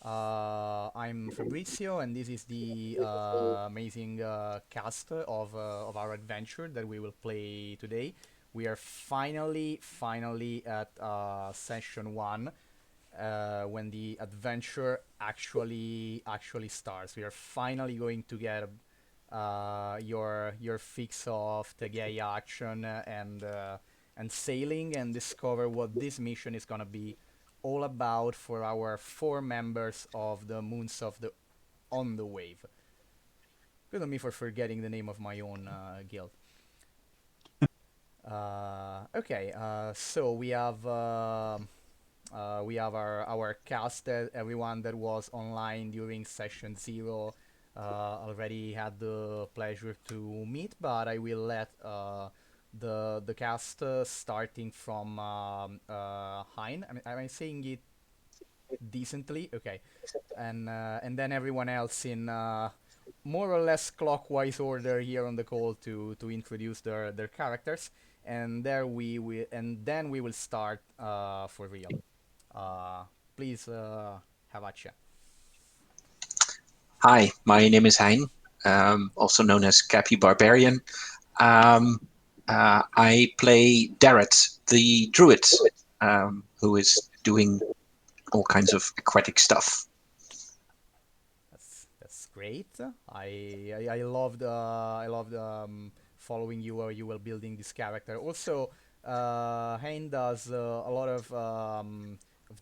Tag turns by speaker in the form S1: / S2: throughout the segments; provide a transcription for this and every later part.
S1: I'm Fabrizio, and this is the amazing cast of our adventure that we will play today. We are finally at session one, when the adventure actually starts. We are finally going to get your fix of Thageia action and sailing and discover what this mission is gonna be all about for our four members of the Moons of the On the Wave. Good on me for forgetting the name of my own guild. Okay, so we have our cast. Everyone that was online during session zero already had the pleasure to meet, but I will let the cast starting from Hein. Am I saying it decently? Okay, and then everyone else in more or less clockwise order here on the call to introduce their characters, and then we will start for real. Uh, Please have at ya.
S2: Hi, my name is Hein, also known as Cappy Barbarian. Um, I play Darret, the druid, who is doing all kinds of aquatic stuff.
S1: That's great. I loved following you while you were building this character. Also, Hein does a lot of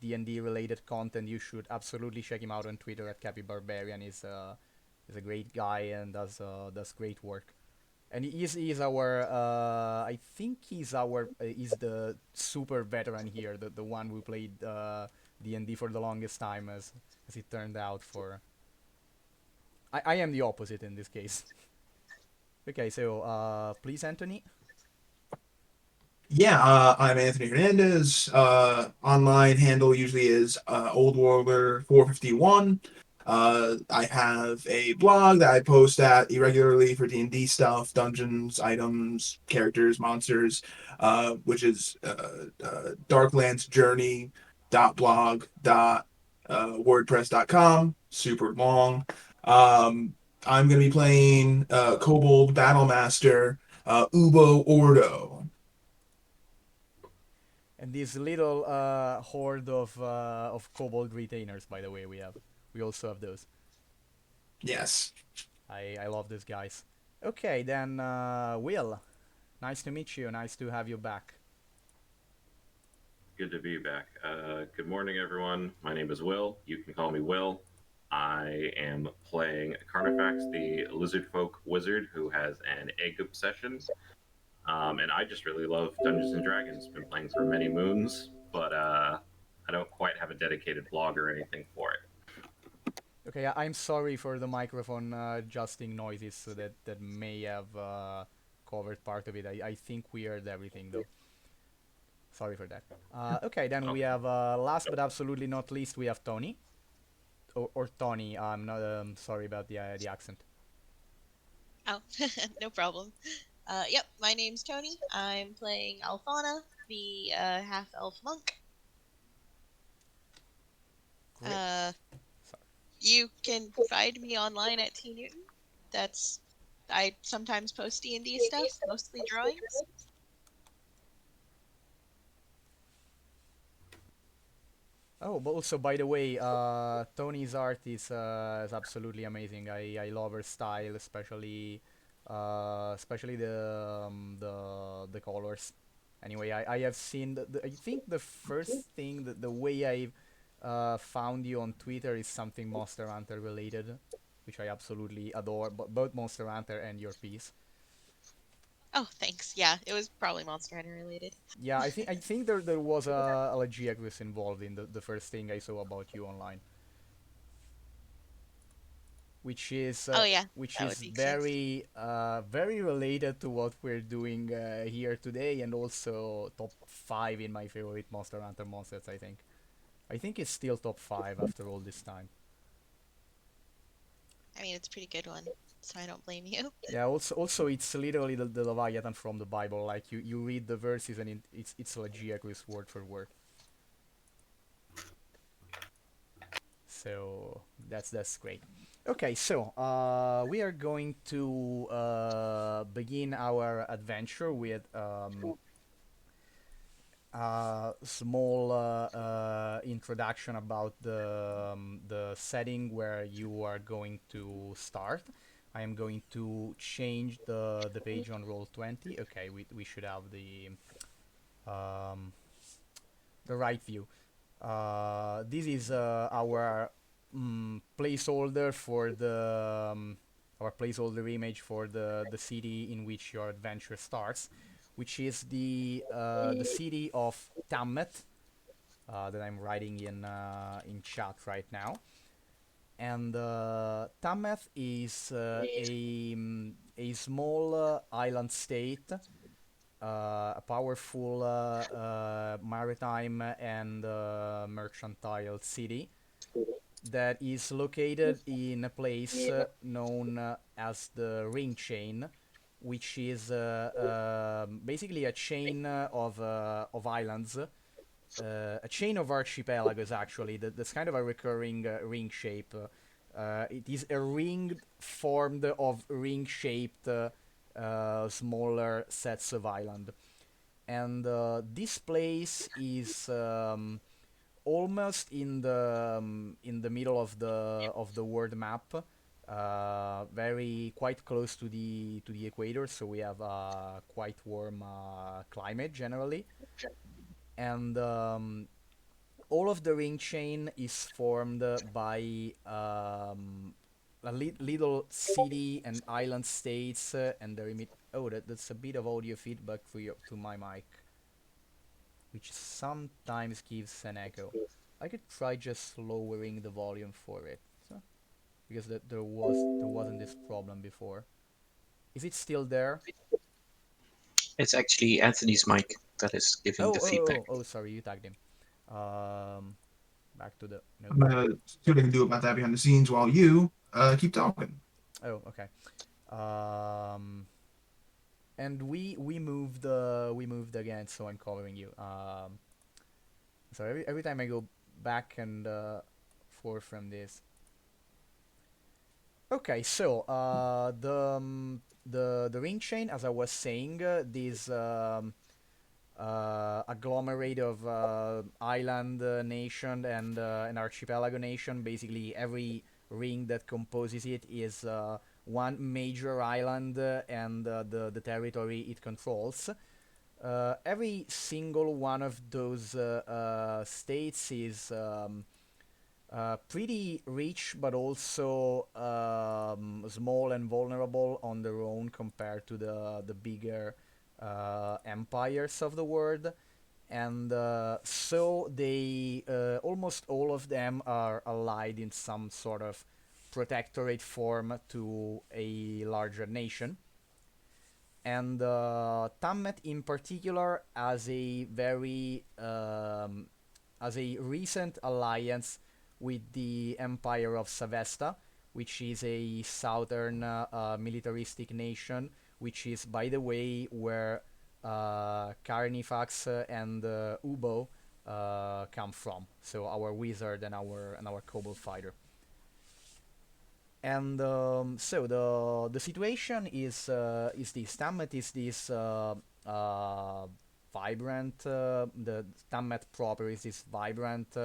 S1: D&D related content. You should absolutely check him out on Twitter at Cappy Barbarian. He's a great guy and does great work. And he's our I think he's the super veteran here, the one who played D&D for the longest time, as it turned out. For I am the opposite in this case. Okay, so please, Anthony.
S3: Yeah, I'm Anthony Hernandez. Online handle usually is Old Worlder 451. I have a blog that I post at irregularly for D&D stuff, dungeons, items, characters, monsters, which is darklandsjourney.blog.wordpress.com. Super long. I'm going to be playing Kobold Battlemaster, Ordo.
S1: And this little horde of kobold retainers, by the way, we also have those.
S3: Yes.
S1: I love these guys. Okay, then Will, nice to meet you. Nice to have you back.
S4: Good to be back. Good morning, everyone. My name is Will. You can call me Will. I am playing Carnifax, the Lizardfolk wizard who has an egg obsession. And I just really love Dungeons and Dragons. Been playing for many moons, but I don't quite have a dedicated blog or anything for it.
S1: Okay, I'm sorry for the microphone adjusting noises, so that may have covered part of it. I think we heard everything though. Sorry for that. Okay, then we
S4: Okay.
S1: have last but absolutely not least, we have Tony or Tony. I'm not sorry about the accent.
S5: Oh, no problem. Yep, my name's Tony. I'm playing Alfana, the half-elf monk.
S1: Great. Sorry.
S5: You can find me online at T Newton. That's I sometimes post D&D stuff, mostly drawings.
S1: Oh, but also by the way, Tony's art is absolutely amazing. I love her style, especially the colors. Anyway, I have seen I think the first thing the way I found you on Twitter is something Monster Hunter related, which I absolutely adore. Both Monster Hunter and your piece.
S5: Oh, thanks. Yeah, it was probably Monster Hunter related.
S1: Yeah, I think there was a Legiacus involved in the first thing I saw about you online, which is
S5: Oh yeah,
S1: which
S5: that would
S1: is
S5: make sense.
S1: very related to what we're doing here today, and also top five in my favorite Monster Hunter monsters. I think it's still top five after all this time.
S5: I mean, it's a pretty good one, so I don't blame you.
S1: Yeah. Also it's literally the Leviathan from the Bible. Like you read the verses and it's Legiacus word for word. So that's great. Okay, so we are going to begin our adventure with small introduction about the setting where you are going to start. I am going to change the page on Roll20. Okay, we should have um, the right view. This is our placeholder for our placeholder image for the city in which your adventure starts, which is the city of Tammeth that I'm writing in chat right now. And Tammeth is a small island state, a powerful maritime and mercantile city that is located in a place known as the Ring Chain, which is basically a chain of islands, a chain of archipelagoes actually. That's kind of a recurring ring shape. It is a ring formed of ring-shaped smaller sets of island, and this place is almost in the middle of the world map, very quite close to the equator, so we have quite warm climate generally, and all of the ring chain is formed by little city and island states, and there emit. Oh, that's a bit of audio feedback to my mic, which sometimes gives an echo. I could try just lowering the volume for it, so, because there wasn't this problem before. Is it still there?
S2: It's actually Anthony's mic that is giving the feedback.
S1: Sorry, you tagged him. Um, Back to the
S3: I'm gonna see what I can do about that behind the scenes while you keep talking.
S1: Oh, okay. Um, and we moved again, so I'm covering you. So every time I go back and forth from this. Okay, so the ring chain, as I was saying, this agglomerate of island nation and an archipelago nation. Basically, every ring that composes it is one major island and the territory it controls. Every single one of those states is pretty rich, but also small and vulnerable on their own compared to the bigger empires of the world. And so they almost all of them are allied in some sort of protectorate form to a larger nation. And Tammeth in particular has a very as a recent alliance with the Empire of Savesta, which is a southern militaristic nation, which is, by the way, where Carnifax and Ubo come from. So our wizard and our kobold fighter. And so the situation is this. Tammeth is this vibrant. The Tammeth proper is this vibrant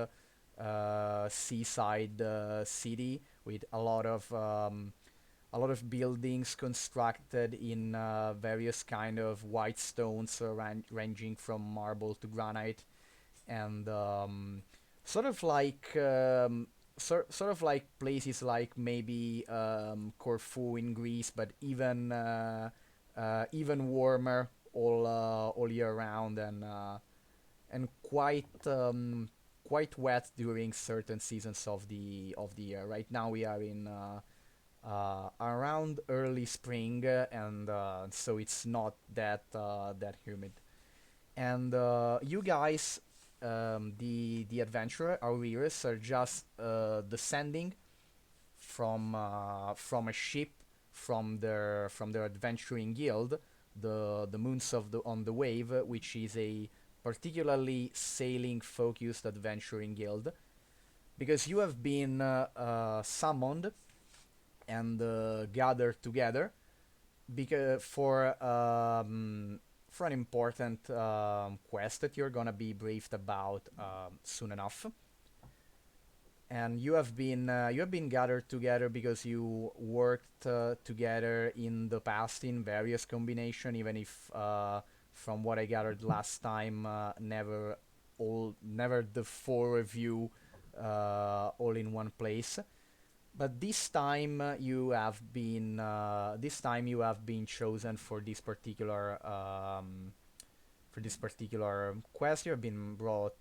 S1: seaside city with a lot of buildings constructed in various kind of white stones, ranging from marble to granite, and sort of like sort of like places like maybe Corfu in Greece, but even warmer all year round, and quite wet during certain seasons of the year. Right now we are in around early spring, and so it's not that humid. And you guys, the adventurer, Auriris, are just descending from a ship from their adventuring guild, the Moons of the on the Wave, which is a particularly sailing focused adventuring guild. because you have been summoned and gathered together because for an important quest that you're gonna be briefed about soon enough. And you have been gathered together because you worked together in the past in various combination, even if from what I gathered last time, never the four of you all in one place. But this time you have been chosen for this particular quest. You have been brought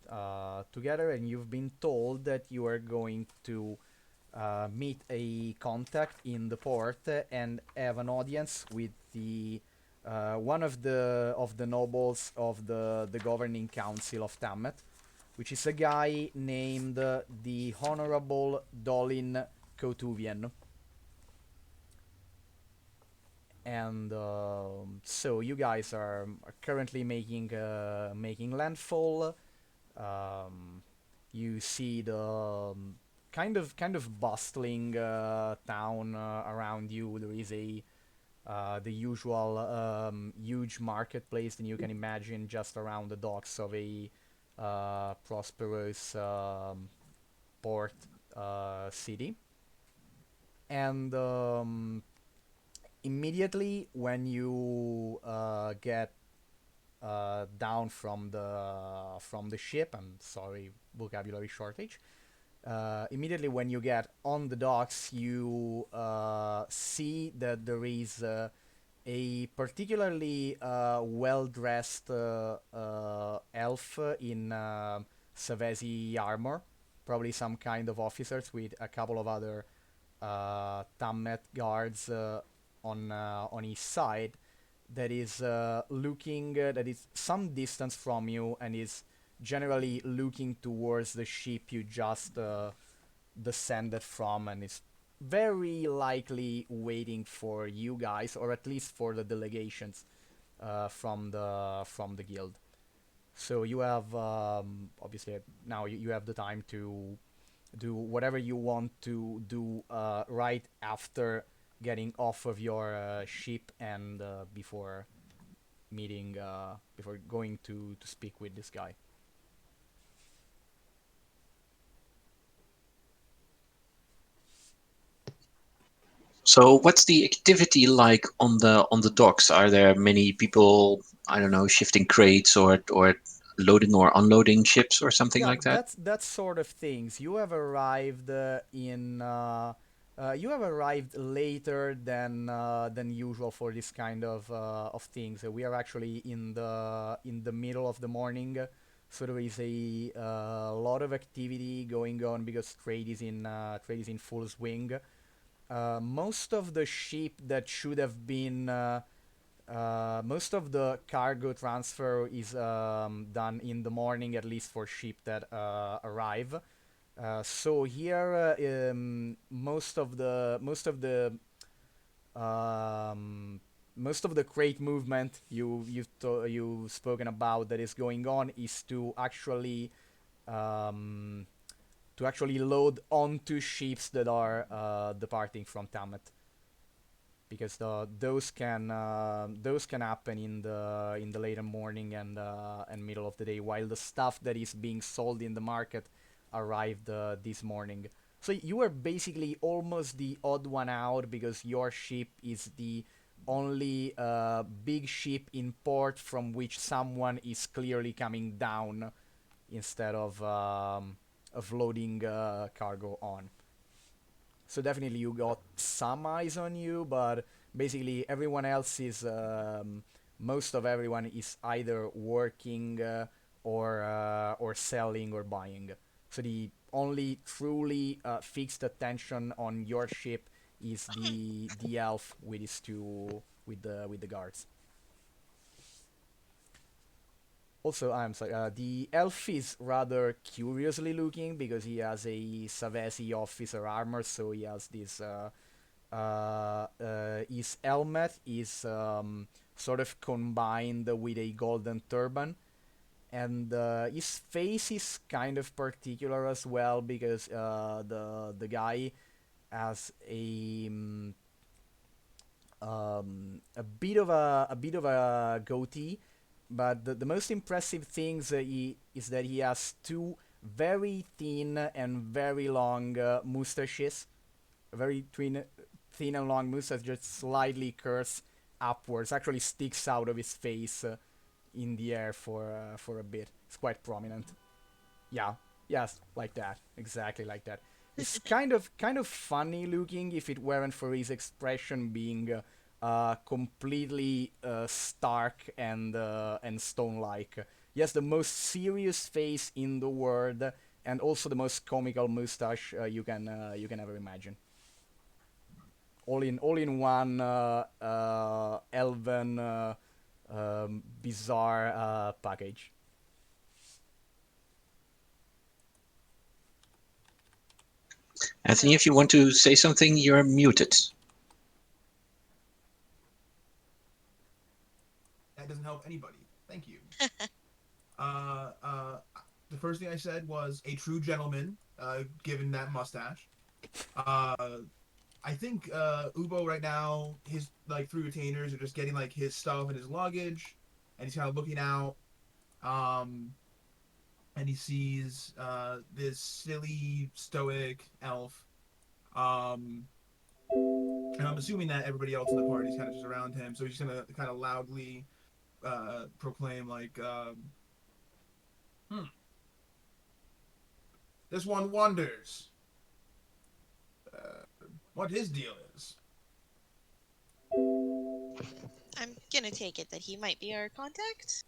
S1: together, and you've been told that you are going to meet a contact in the port and have an audience with the one of the nobles of the governing council of Tammeth, which is a guy named the Honorable Dolin Kotuvian. And so you guys are currently making landfall. Um, you see the kind of bustling town around you. There is a the usual huge marketplace that you can imagine just around the docks of a prosperous port city. And immediately when you get down from the ship, I'm sorry, vocabulary shortage. Immediately when you get on the docks, you see that there is a particularly well-dressed elf in Savesi armor, probably some kind of officers with a couple of other Tammeth guards on his side, that is that is some distance from you and is generally looking towards the ship you just descended from, and is very likely waiting for you guys, or at least for the delegations from the guild. So you have obviously now you have the time to do whatever you want to do right after getting off of your ship and before going to speak with this guy.
S2: So what's the activity like on the docks? Are there many people, I don't know, shifting crates or loading or unloading ships or something
S1: Yeah,
S2: like that?
S1: that's sort of things. You have arrived later than usual for this kind of things. We are actually in the middle of the morning, so there is a lot of activity going on because trade is in full swing. Most of the ship that should have been most of the cargo transfer is done in the morning, at least for ship that arrive. So here, um, most of the crate movement you've spoken about that is going on is um, to actually load onto ships that are departing from Tammeth, because those can happen in the later morning and middle of the day, while the stuff that is being sold in the market arrived this morning. So you are basically almost the odd one out because your ship is the only big ship in port from which someone is clearly coming down instead of loading cargo on. So definitely you got some eyes on you, but basically everyone else is most of everyone is either working or selling or buying. So the only truly fixed attention on your ship is the elf with his two with the guards. Also, I'm sorry. The elf is rather curiously looking because he has a Savesi officer armor, so he has this. His helmet is sort of combined with a golden turban, and his face is kind of particular as well because the guy has a bit of a goatee, but the most impressive things is that he has two very thin and very long mustaches, very thin and long mustache, just slightly curves upwards. Actually, sticks out of his face in the air for a bit. It's quite prominent. Yeah, yes, like that, exactly like that. It's kind of funny looking if it weren't for his expression being completely stark and stone-like. He has the most serious face in the world, and also the most comical mustache you can ever imagine. All in one elven bizarre package.
S2: Anthony, if you want to say something, you're muted.
S3: That doesn't help anybody. Thank you. The first thing I said was a true gentleman, given that mustache. I think Ubo right now, his like three retainers are just getting like his stuff and his luggage, and he's kind of looking out, um, and he sees this silly stoic elf, um, and I'm assuming that everybody else in the party is kind of just around him, so he's gonna kind of loudly proclaim like, hmm, this one wonders what his deal is.
S5: I'm gonna take it that he might be our contact?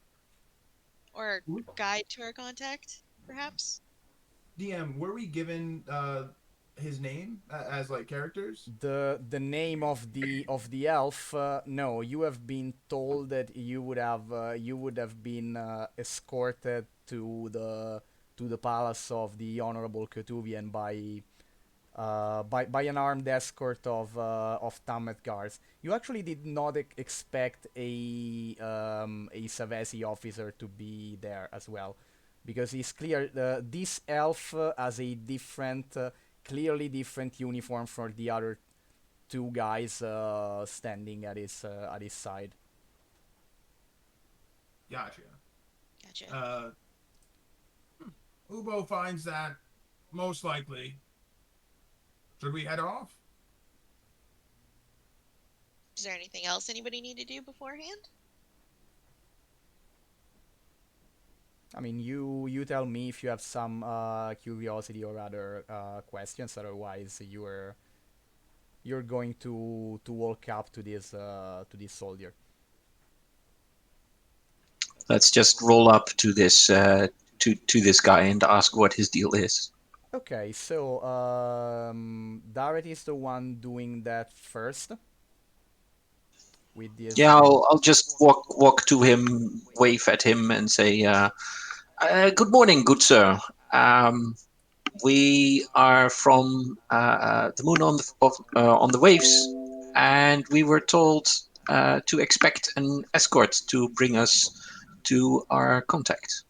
S5: Or guide to our contact, perhaps?
S3: DM, were we given his name as like characters?
S1: The name of the elf, no, you have been told that you would have been escorted to the palace of the honorable Ketuvian by an armed escort of Tammeth guards. You actually did not expect a Savesi officer to be there as well, because it's clear this elf has a different, clearly different uniform from the other two guys standing at his side.
S3: Gotcha.
S5: Gotcha.
S3: Ubo finds that most likely. Should we head off?
S5: Is there anything else anybody need to do beforehand?
S1: I mean, you tell me if you have some curiosity or other questions. Otherwise, you're going to walk up to this soldier.
S2: Let's just roll up to this to this guy and ask what his deal is.
S1: Okay, so Darret is the one doing that first. With this.
S2: Yeah, I'll just walk to him, wave at him, and say, "Good morning, good sir. We are from the moon on the waves, and we were told to expect an escort to bring us to our contact."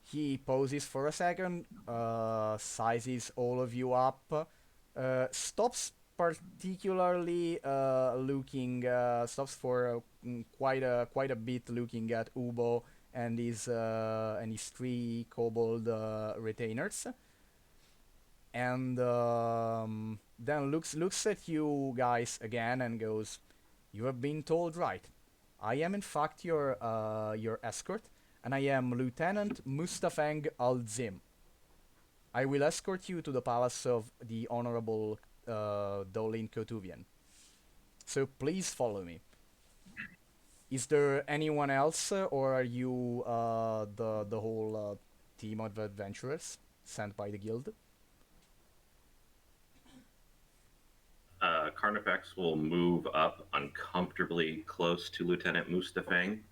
S1: He pauses for a second, sizes all of you up, stops particularly stops for quite a bit looking at Ubo and his three kobold retainers, and then looks at you guys again and goes, "You have been told right. I am in fact your escort, and I am Lieutenant Mustafang Al-Zim. I will escort you to the palace of the Honorable Dolin Kotuvian. So please follow me. Is there anyone else, or are you the whole team of adventurers sent by the guild?"
S4: Carnifax will move up uncomfortably close to Lieutenant Mustafang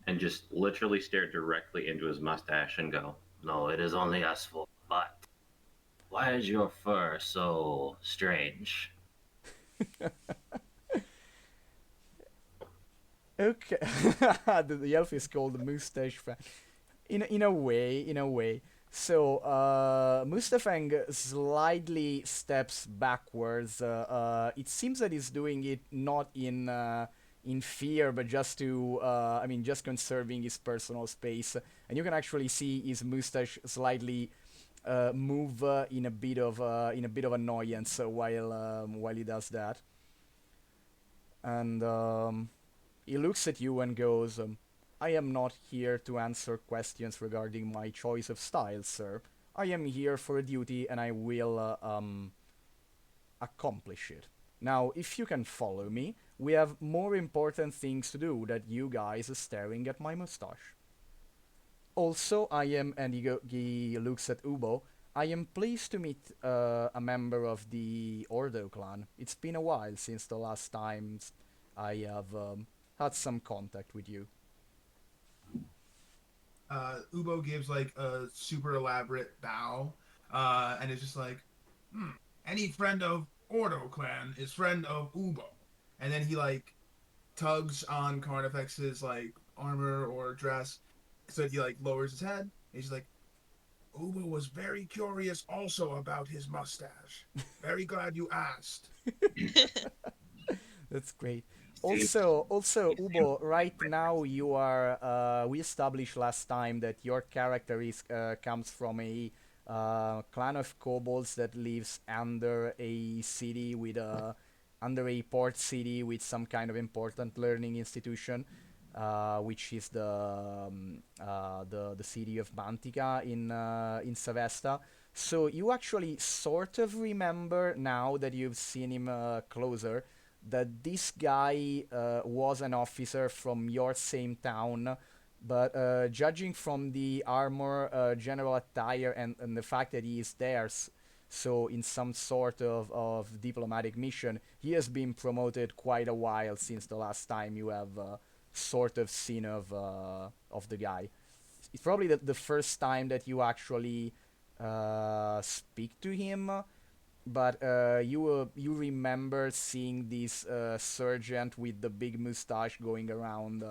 S4: and just literally stare directly into his mustache and go, "No, it is only us four, but why is your fur so strange?"
S1: Okay. The elf is called Mustache Fang. In a way. So Mustafang slightly steps backwards. It seems that he's doing it not in fear, but just to just conserving his personal space. And you can actually see his mustache slightly move in a bit of annoyance while he does that. And he looks at you and goes, I am not here to answer questions regarding my choice of style, sir. I am here for a duty and I will accomplish it. Now, if you can follow me, we have more important things to do than you guys staring at my mustache. Also, and he looks at Ubo. I am pleased to meet a member of the Ordo clan. It's been a while since the last time I have had some contact with you.
S3: Ubo gives like a super elaborate bow, and it's just like, any friend of Ordo clan is friend of Ubo. And then he like tugs on Carnifex's like armor or dress, so he like lowers his head. And he's like, Ubo was very curious also about his mustache. Very glad you asked.
S1: That's great. Also, Ubo, right now you are. We established last time that your character is comes from a clan of kobolds that lives under a port city with some kind of important learning institution, which is the city of Mantica in Savesta. So you actually sort of remember now that you've seen him closer that this guy was an officer from your same town, but judging from the armor, general attire, and the fact that he is there, so in some sort of diplomatic mission, he has been promoted quite a while since the last time you have sort of seen of the guy. It's probably the first time that you actually speak to him, but you remember seeing this sergeant with the big mustache going around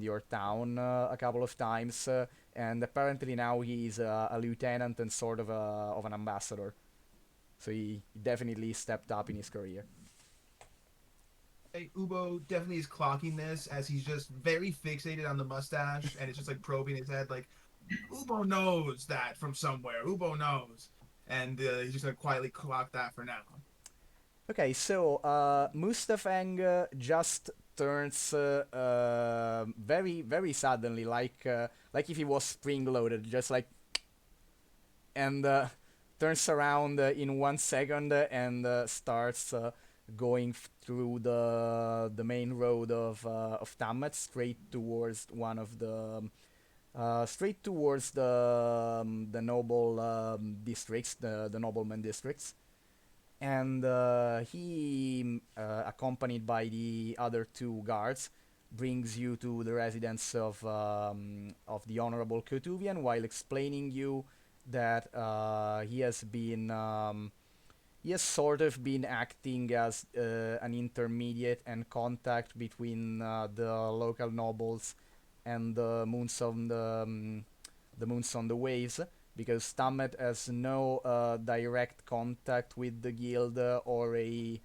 S1: your town a couple of times, and apparently now he's a lieutenant and sort of an ambassador. So he definitely stepped up in his career.
S3: Hey, Ubo definitely is clocking this as he's just very fixated on the mustache, and it's just like probing his head, like Ubo knows that from somewhere. Ubo knows, and he's just gonna quietly clock that for now.
S1: Okay, so Mustafang just turns very very suddenly, like if he was spring loaded, just like, and turns around in 1 second and starts going through the main road of Tammeth straight towards one of the straight towards the noble districts, the nobleman districts. And he, accompanied by the other two guards, brings you to the residence of the Honorable Cotuvian while explaining you that he has sort of been acting as an intermediate and contact between the local nobles and the moons on the waves, because Tammeth has no direct contact with the guild or a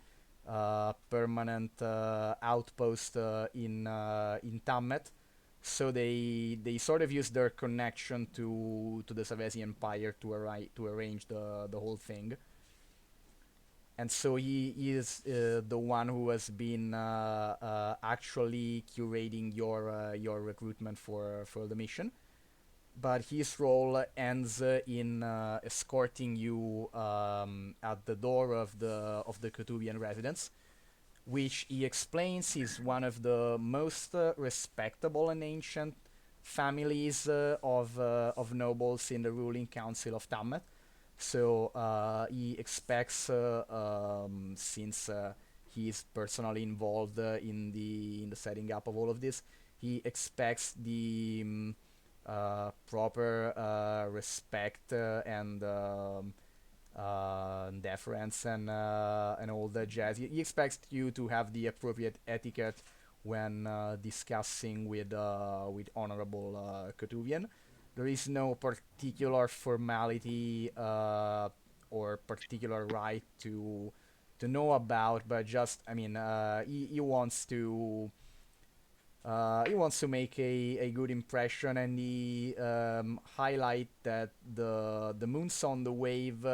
S1: permanent outpost in Tammeth. So they sort of use their connection to the Savesi Empire to arrange the whole thing. And so he is the one who has been actually curating your recruitment for the mission. But his role ends in escorting you at the door of the Kutubian residence, which he explains is one of the most respectable and ancient families of nobles in the ruling council of Tammeth. So he expects, since he is personally involved in the setting up of all of this, he expects the proper respect and deference and all the jazz. He expects you to have the appropriate etiquette when discussing with Honorable Kotuvian. There is no particular formality or particular right to know about, but just I mean, he wants to make a good impression, and he highlight that the moons on the wave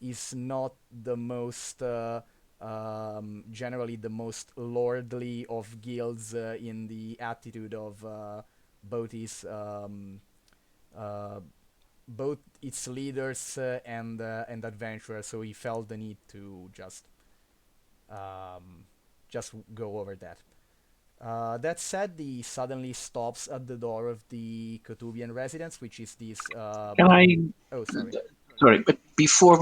S1: is not the most generally the most lordly of guilds in the attitude of both his uh, both its leaders and adventurers. So he felt the need to um, just go over that. That said, he suddenly stops at the door of the Kotuvian residence, which is this.
S2: Can I?
S1: Oh, sorry.
S2: Sorry, but before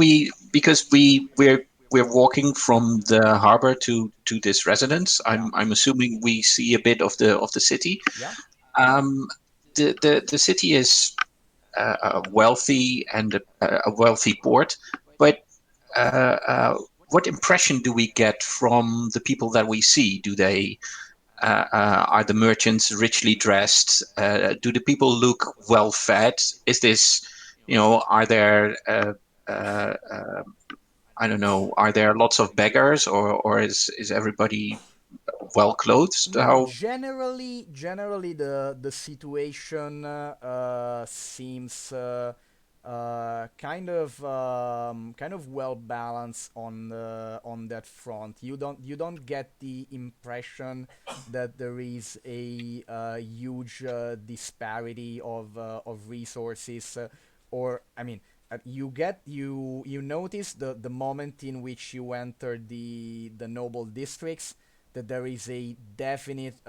S2: because we're walking from the harbor to this residence.
S1: Yeah.
S2: I'm assuming we see a bit of the city.
S1: Yeah.
S2: Um, the city is wealthy and a wealthy port, but what impression do we get from the people that we see? Do they are the merchants richly dressed? Do the people look well fed? Is this, are there I don't know, are there lots of beggars, or is everybody well clothed? How?
S1: Generally, the situation seems kind of well balanced on that front. You don't get the impression that there is a huge disparity of resources, or I mean. You notice the moment in which you enter the noble districts that there is a definite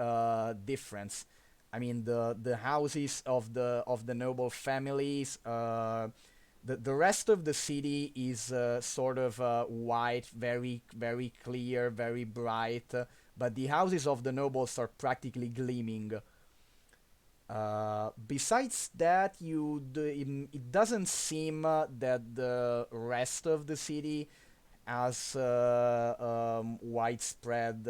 S1: difference. I mean, the houses of the noble families. The rest of the city is sort of white, very very clear, very bright. But the houses of the nobles are practically gleaming. Besides that, it doesn't seem that the rest of the city has widespread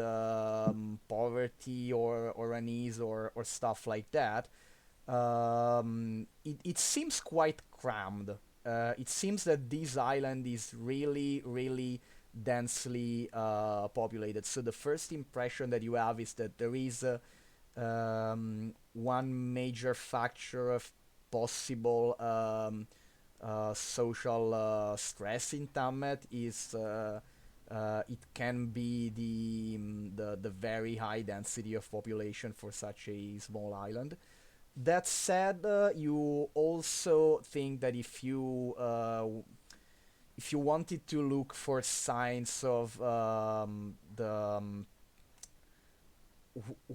S1: poverty or unease or stuff like that. It seems quite crammed. It seems that this island is really, really densely populated. So the first impression that you have is that there is one major factor of possible social stress in Tammeth is it can be the very high density of population for such a small island. That said, you also think that if you wanted to look for signs of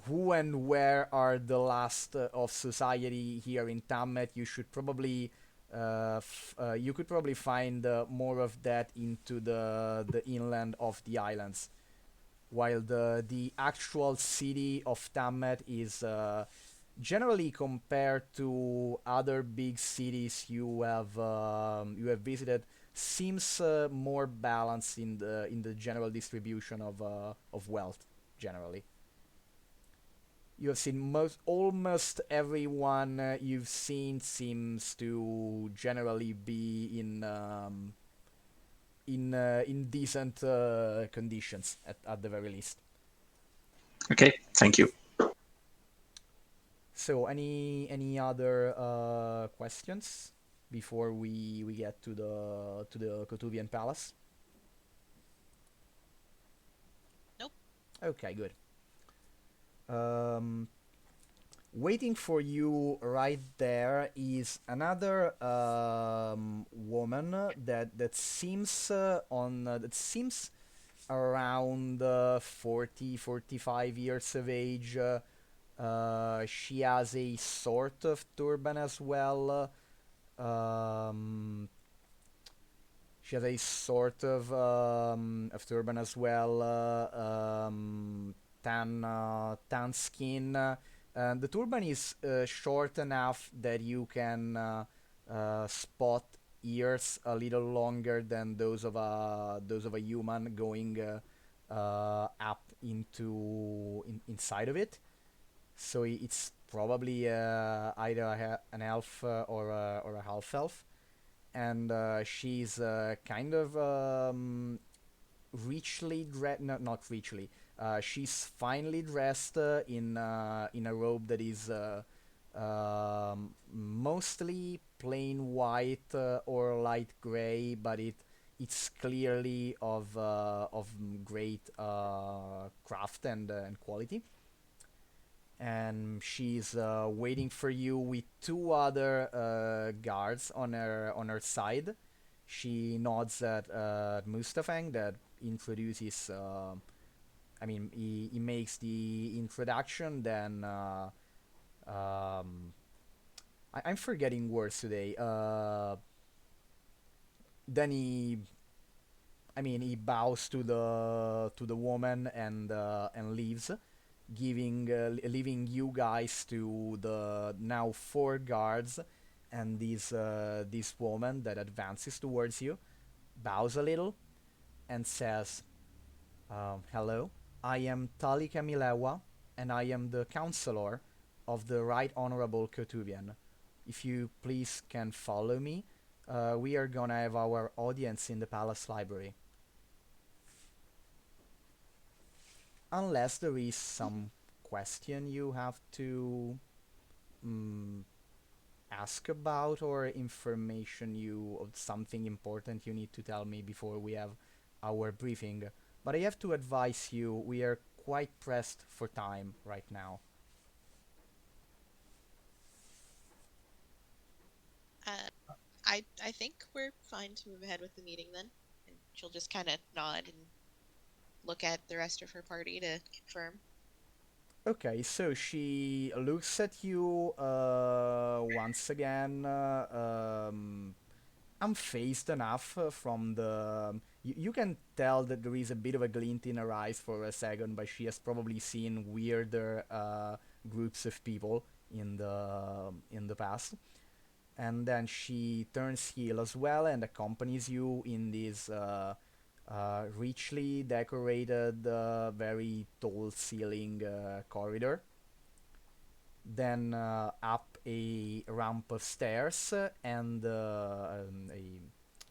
S1: who and where are the last of society here in Tammeth, you could probably find more of that into the inland of the islands, while the actual city of Tammeth is generally compared to other big cities you have visited seems more balanced in the general distribution of wealth generally. You have seen almost everyone you've seen seems to generally be in decent conditions at the very least.
S2: Okay, thank you.
S1: So any other questions before we get to the Kotuvian Palace?
S5: Nope.
S1: Okay, good. Um, Waiting for you right there is another woman that seems that seems around 40 45 years of age. She has a sort of turban as well. She has a sort of turban as well. Tan skin. The turban is short enough that you can spot ears a little longer than those of a human going up inside of it. So it's probably either an elf or a half elf, and she's kind of richly dressed. No, not richly. She's finely dressed in a robe that is mostly plain white or light gray, but it's clearly of great craft and quality. And she's waiting for you with two other guards on her side. She nods at Mustafang that introduces. He makes the introduction. Then I'm forgetting words today. Then he bows to the woman and leaves, leaving you guys to the now four guards and this woman that advances towards you, bows a little, and says, "Hello, I am Talika Milewa, and I am the counselor of the Right Honorable Kotubian. If you please can follow me, we are gonna have our audience in the palace library. Unless there is some question you have to mm, ask about or information you of something important you need to tell me before we have our briefing. But I have to advise you, we are quite pressed for time right now."
S5: I think we're fine to move ahead with the meeting then. And she'll just kind of nod and look at the rest of her party to confirm.
S1: Okay, so she looks at you once again, unfazed enough from the. You can tell that there is a bit of a glint in her eyes for a second, but she has probably seen weirder groups of people in the past. And then she turns heel as well and accompanies you in this richly decorated, very tall ceiling corridor. Then up a ramp of stairs and a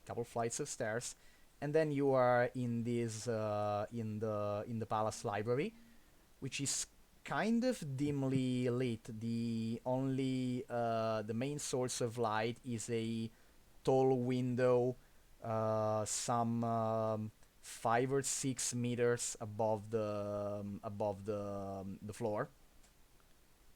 S1: couple flights of stairs, and then you are in this in the palace library, which is kind of dimly lit. The main source of light is a tall window, some 5 or 6 meters above the floor.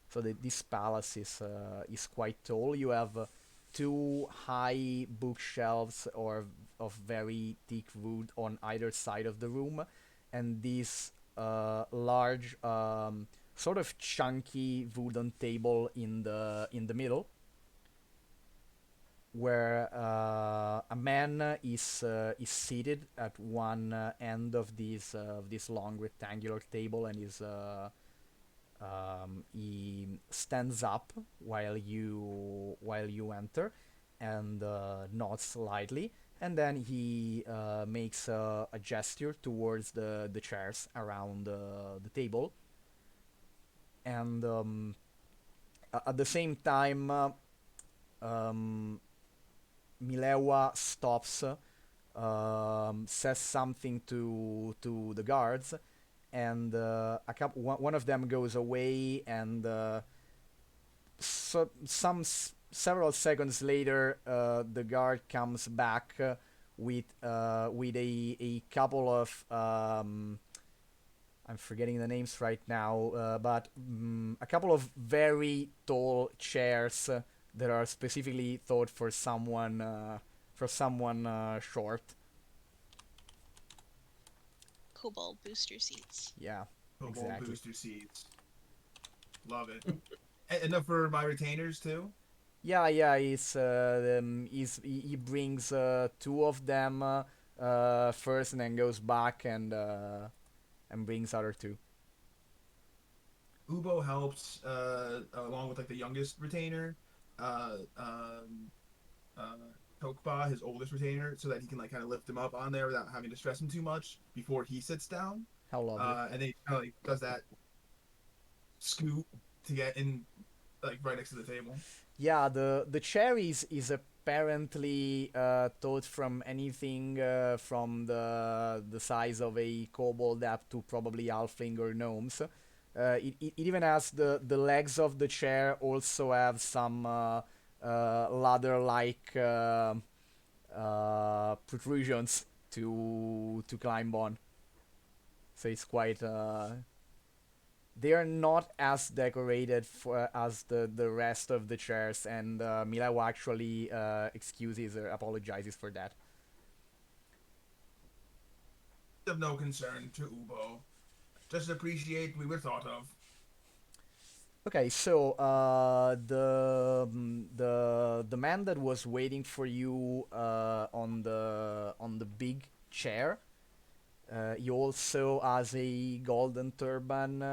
S1: So this palace is quite tall. You have two high bookshelves or of very thick wood on either side of the room, and this large, sort of chunky wooden table in the middle, where a man is seated at one end of this long rectangular table, and he stands up while you enter, and nods slightly, and then he makes a gesture towards the chairs around the table, and at the same time, Milewa stops, says something to the guards, and one of them goes away, and several seconds later, the guard comes back with a couple of I'm forgetting the names right now, but a couple of very tall chairs that are specifically thought for someone short.
S5: Kobold booster seats.
S1: Yeah,
S3: Kobold
S1: exactly.
S3: booster seats. Love it. Enough for my retainers too.
S1: Yeah. He brings two of them first, and then goes back and brings other two.
S3: Ubo helps along with like the youngest retainer, uh, um, uh, Tokpa, his oldest retainer, so that he can like kind of lift him up on there without having to stress him too much before he sits down.
S1: How lovely.
S3: And then he kind of like does that scoot to get in, like right next to the table.
S1: Yeah, the chair is apparently taught from anything from the size of a kobold up to probably halfling or gnomes. It even has the legs of the chair also have some ladder-like protrusions to climb on. So it's quite they are not as decorated as the rest of the chairs, and Milawa actually excuses or apologizes for that.
S3: Of no concern to Ubo. Just appreciate we were thought of.
S1: Okay, so the man that was waiting for you on the big chair. He also has a golden turban,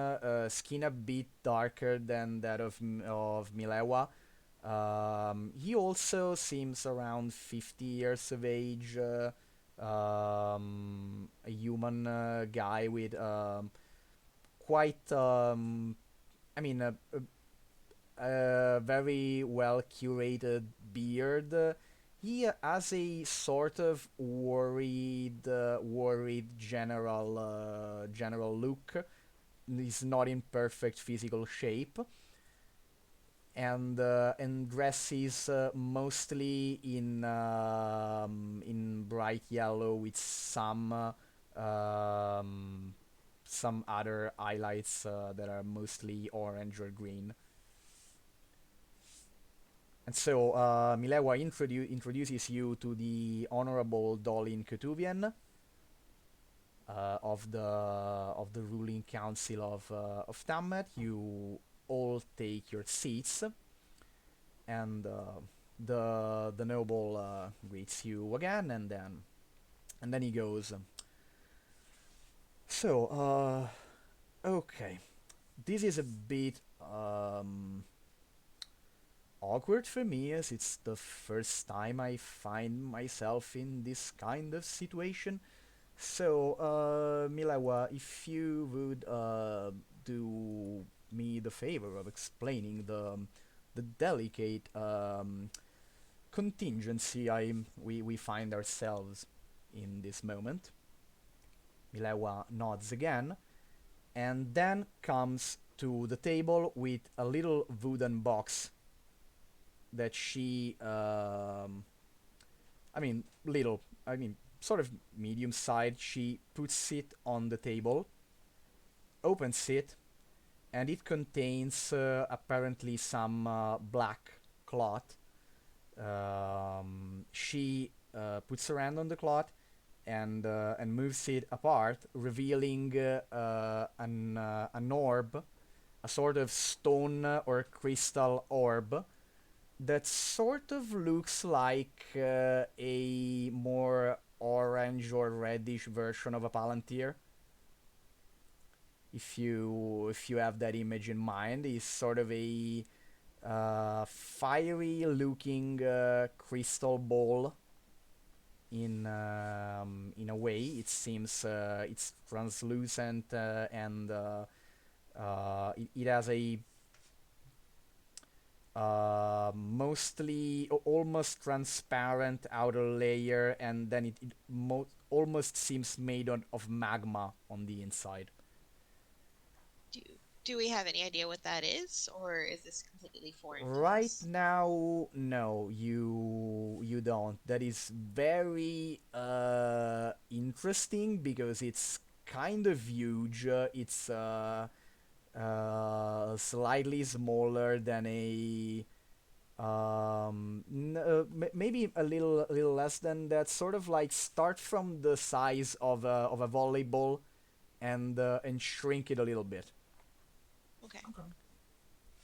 S1: skin a bit darker than that of Milewa. He also seems around 50 years of age, a human guy with quite, I mean, a very well curated beard. He has a sort of worried general look. He's not in perfect physical shape, and dresses mostly in bright yellow with some other highlights that are mostly orange or green. And so Milewa introduces you to the Honorable Dolin Kutuvian of the ruling council of Tammeth. You all take your seats, and the noble greets you again, and then he goes. So, okay, this is a bit awkward for me, as it's the first time I find myself in this kind of situation. So, Milawa, if you would do me the favor of explaining the delicate contingency we find ourselves in this moment. Milewa nods again, and then comes to the table with a little wooden box that she sort of medium sized. She puts it on the table, opens it, and it contains apparently some black cloth. She puts her hand on the cloth and moves it apart, revealing an orb, a sort of stone or crystal orb that sort of looks like a more orange or reddish version of a palantir. If you have that image in mind, is sort of a fiery looking crystal ball. In a way, it seems it's translucent and it has a mostly almost transparent outer layer, and then it almost seems made of magma on the inside.
S5: Do we have any idea what that is, or is this completely foreign to
S1: Right
S5: us?
S1: now, no, you don't. That is very interesting because it's kind of huge. It's slightly smaller than a maybe a little less than that. Sort of like start from the size of a volleyball and shrink it a little bit.
S5: Okay.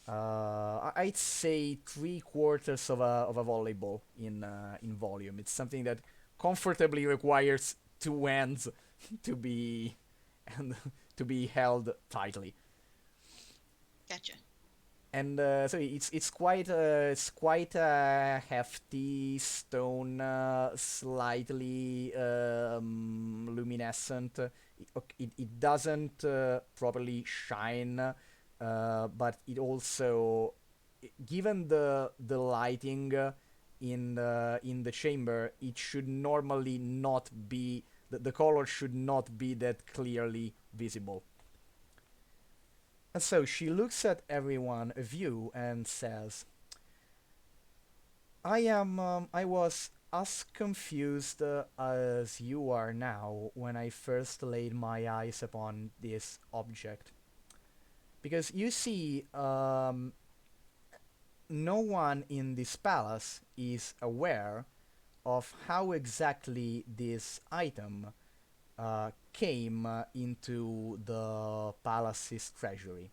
S1: I'd say 3/4 of a volleyball in volume. It's something that comfortably requires two hands to be and to be held tightly.
S5: Gotcha.
S1: And so it's quite a hefty stone, slightly luminescent. It doesn't properly shine, but it also, given the lighting in the chamber, it should normally not be, the color should not be that clearly visible. And so she looks at everyone of you and says, I was as confused as you are now when I first laid my eyes upon this object. Because you see, no one in this palace is aware of how exactly this item came into the palace's treasury.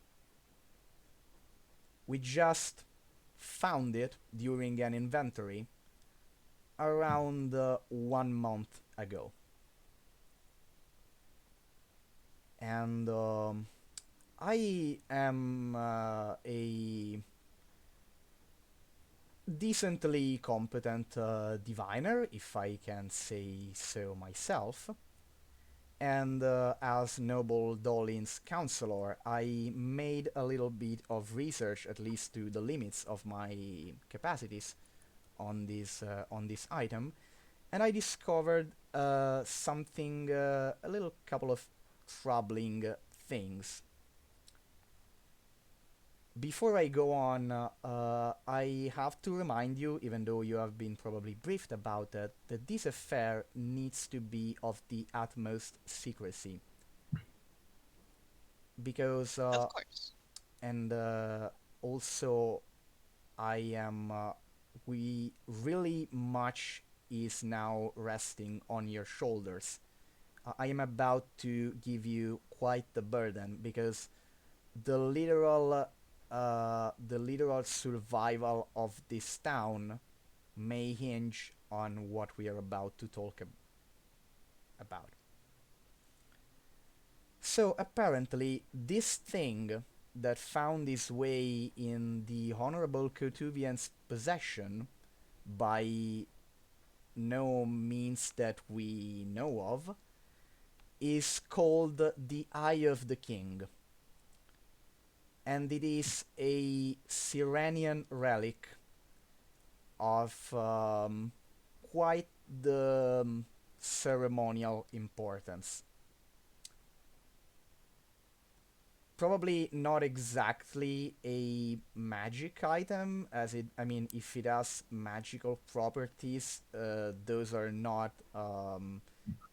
S1: We just found it during an inventory around 1 month ago. And I am a decently competent diviner, if I can say so myself. And as Noble Dolin's counselor, I made a little bit of research, at least to the limits of my capacities, on this item, and I discovered something, a little couple of troubling things. Before I go on, I have to remind you, even though you have been probably briefed about it, that this affair needs to be of the utmost secrecy. Because,
S5: Of course.
S1: and also, I am, we really much is now resting on your shoulders. I am about to give you quite the burden because the literal survival of this town may hinge on what we are about to talk about. So apparently, this thing that found its way in the Honorable Kotuvian's possession by no means that we know of is called the Eye of the King. And it is a Sirenian relic of quite the ceremonial importance. Probably not exactly a magic item, as it, I mean, if it has magical properties, those are not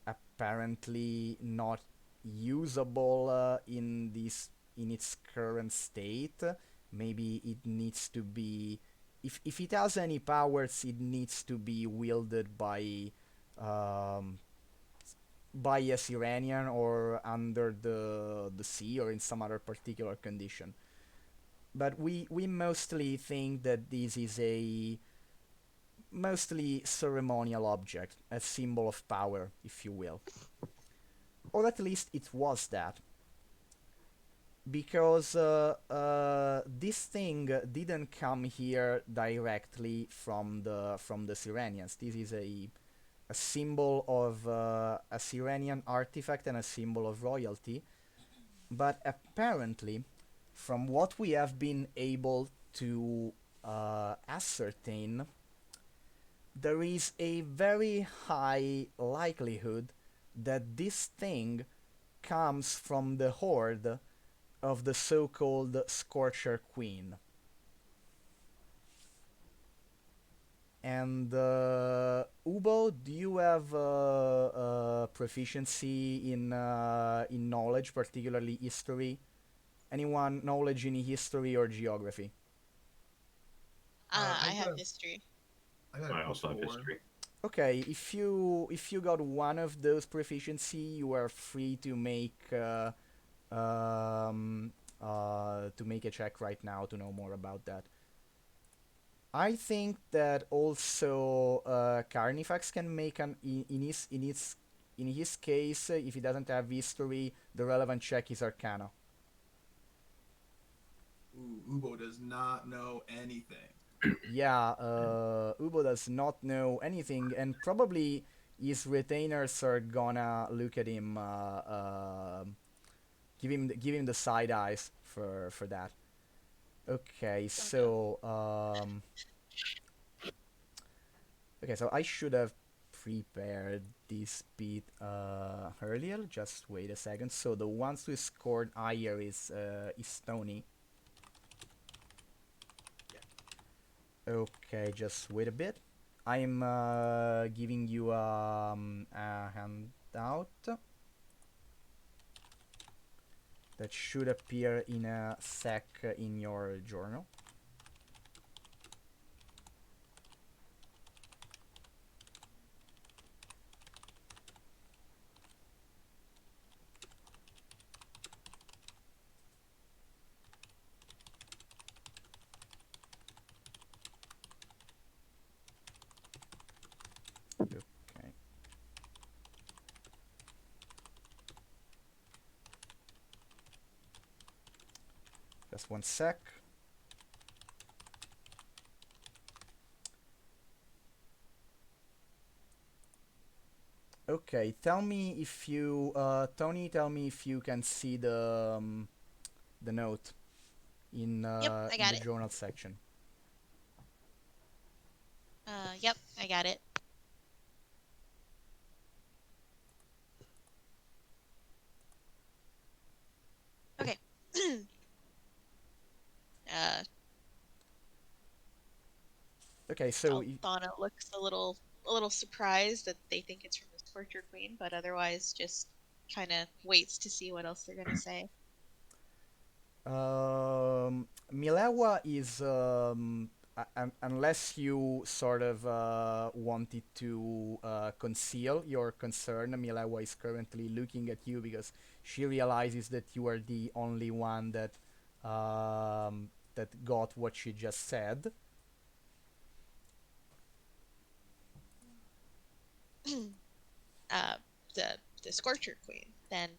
S1: apparently not usable in its current state. Maybe it needs to be, if it has any powers, it needs to be wielded um, by a Sirenian or under the sea or in some other particular condition. But we mostly think that this is a mostly ceremonial object, a symbol of power, if you will. Or at least it was that. Because this thing didn't come here directly from the Sirenians. This is a symbol of a Sirenian artifact and a symbol of royalty. But apparently, from what we have been able to ascertain, there is a very high likelihood that this thing comes from the horde of the so-called Scorcher Queen. And Ubo, do you have proficiency in knowledge, particularly history? Anyone knowledge in history or geography?
S5: I
S3: I
S5: have
S3: got
S5: history.
S3: I got a
S4: I
S3: plus
S4: also have
S3: 4.
S4: history.
S1: Okay, if you got one of those proficiency, you are free to make a check right now to know more about that. I think that also Carnifax can make an in his case, if he doesn't have history, the relevant check is Arcana.
S3: Ooh, Ubo does not know anything.
S1: Yeah, Ubo does not know anything, and probably his retainers are gonna look at him, give him the side eyes for that. Okay,
S5: Oh no.
S1: so okay, so I should have prepared this bit earlier. Just wait a second. So the ones who scored higher is Tony. Okay, just wait a bit. I'm giving you a handout that should appear in a sec in your journal. Okay. Just one sec. Okay, tell me if you, Tony, tell me if you can see the note
S5: Yep, I
S1: in
S5: got
S1: the
S5: it.
S1: journal section.
S5: Yep, I got it. Okay. uh,
S1: Okay, so
S5: Althana looks a little surprised that they think it's from the Scorcher Queen, but otherwise just kind of waits to see what else they're gonna say.
S1: Milewa is unless you sort of wanted to conceal your concern. Milewa is currently looking at you because she realizes that you are the only one that got what she just said.
S5: uh, the Scorcher Queen then,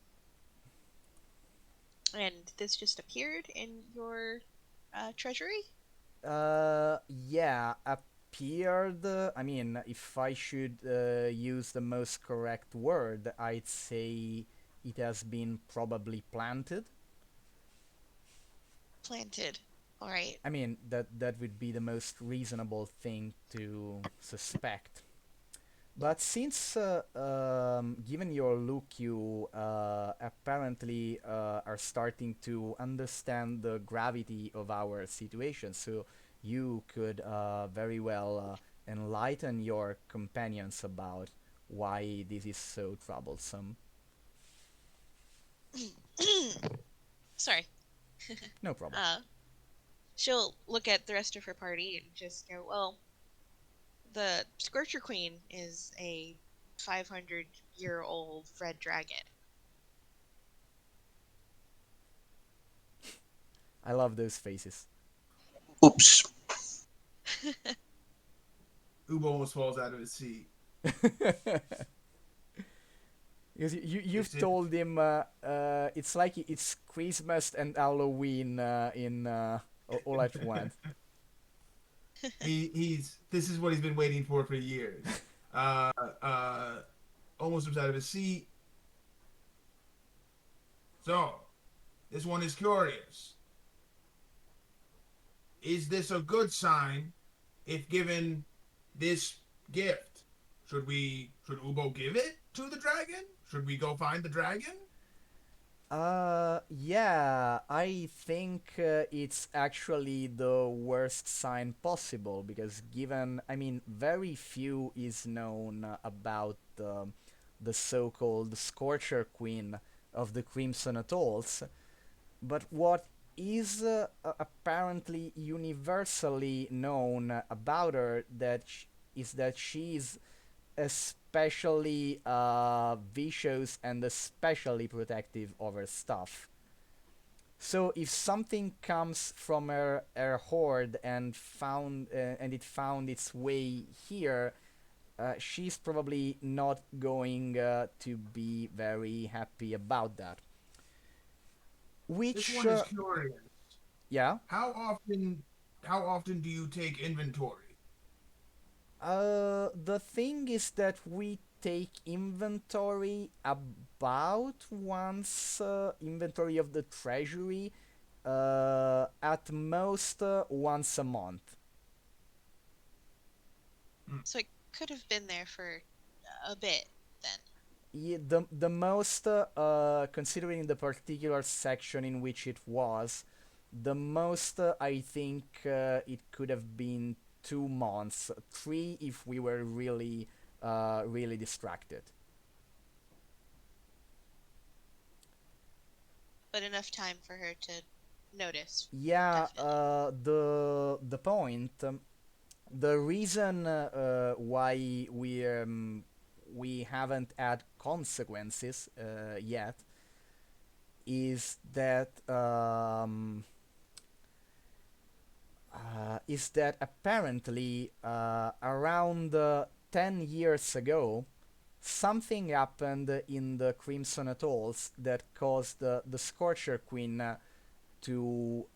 S5: and this just appeared in your treasury.
S1: Yeah, appeared. I mean, if I should use the most correct word, I'd say it has been probably planted.
S5: Planted. All right.
S1: I mean, that would be the most reasonable thing to suspect. But since, given your look, you apparently are starting to understand the gravity of our situation, so you could very well enlighten your companions about why this is so troublesome.
S5: Sorry.
S1: No problem.
S5: She'll look at the rest of her party and just go, well, the Scorcher Queen is a 500-year-old red dragon.
S1: I love those faces.
S2: Oops.
S3: Ubo almost falls out of his seat.
S1: Because you've
S3: It's it.
S1: told him it's like it's Christmas and Halloween in all at once.
S3: He's this is what he's been waiting for years. Uh, uh, almost comes out of his seat. So, this one is curious. Is this a good sign if given this gift? Should Ubo give it to the dragon? Should we go find the dragon?
S1: Yeah, I think it's actually the worst sign possible because I mean, very few is known about the so-called Scorcher Queen of the Crimson Atolls. But what is apparently universally known about her is that she's especially vicious and especially protective of her stuff. So if something comes from her hoard and it found its way here, she's probably not going to be very happy about that.
S3: This
S1: Which
S3: one is curious.
S1: Yeah.
S3: How often do you take inventory?
S1: The thing is that we take inventory about once, inventory of the treasury, at most once a month.
S5: So it could have been there for a bit then.
S1: Yeah, the most, considering the particular section in which it was, the most, I think, it could have been 2 months, three if we were really, really distracted.
S5: But enough time for her to notice.
S1: Yeah,
S5: Definitely.
S1: the point, the reason why we haven't had consequences yet is that apparently around 10 years ago something happened in the Crimson Atolls that caused the Scorcher Queen to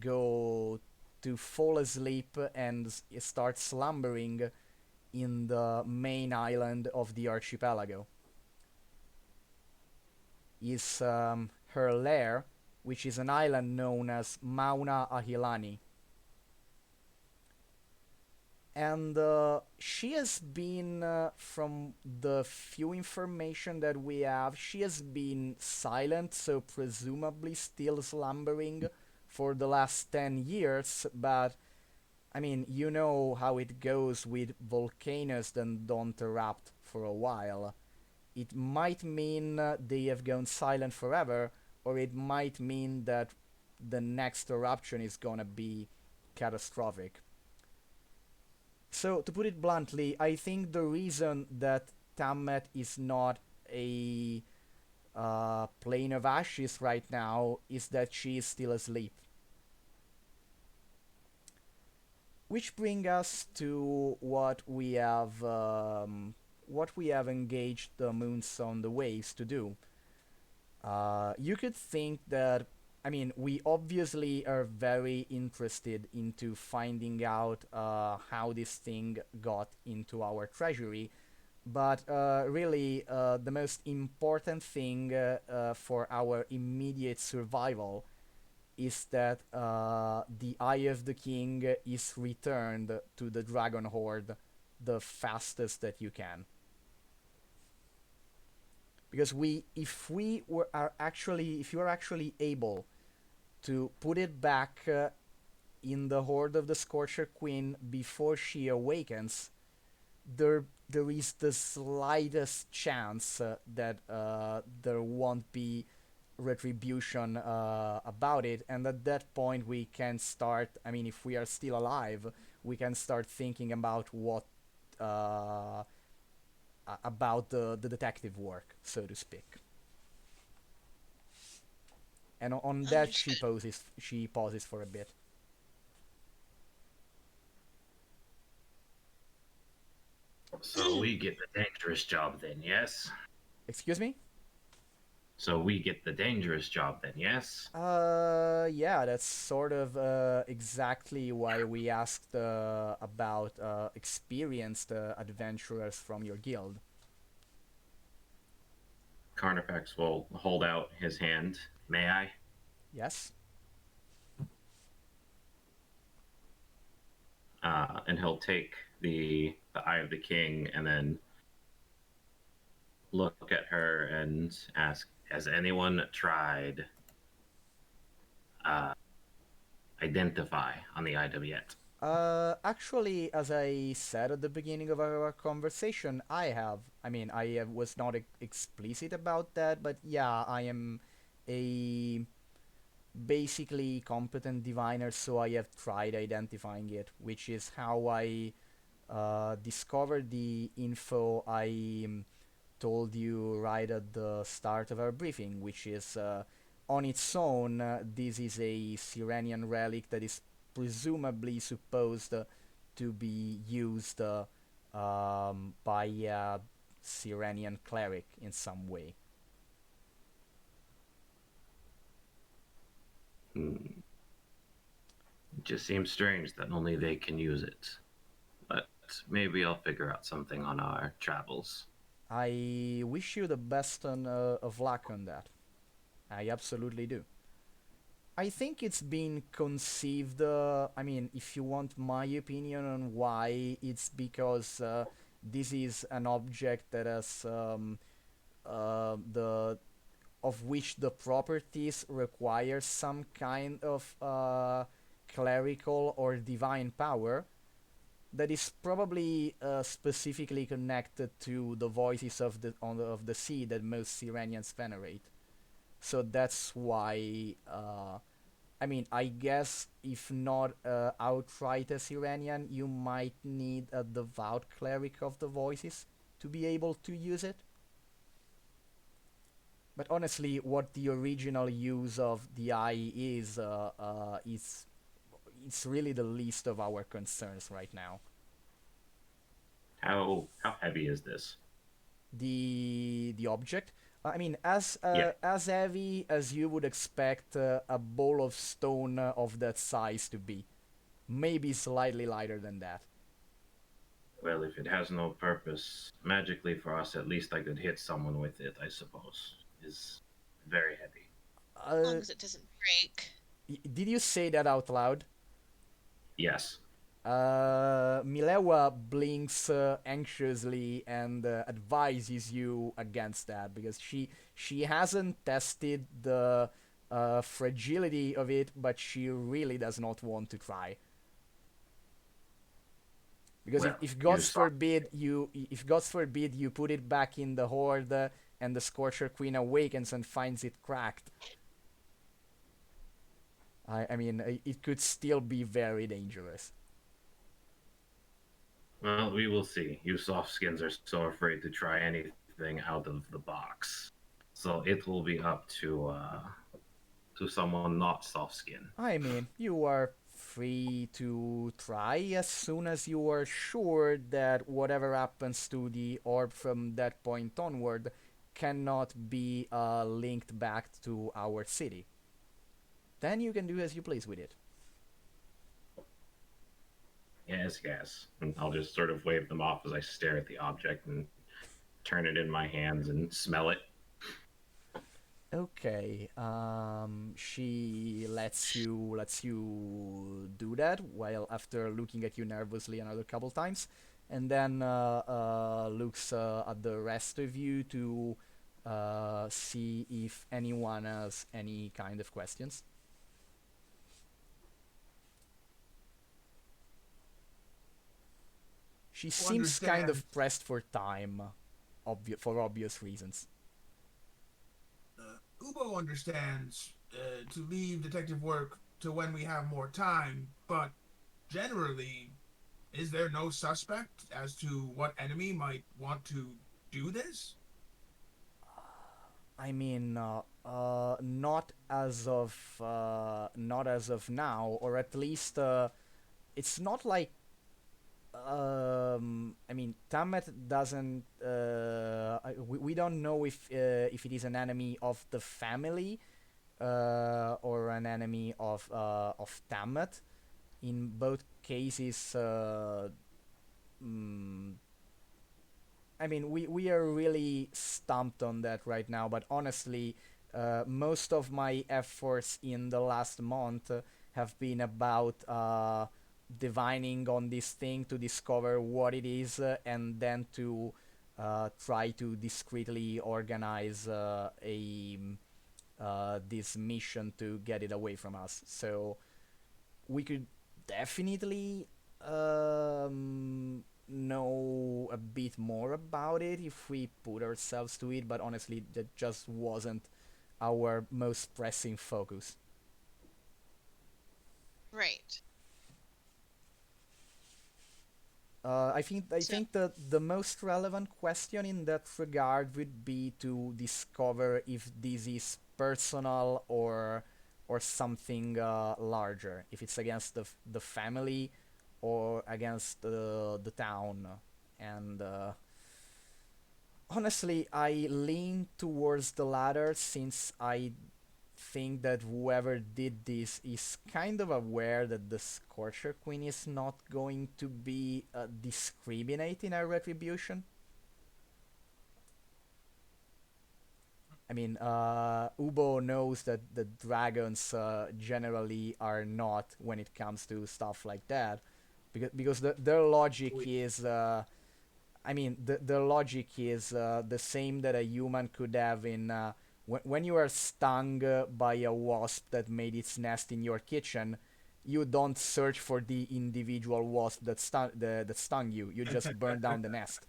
S1: go to fall asleep and start slumbering in the main island of the archipelago. Is her lair, which is an island known as Mauna Ahilani. And she has been, from the few information that we have, she has been silent, so presumably still slumbering for the last 10 years. But I mean, you know how it goes with volcanoes that don't erupt for a while. It might mean they have gone silent forever, or it might mean that the next eruption is gonna be catastrophic. So, to put it bluntly, I think the reason that Tammeth is not a plane of ashes right now is that she is still asleep. Which brings us to what we have engaged the moons on the waves to do. You could think that, I mean, we obviously are very interested into finding out how this thing got into our treasury, but really the most important thing for our immediate survival is that the Eye of the King is returned to the Dragon Horde the fastest that you can. Because if you are actually able to put it back in the Horde of the Scorcher Queen before she awakens, there is the slightest chance that there won't be retribution about it, and at that point we can start. I mean, if we are still alive, we can start thinking about what uh, about the detective work, so to speak. And on that,
S5: Understood.
S1: she pauses for a bit.
S4: So we get the dangerous job then, yes?
S1: Excuse me?
S4: So we get the dangerous job then, yes?
S1: Yeah, that's sort of exactly why we asked about experienced adventurers from your guild.
S4: Carnifax will hold out his hand. May I?
S1: Yes?
S4: And he'll take the Eye of the King and then look at her and ask, "Has anyone tried uh, identify on the item yet?"
S1: Actually, as I said at the beginning of our conversation, I have. I mean, I was not explicit about that, but yeah, I am a basically competent diviner, so I have tried identifying it, which is how I discovered the info I told you right at the start of our briefing, which is on its own, this is a Sirenian relic that is presumably supposed to be used by a Sirenian cleric in some way.
S4: just seems strange that only they can use it. But maybe I'll figure out something on our travels.
S1: I wish you the best of luck on that. I absolutely do. I think it's been conceived. I mean, if you want my opinion on why, it's because this is an object that has the of which the properties require some kind of clerical or divine power that is probably specifically connected to the voices of of the sea that most Iranians venerate. So that's why. I mean, I guess if not outright as Iranian, you might need a devout cleric of the voices to be able to use it. But honestly, what the original use of the eye is it's really the least of our concerns right now.
S4: How heavy is this?
S1: The object, I mean,
S4: Yeah.
S1: as heavy as you would expect a ball of stone of that size to be, maybe slightly lighter than that.
S4: Well, if it has no purpose magically for us, at least I could hit someone with it, I suppose. Is very heavy.
S5: As long
S1: Uh,
S5: as it doesn't break.
S1: did you say that out loud?
S4: Yes.
S1: Milewa blinks anxiously and advises you against that because she hasn't tested the fragility of it, but she really does not want to try. Because
S4: Well,
S1: if
S4: you
S1: God's
S4: saw.
S1: forbid you if God's forbid you put it back in the horde and the Scorcher Queen awakens and finds it cracked, I mean it could still be very dangerous.
S4: Well, we will see. You soft skins are so afraid to try anything out of the box. So it will be up to someone not soft skin.
S1: I mean, you are free to try as soon as you are sure that whatever happens to the orb from that point onward cannot be linked back to our city. Then you can do as you please with it.
S4: Yes, yes. And I'll just sort of wave them off as I stare at the object and turn it in my hands and smell it.
S1: Okay, she lets you do that while after looking at you nervously another couple times, and then looks at the rest of you to see if anyone has any kind of questions. She
S3: To
S1: seems kind
S3: understand,
S1: of pressed for time, for obvious reasons.
S3: Ubo understands to leave detective work to when we have more time, but generally, is there no suspect as to what enemy might want to do this?
S1: I mean, not as of now, or at least it's not like I mean, Tammeth doesn't. We don't know if it is an enemy of the family or an enemy of Tammeth. In both cases, mm, I mean, we are really stumped on that right now. But honestly, most of my efforts in the last month have been about divining on this thing to discover what it is and then to try to discreetly organize a this mission to get it away from us. So we could definitely know a bit more about it if we put ourselves to it, but honestly, that just wasn't our most pressing focus.
S5: Right.
S1: I
S5: So,
S1: think that the most relevant question in that regard would be to discover if this is personal or something larger. If it's against the family or against the town. And honestly, I lean towards the latter since I think that whoever did this is kind of aware that the Scorcher Queen is not going to be discriminating her retribution. I mean, Ubo knows that the dragons generally are not when it comes to stuff like that, because their logic is, I mean, their logic is the same that a human could have in when you are stung by a wasp that made its nest in your kitchen. You don't search for the individual wasp that stung you. You just burn down the nest.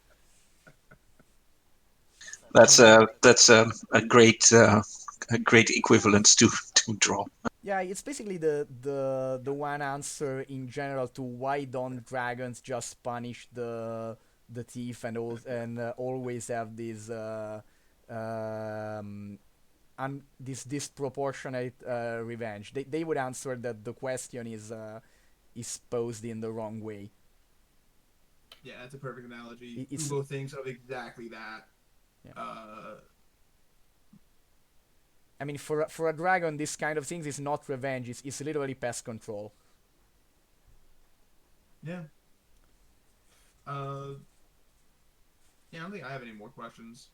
S2: That's a great equivalence to draw.
S1: Yeah, it's basically the one answer in general to why don't dragons just punish the thief and always have this this disproportionate revenge. They would answer that the question is posed in the wrong way.
S3: Yeah, that's a perfect analogy.
S1: It's
S3: Ubo thinks of exactly that.
S1: Yeah. I mean, for a dragon, this kind of things is not revenge. It's literally pest control.
S3: Yeah. Yeah, I don't think I have any more questions.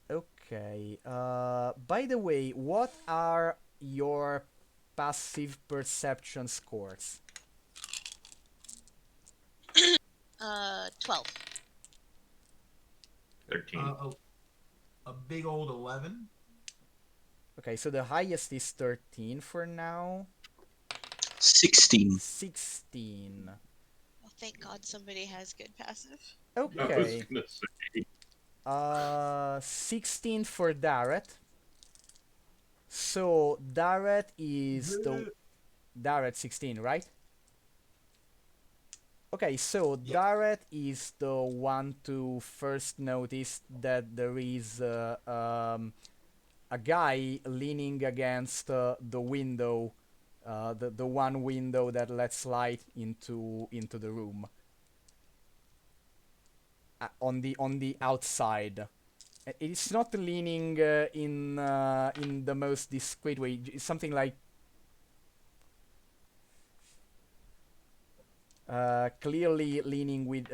S1: Okay. By the way, what are your passive perception scores?
S5: 12.
S4: 13.
S3: A big old 11.
S1: Okay, so the highest is 13 for now.
S2: 16.
S1: 16.
S5: Oh, thank God somebody has good passive.
S4: I was
S1: Okay.
S4: gonna say.
S1: 16 for Darret. So Darret is the Darret 16, right? Okay, so
S3: Yes.
S1: Darret is the one to first notice that there is a guy leaning against the window, the one window that lets light into the room. On the outside. It's not leaning in the most discreet way. It's something like clearly leaning with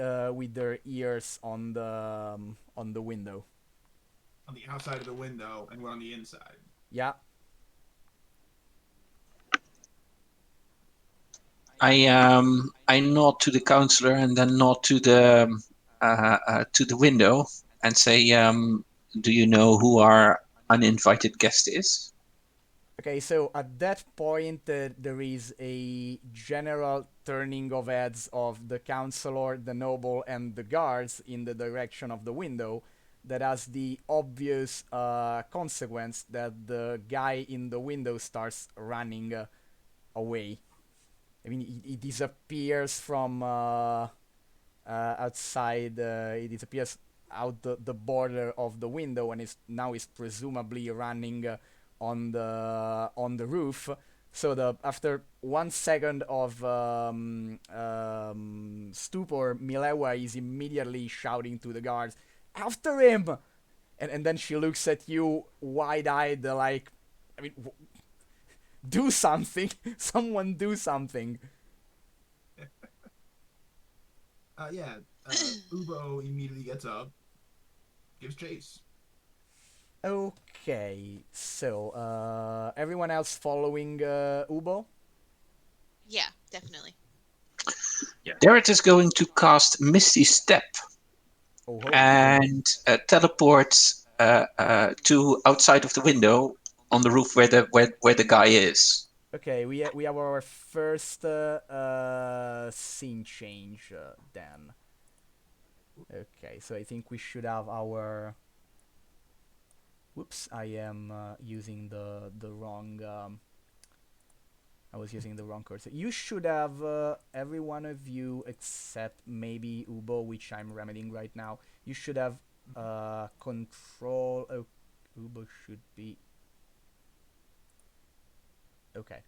S1: their ears on the window.
S3: On the outside of the window, and we're on the inside.
S1: Yeah.
S2: I nod to the counselor and then nod to the window and say, "Do you know who our uninvited guest is?"
S1: Okay, so at that point, there is a general turning of heads of the counselor, the noble, and the guards in the direction of the window. That has the obvious consequence that the guy in the window starts running away. I mean, he disappears from outside. He disappears out the border of the window and is presumably running on the roof. So after 1 second of stupor, Milewa is immediately shouting to the guards, "After him!" And then she looks at you wide-eyed, like, I mean, do something! Someone do something!
S3: Yeah. Ubo immediately gets up, gives chase.
S1: Okay, so everyone else following Ubo?
S5: Yeah, definitely.
S2: Darret is going to cast Misty Step
S1: Oh,
S2: and teleport to outside of the window on the roof where the guy is.
S1: Okay, we have our first scene change then. Okay, so I think we should have our. Whoops! I am using the wrong. I was using the wrong cursor. You should have every one of you except maybe Ubo, which I'm remedying right now. You should have control. Oh, Ubo should be. Okay.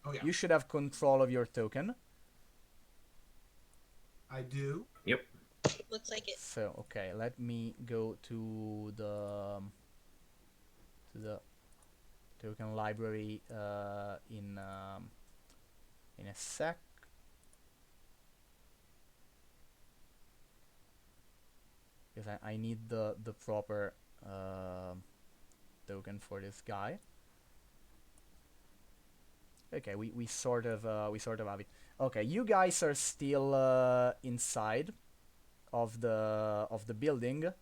S3: Oh yeah.
S1: You should have control of your token.
S3: I do.
S4: Yep.
S5: Looks like it.
S1: So okay, let me go to the token library in a sec. Because I need the proper token for this guy. Okay, we sort of have it. Okay, you guys are still inside of the building.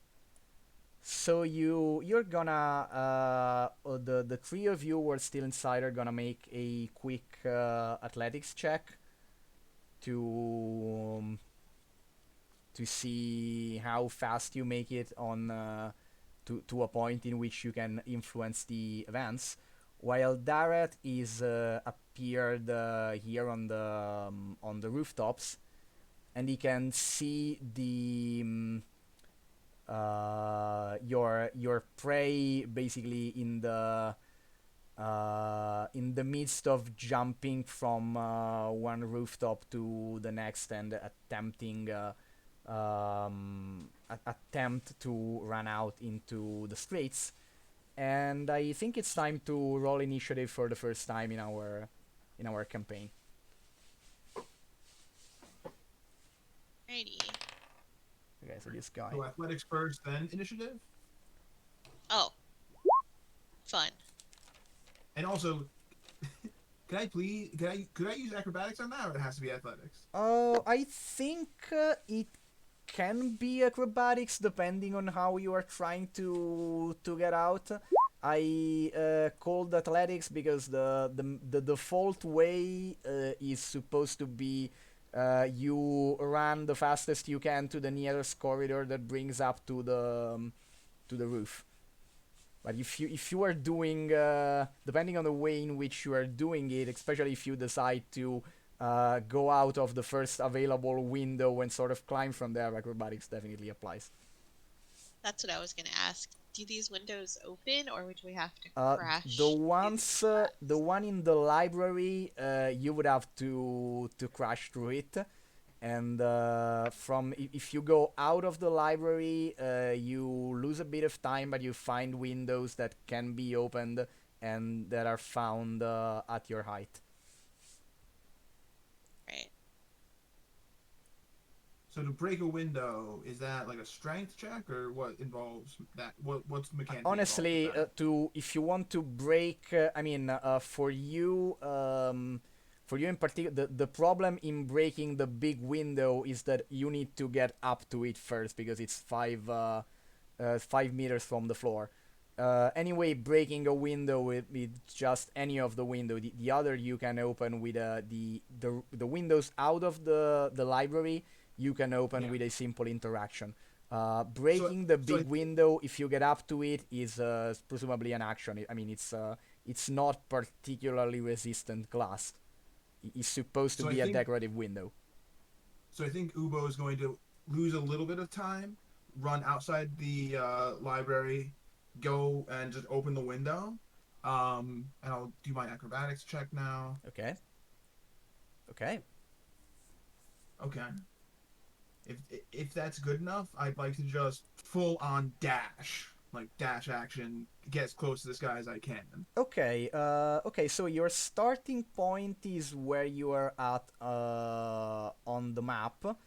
S1: So you're gonna the three of you who are still inside are gonna make a quick athletics check to see how fast you make it on to a point in which you can influence the events, while Dareth is appeared here on the rooftops, and he can see the your prey basically in the midst of jumping from one rooftop to the next and attempting attempt to run out into the streets. And I think it's time to roll initiative for the first time in our campaign.
S5: Righty.
S1: Okay, so this guy.
S3: So athletics first, then initiative.
S5: Oh. Fun.
S3: And also, could I use acrobatics on that, or it has to be athletics?
S1: I think it can be acrobatics depending on how you are trying to get out. I called athletics because the default way is supposed to be you run the fastest you can to the nearest corridor that brings up to the roof. But if you are doing depending on the way in which you are doing it, especially if you decide to go out of the first available window and sort of climb from there, acrobatics definitely applies.
S5: That's what I was gonna ask. Do these windows open, or would we have to crash?
S1: The one in the library, you would have to crash through it, and if you go out of the library, you lose a bit of time, but you find windows that can be opened and that are found at your height.
S5: Right.
S3: So to break a window, is that like a strength check, or what involves that? What's the mechanic?
S1: Honestly, if you want to break, for you in particular, the problem in breaking the big window is that you need to get up to it first because it's 5 meters from the floor. Anyway, breaking a window with just any of the window, the other you can open with the windows out of the library. You can open with a simple interaction. Breaking the big window, if you get up to it, is presumably an action. It's not particularly resistant glass. It's supposed to be a decorative window.
S3: So I think Ubo is going to lose a little bit of time, run outside the library, go and just open the window. And I'll do my acrobatics check now.
S1: Okay.
S3: If that's good enough, I'd like to just full on dash, like dash action, get as close to this guy as I can.
S1: Okay. So your starting point is where you are at on the map.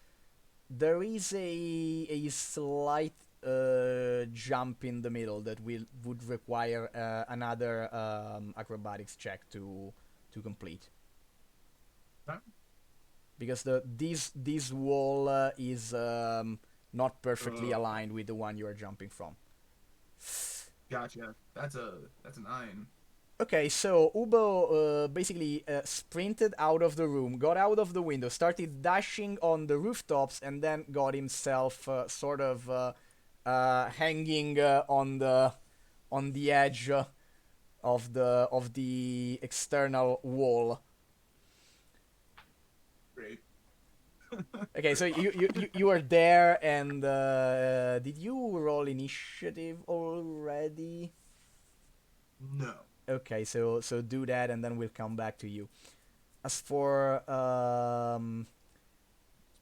S1: There is a slight jump in the middle that would require another acrobatics check to complete.
S3: Okay.
S1: Because this wall is not perfectly aligned with the one you are jumping from.
S3: Gotcha. That's a 9.
S1: Okay, so Ubo basically sprinted out of the room, got out of the window, started dashing on the rooftops, and then got himself sort of hanging on the edge of the external wall.
S3: Great.
S1: Okay, so you are there, and did you roll initiative already?
S3: No.
S1: Okay, so do that, and then we'll come back to you. As for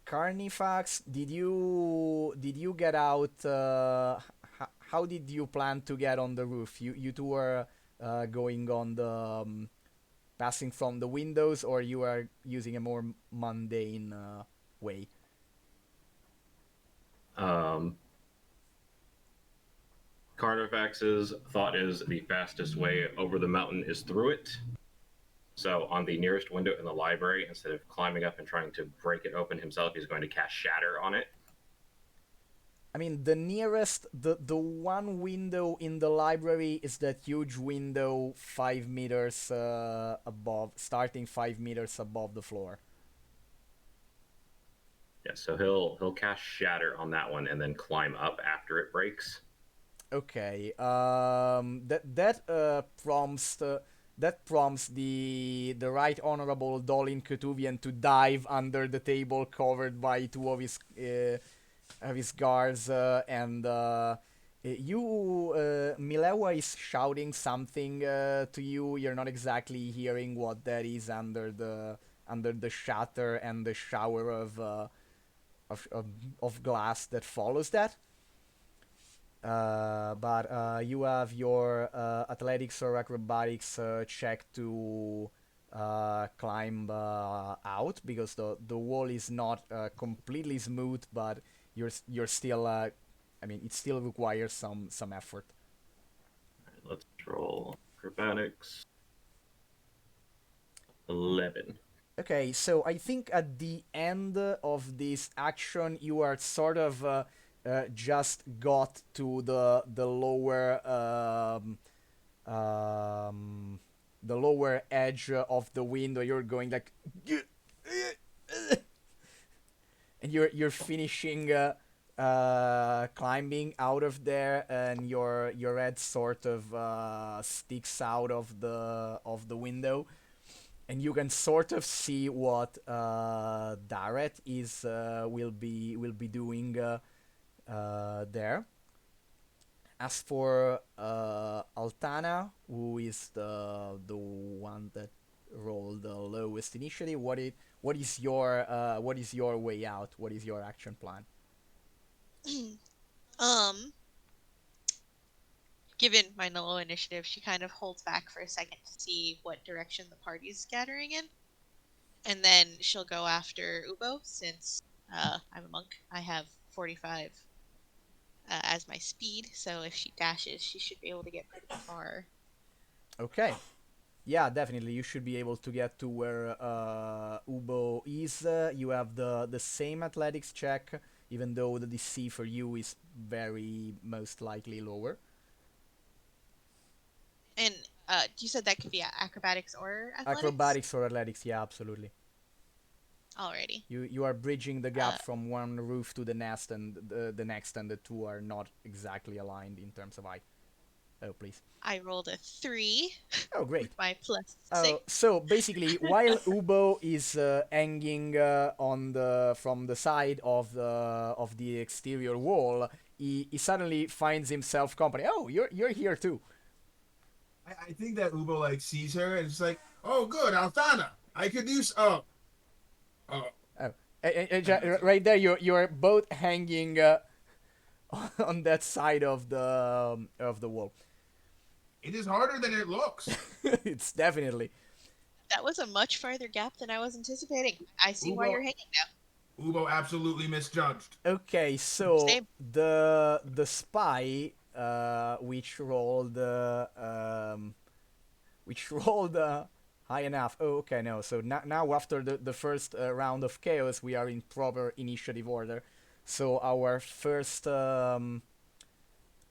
S1: Carnifax, did you get out? How did you plan to get on the roof? You two were going on the passing from the windows, or you are using a more mundane way?
S4: Carnifax's thought is the fastest way over the mountain is through it. So on the nearest window in the library, instead of climbing up and trying to break it open himself, he's going to cast Shatter on it.
S1: I mean, the nearest, the one window in the library is that huge window 5 meters above, starting 5 meters above the floor.
S4: Yeah, so he'll cast Shatter on that one and then climb up after it breaks.
S1: Okay. That prompts the Right Honorable Dolin Kutuvian to dive under the table covered by two of his guards, and Milewa is shouting something to you. You're not exactly hearing what that is under the shatter and the shower of, of, of glass that follows that. But you have your athletics or acrobatics check to climb out, because the wall is not completely smooth, but you're still I mean, it still requires some effort.
S4: Right, let's roll acrobatics. 11.
S1: Okay, so I think at the end of this action, you are sort of just got to the lower edge of the window. You're going like, and you're finishing climbing out of there, and your head sort of sticks out of the window, and you can sort of see what Dareth is will be doing there. As for Altana, who is the one that rolled the lowest initiative, what is your way out? What is your action plan?
S5: Given my low initiative, she kind of holds back for a second to see what direction the party's scattering in, and then she'll go after Ubo since I'm a monk. I have 45 as my speed, so if she dashes, she should be able to get pretty far.
S1: Okay. Yeah, definitely. You should be able to get to where Ubo is. You have the same athletics check, even though the DC for you is very most likely lower.
S5: And you said that could be acrobatics or athletics?
S1: Acrobatics or athletics, yeah, absolutely.
S5: Alrighty.
S1: You are bridging the gap from one roof to the next, and the next, and the two are not exactly aligned in terms of height. Oh, please.
S5: I rolled a 3.
S1: Oh, great.
S5: With my plus 6.
S1: Oh, so basically, while Ubo is hanging from the side of the exterior wall, he suddenly finds himself company. Oh, you're here too.
S3: I think that Ubo like sees her and it's like, oh, good, Altana. I could use. Oh.
S1: Oh, right there, you're both hanging on that side of the wall.
S3: It is harder than it looks.
S1: It's definitely.
S5: That was a much farther gap than I was anticipating. I see why
S3: Ubo-
S5: you're hanging now.
S3: Ubo absolutely misjudged.
S1: Okay, so
S5: Same.
S1: the spy which rolled high enough. Oh, okay, no. So now after the first round of chaos, we are in proper initiative order. So our first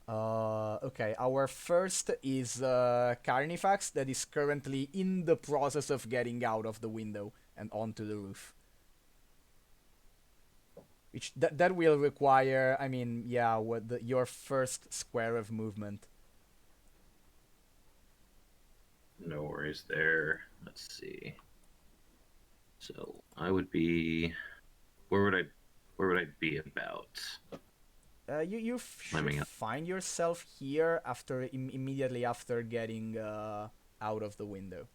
S1: our first is Carnifax, that is currently in the process of getting out of the window and onto the roof. Which that will require, I mean, yeah, your first square of movement.
S4: No worries there. Let's see. So I would be. Where would I be about?
S1: You should find yourself here after immediately after getting out of the window,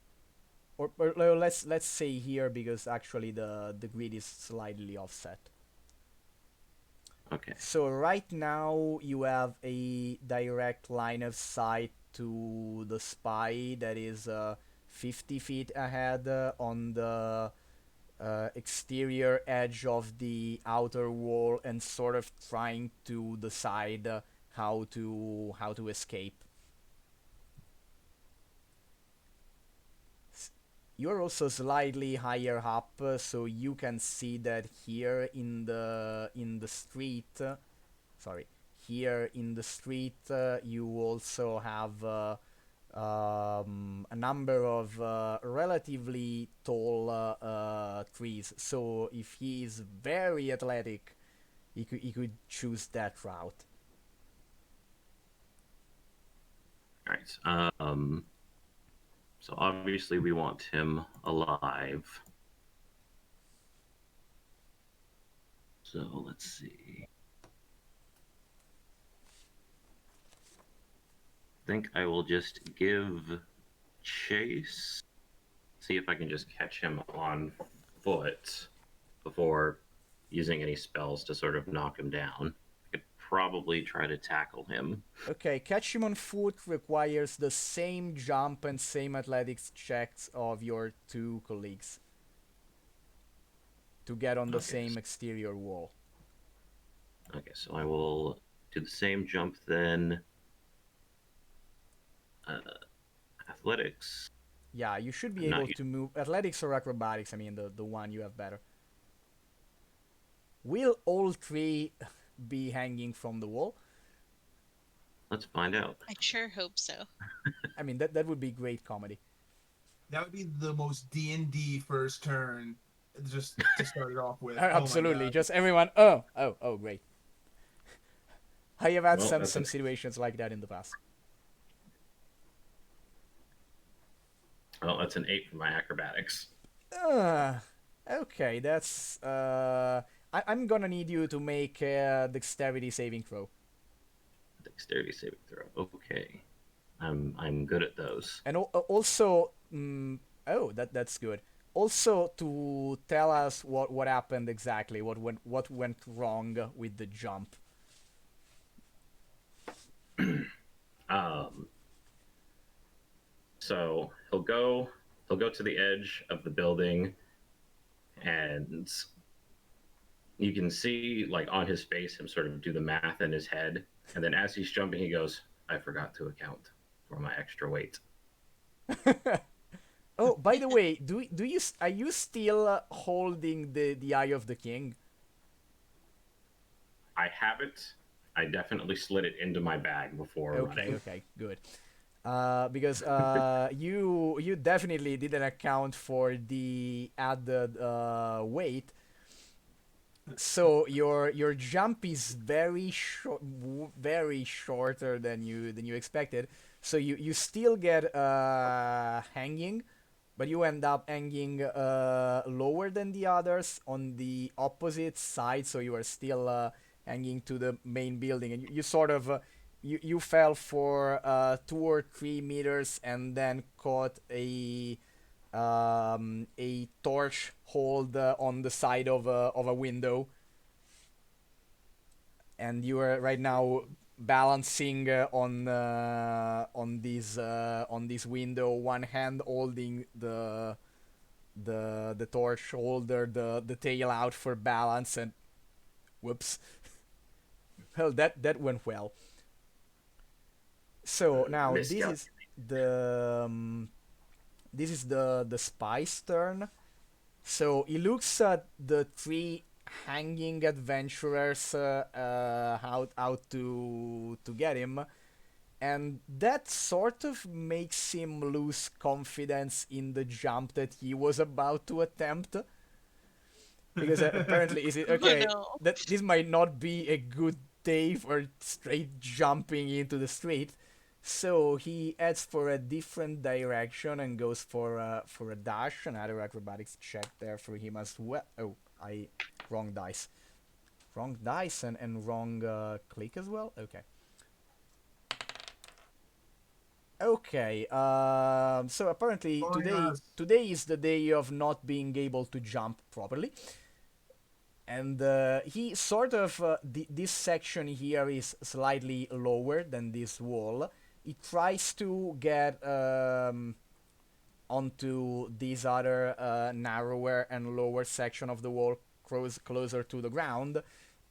S1: or let's say here, because actually the grid is slightly offset.
S4: Okay.
S1: So right now you have a direct line of sight to the spy that is 50 feet ahead on the exterior edge of the outer wall and sort of trying to decide how to escape. You're also slightly higher up, so you can see that here in the street. Sorry, here in the street, you also have a number of relatively tall trees. So if he is very athletic, he could choose that route.
S4: All right. So obviously we want him alive. So let's see. I think I will just give chase. See if I can just catch him on foot before using any spells to sort of knock him down. I could probably try to tackle him.
S1: Okay, catch him on foot requires the same jump and same athletics checks of your two colleagues to get on the
S4: Okay.
S1: same exterior wall.
S4: Okay, so I will do the same jump then. Athletics.
S1: Yeah, you should be
S4: Not
S1: able to move athletics or acrobatics. I mean, the one you have better. Will all three be hanging from the wall?
S4: Let's find out.
S5: I sure hope so.
S1: I mean, that would be great comedy.
S3: That would be the most D&D first turn, just to start it off with. Oh my
S1: Absolutely,
S3: God.
S1: just everyone. Oh, great. I have had
S4: Well,
S1: some
S4: that's
S1: some
S4: an-
S1: situations like that in the past.
S4: Well, that's an 8 for my acrobatics.
S1: Okay, that's I'm gonna need you to make a dexterity saving throw.
S4: Dexterity saving throw. Okay. I'm good at those.
S1: And also, oh, that's good. Also, to tell us what happened exactly, what went wrong with the jump.
S4: Um, so he'll go to the edge of the building, and you can see like on his face him sort of do the math in his head, and then as he's jumping he goes, I forgot to account for my extra weight.
S1: Oh, by the way, are you still holding the Eye of the King?
S4: I have it. I definitely slid it into my bag before
S1: Okay,
S4: running.
S1: okay, good. Because you definitely didn't account for the added weight. So your jump is very short, very shorter than you expected. So you still get hanging, but you end up hanging lower than the others on the opposite side. So you are still hanging to the main building, and you sort of you fell for 2 or 3 meters and then caught a torch hold on the side of a window, and you are right now balancing on this window, one hand holding the torch holder, the tail out for balance, and whoops. Well, that went well. So now this is the spy's turn. So he looks at the three hanging adventurers out to get him, and that sort of makes him lose confidence in the jump that he was about to attempt. Because apparently, is it okay?
S5: Oh no.
S1: That this might not be a good day for straight jumping into the street. So he heads for a different direction and goes for a dash. Another acrobatics check there for him as well. Oh, wrong dice, and wrong click as well. Okay. Okay. So apparently
S3: Join
S1: today
S3: us.
S1: today is the day of not being able to jump properly. And he sort of this section here is slightly lower than this wall. He tries to get onto this other narrower and lower section of the wall, closer to the ground,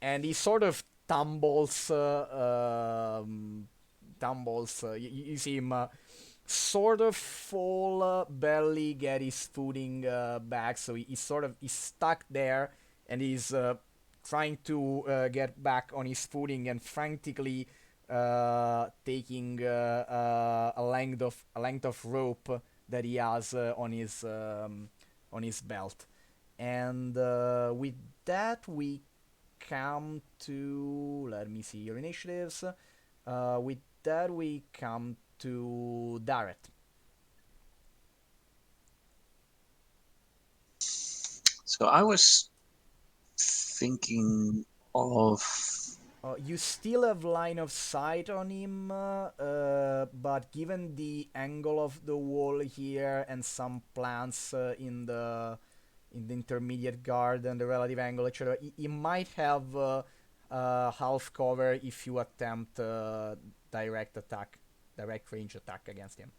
S1: and he sort of tumbles. You see him sort of fall, barely get his footing back, so he's stuck there, and he's trying to get back on his footing and frantically taking a length of rope that he has on his belt. And with that, we come to, let me see your initiatives. With that, we come to Dareth.
S2: So I was thinking of.
S1: You still have line of sight on him, but given the angle of the wall here and some plants in the intermediate guard and the relative angle, etc., he might have half cover if you attempt direct range attack against him.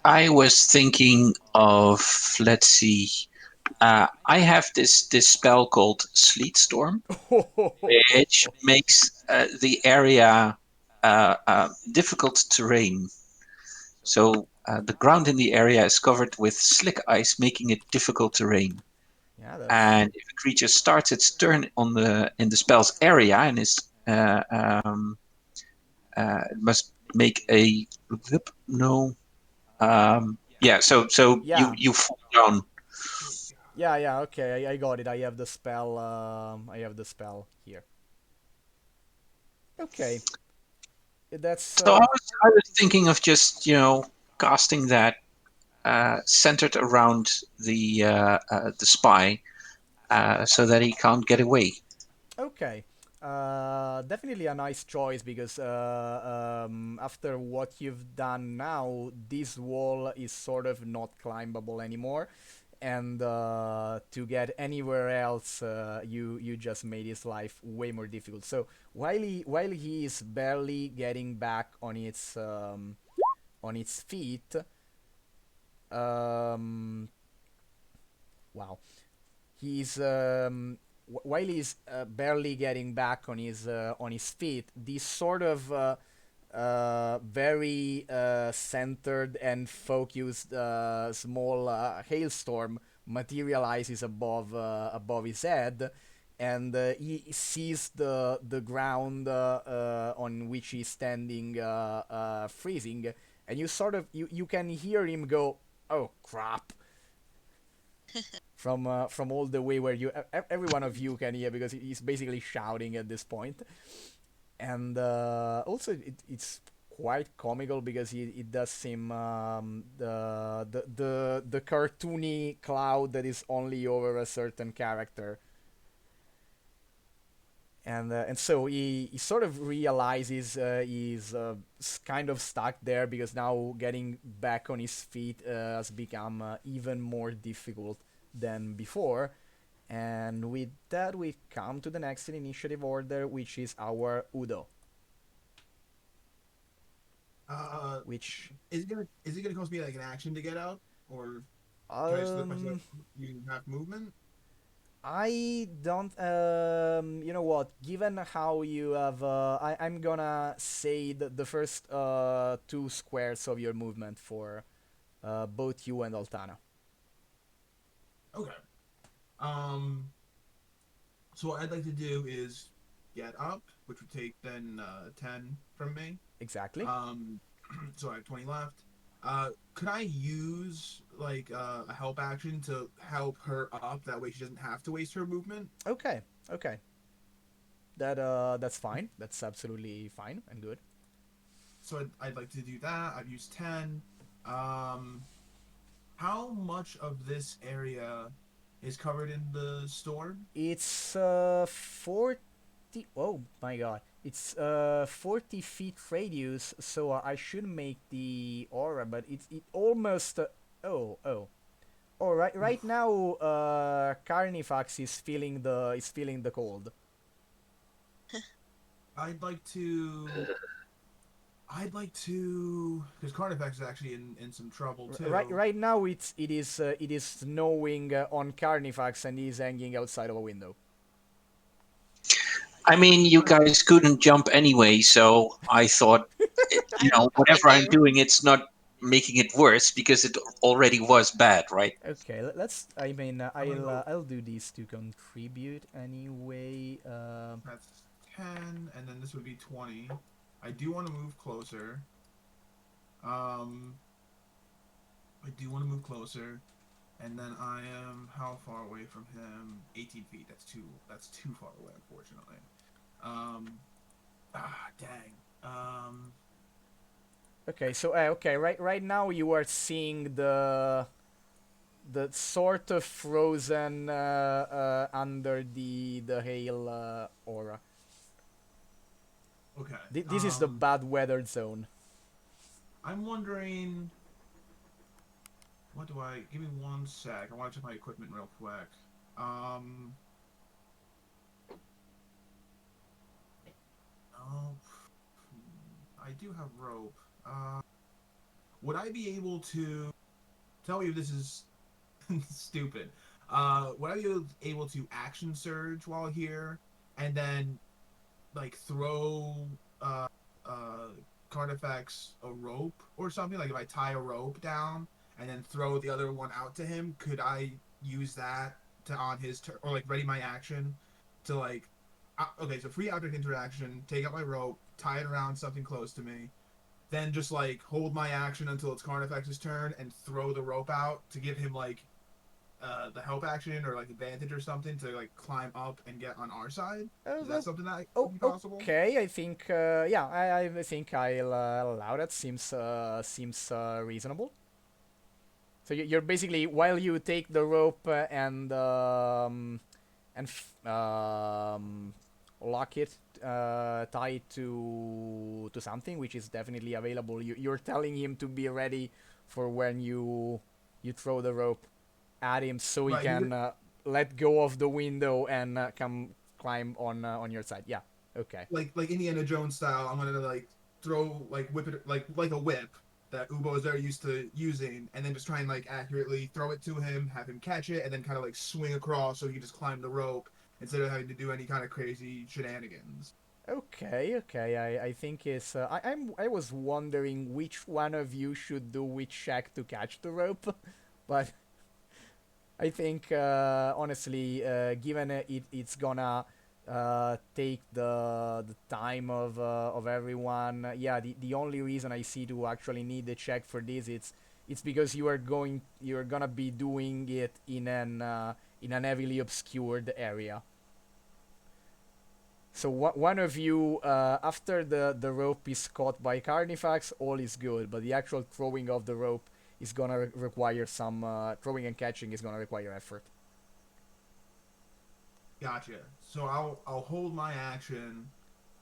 S2: I was thinking of. Let's see. I have this spell called Sleet Storm, which makes the area difficult terrain. So the ground in the area is covered with slick ice, making it difficult terrain.
S1: Yeah, that's
S2: And if a creature starts its turn in the spell's area and is must make a no. Yeah, so
S1: yeah.
S2: you fall down.
S1: Yeah, okay, I got it. I have the spell here. Okay, that's
S2: So I was thinking of just casting that centered around the spy, so that he can't get away.
S1: okay. Definitely a nice choice because after what you've done now, this wall is sort of not climbable anymore, and to get anywhere else, you just made his life way more difficult. So while he is barely getting back on its feet, um, wow, he's while he's barely getting back on his feet, this sort of very centered and focused small hailstorm materializes above his head, and he sees the ground on which he's standing freezing, and you can hear him go, "Oh crap!" from all the way where every one of you can hear because he's basically shouting at this point. And also it's quite comical because it does seem the cartoony cloud that is only over a certain character. And so he sort of realizes he's kind of stuck there because now getting back on his feet has become even more difficult than before. And with that, we come to the next in initiative order, which is our Udo. Which
S3: Is it gonna cost me like an action to get out, or can I slip myself
S1: um
S3: using half movement?
S1: I don't you know what? Given how you have I'm gonna say the first two squares of your movement for both you and Altana.
S3: Okay. Um. So what I'd like to do is get up, which would take then 10 from me.
S1: Exactly.
S3: Um. So I have 20 left. Could I use like a help action to help her up? That way she doesn't have to waste her movement.
S1: Okay. Okay. That's fine. That's absolutely fine and good.
S3: So I'd like to do that. I've used 10. Um. How much of this area is covered in the storm?
S1: It's 40. Oh my god. It's 40 feet radius, so I should make the aura, but it almost. Oh, oh. Oh, right now, Carnifax is feeling the cold.
S3: I'd like to, because Carnifax is actually in some trouble too.
S1: Right now, it is snowing on Carnifax, and he's hanging outside of a window.
S2: I mean, you guys couldn't jump anyway, so I thought,
S5: I don't blame
S2: whatever I'm
S5: you.
S2: doing, it's not making it worse because it already was bad, right?
S1: Okay, let's. I mean,
S3: I'm gonna go.
S1: I'll do these to contribute anyway.
S3: That's 10, and then this would be 20. I do want to move closer. Um, I do want to move closer, and then I am how far away from him? 18 feet. That's too far away, unfortunately. Dang.
S1: Okay, so okay, right now you are seeing the sort of frozen under the hail aura.
S3: Okay.
S1: This is the bad weather zone.
S3: I'm wondering. What do I? Give me one sec. I want to check my equipment real quick. Um. Oh, I do have rope. Would I be able to tell me if this is stupid? Would I be able to action surge while here, and then like throw uh Carnifax a rope or something? Like if I tie a rope down and then throw the other one out to him, could I use that to on his turn or like ready my action to like? Okay, so free object interaction. Take out my rope, tie it around something close to me, then just like hold my action until it's Carnifex's turn and throw the rope out to give him like the help action or like advantage or something to like climb up and get on our side. Is that something that would be possible?
S1: Okay, I think yeah, I think I'll allow that. Seems reasonable. So you're basically while you take the rope and lock it, tie it to something which is definitely available. You're telling him to be ready for when you throw the rope at him, so he
S3: Right.
S1: can let go of the window and come climb on your side. Yeah. Okay.
S3: Like Indiana Jones style, I'm gonna like throw like whip it like a whip that Ubo is very used to using, and then just try and like accurately throw it to him, have him catch it, and then kind of like swing across so he can just climb the rope instead of having to do any kind of crazy shenanigans.
S1: Okay. I think it's. I was wondering which one of you should do which check to catch the rope, but I think honestly, given it's gonna take the time of everyone. Yeah, the only reason I see to actually need the check for this it's because you're gonna be doing it in an heavily obscured area. So one of you, after the rope is caught by Carnifax, all is good. But the actual throwing of the rope is gonna require some throwing and catching is gonna require effort.
S3: Gotcha. So I'll hold my action,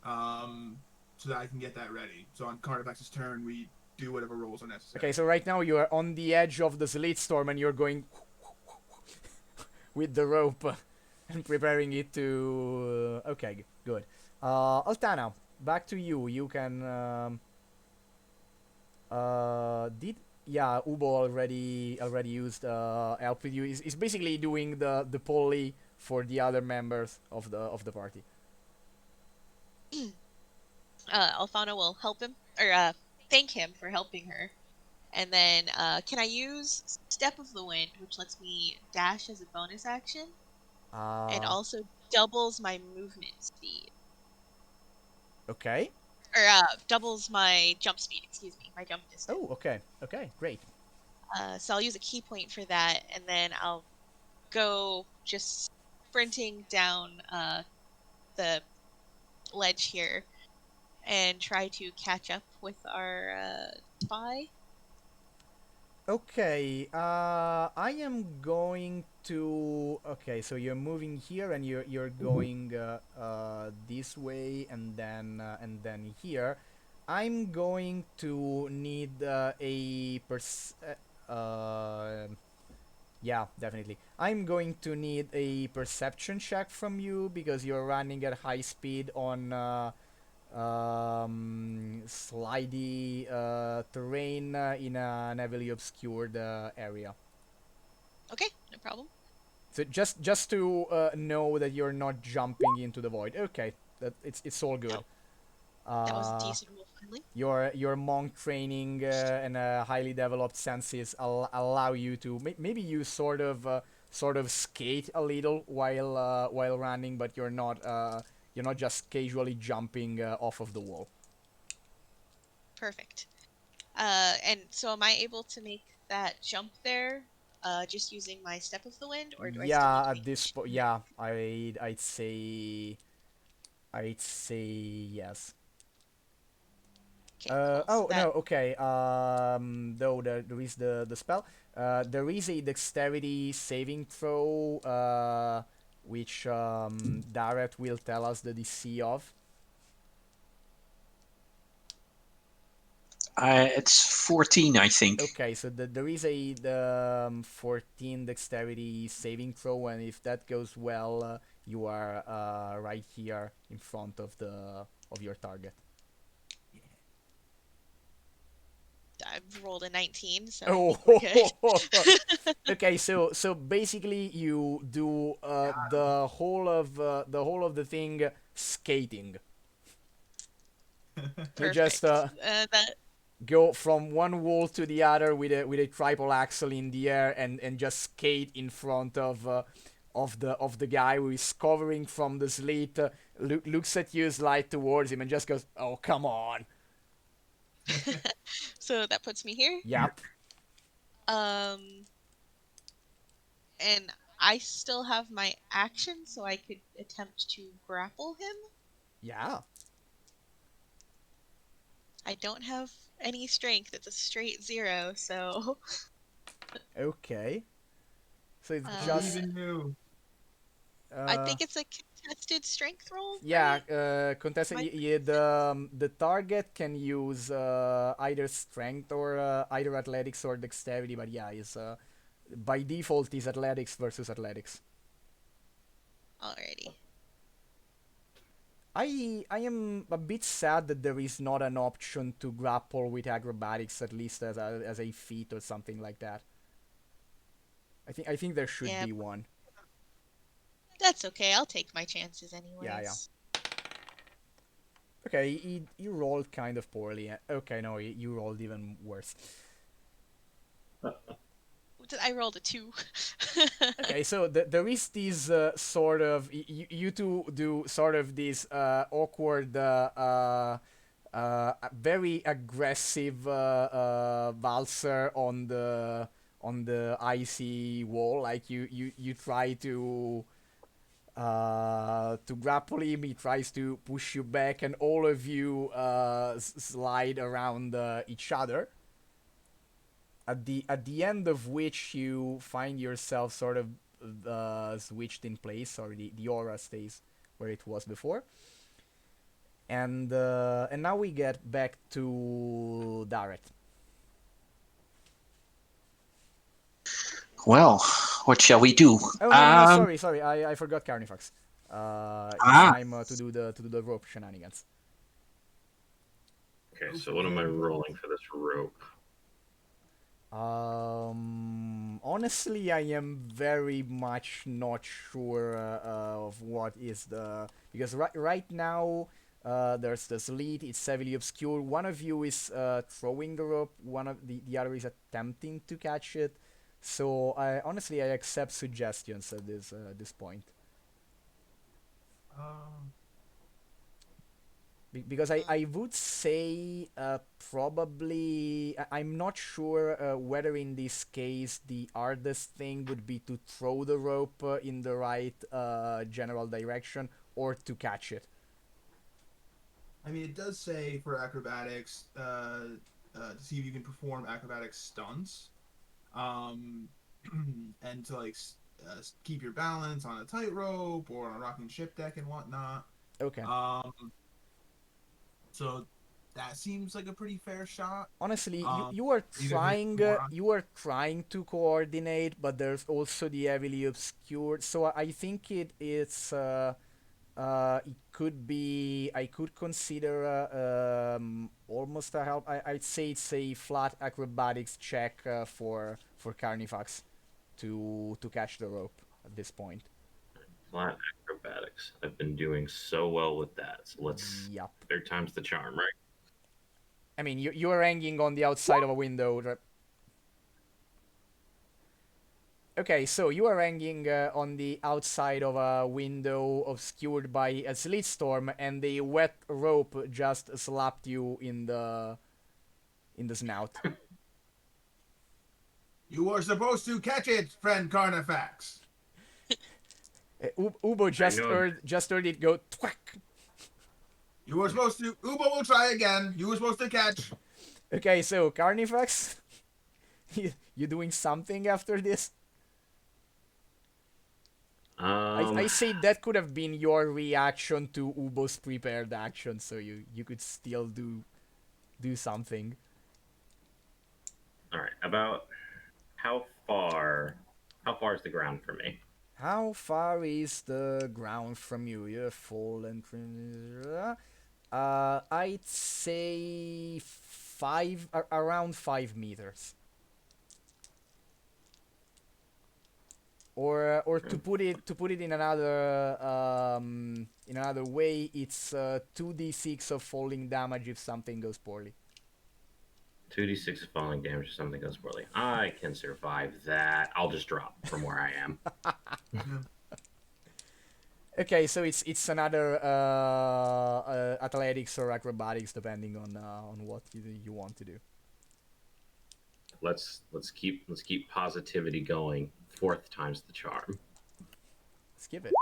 S3: so that I can get that ready. So on Carnifex's turn, we do whatever rolls are necessary.
S1: Okay, so right now you are on the edge of the Sleet Storm and you're going with the rope and preparing it to. Okay, good. Altana, back to you. You can. Did yeah, Ubo already used help with you. Is basically doing the pulley for the other members of the party.
S5: Alfano will help him or thank him for helping her. And then can I use Step of the Wind, which lets me dash as a bonus action and also doubles my movement speed.
S1: Okay.
S5: Or doubles my jump speed, excuse me, my jump distance.
S1: Oh, okay. Okay, great.
S5: So I'll use a key point for that, and then I'll go just sprinting down the ledge here and try to catch up with our spy.
S1: Okay, I am going to. Okay, so you're moving here, and you're going this way, and then here. I'm going to need a Yeah, definitely. I'm going to need a perception check from you because you're running at high speed on slidey terrain in a heavily obscured area.
S5: Okay, no problem.
S1: So just to know that you're not jumping into the void. Okay, that it's all good.
S5: No, that was
S1: Uh,
S5: decent roll finally.
S1: your monk training and highly developed senses allow you to maybe you sort of skate a little while running, but you're not just casually jumping off of the wall.
S5: Perfect. And so am I able to make that jump there, just using my step of the wind, or do I still need
S1: Yeah,
S5: to
S1: at
S5: make
S1: this
S5: the
S1: point, yeah, I'd say yes.
S5: Okay, cool. So
S1: Oh
S5: that
S1: no, okay. Though there is the spell. There is a dexterity saving throw, which Dareth will tell us the DC of.
S2: It's 14, I think.
S1: Okay, so there is a the 14 dexterity saving throw, and if that goes well, you are right here in front of your target.
S5: I've rolled a 19, so I think we're good.
S1: Oh, okay. So basically, you do the whole of the thing skating. You just
S5: Perfect. That
S1: go from one wall to the other with a triple axle in the air and just skate in front of the guy who is covering from the sleet. Looks at you, slide towards him, and just goes, "Oh, come on."
S5: so that puts me here.
S1: Yep.
S5: Um, and I still have my action, so I could attempt to grapple him.
S1: Yeah.
S5: I don't have any strength. It's a straight 0, so
S1: Okay. So it's
S3: Believe
S1: just
S5: uh,
S3: in you.
S5: I
S1: uh
S5: think it's a contested strength roll,
S1: yeah,
S5: right?
S1: contested.
S5: My,
S1: The target can use either strength or either athletics or dexterity, but yeah, is by default is athletics versus athletics.
S5: alrighty.
S1: I am a bit sad that there is not an option to grapple with acrobatics, at least as a feat or something like that. I think there should
S5: Yeah,
S1: be one.
S5: that's okay. I'll take my chances
S1: Yeah, yeah.
S5: anyways.
S1: Okay, you rolled kind of poorly. Okay, no, you rolled even worse.
S5: I rolled a 2.
S1: Okay, so there is this sort of you two do sort of this awkward, very aggressive valser on the icy wall. Like you try to grapple him. He tries to push you back, and all of you slide around each other. At the end of which you find yourself sort of switched in place, or the aura stays where it was before. And now we get back to Dareth.
S2: Well, what shall we do?
S1: Oh no,
S2: Um,
S1: sorry, I forgot Carnifax. It's
S2: ah,
S1: time to do the rope shenanigans.
S4: Okay,
S3: Go
S4: so
S3: for
S4: what am I
S3: him, bro.
S4: rolling for this rope?
S1: Honestly, I am very much not sure of what is the because right now there's this lead. It's heavily obscure. One of you is throwing the rope. One of the other is attempting to catch it. So I accept suggestions at this point.
S3: Um,
S1: Because I would say probably I'm not sure whether in this case the hardest thing would be to throw the rope in the right general direction or to catch it.
S3: I mean, it does say for acrobatics to see if you can perform acrobatic stunts, um, and to like keep your balance on a tightrope or on a rocking ship deck and whatnot.
S1: Okay.
S3: Um, so That seems like a pretty fair shot.
S1: Honestly,
S3: Um,
S1: you are
S3: either hit
S1: trying
S3: more.
S1: to coordinate, but there's also the heavily obscured. So I think it could be. I could consider almost a help. I'd say it's a flat acrobatics check for Carnifax to catch the rope at this point.
S4: Flat acrobatics. I've been doing so well with that. So let's.
S1: Yup.
S4: Third time's the charm, right?
S1: I mean, you're hanging on the outside of a window. Okay, so you are hanging on the outside of a window obscured by a sleet storm, and the wet rope just slapped you in the snout.
S3: You were supposed to catch it, friend Carnifax.
S1: Ubo just
S4: know.
S1: heard it go twack.
S3: You were supposed to. Ubo will try again. You were supposed to catch.
S1: Okay, so Carnifax, you doing something after this? I say that could have been your reaction to Ubo's prepared action, so you could still do something.
S4: All right. About how far? How far is the ground from me?
S1: How far is the ground from you? You're full and I'd say around 5 meters. Or to put it in another way, it's 2d6 of falling damage if something goes poorly.
S4: 2d6 falling damage if something goes poorly. I can survive that. I'll just drop from where I am.
S1: Okay, so it's another athletics or acrobatics depending on what you want to do.
S4: Let's keep positivity going. Fourth time's the charm.
S1: Let's give it.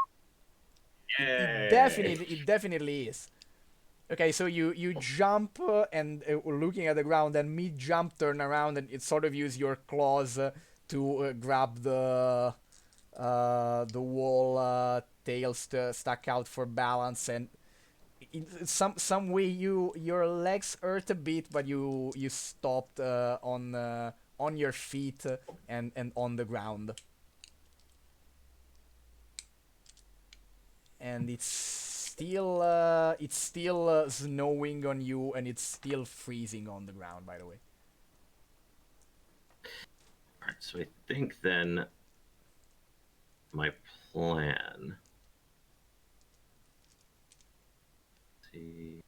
S4: Yay!
S1: It definitely is. Okay, so you jump and looking at the ground, and mid jump turn around and it sort of use your claws to grab the wall tail stuck out for balance, and in some way your legs hurt a bit, but you stopped on your feet and on the ground. And it's still snowing on you, and it's still freezing on the ground, by the way.
S4: All right, so I think then my plan. Let's see.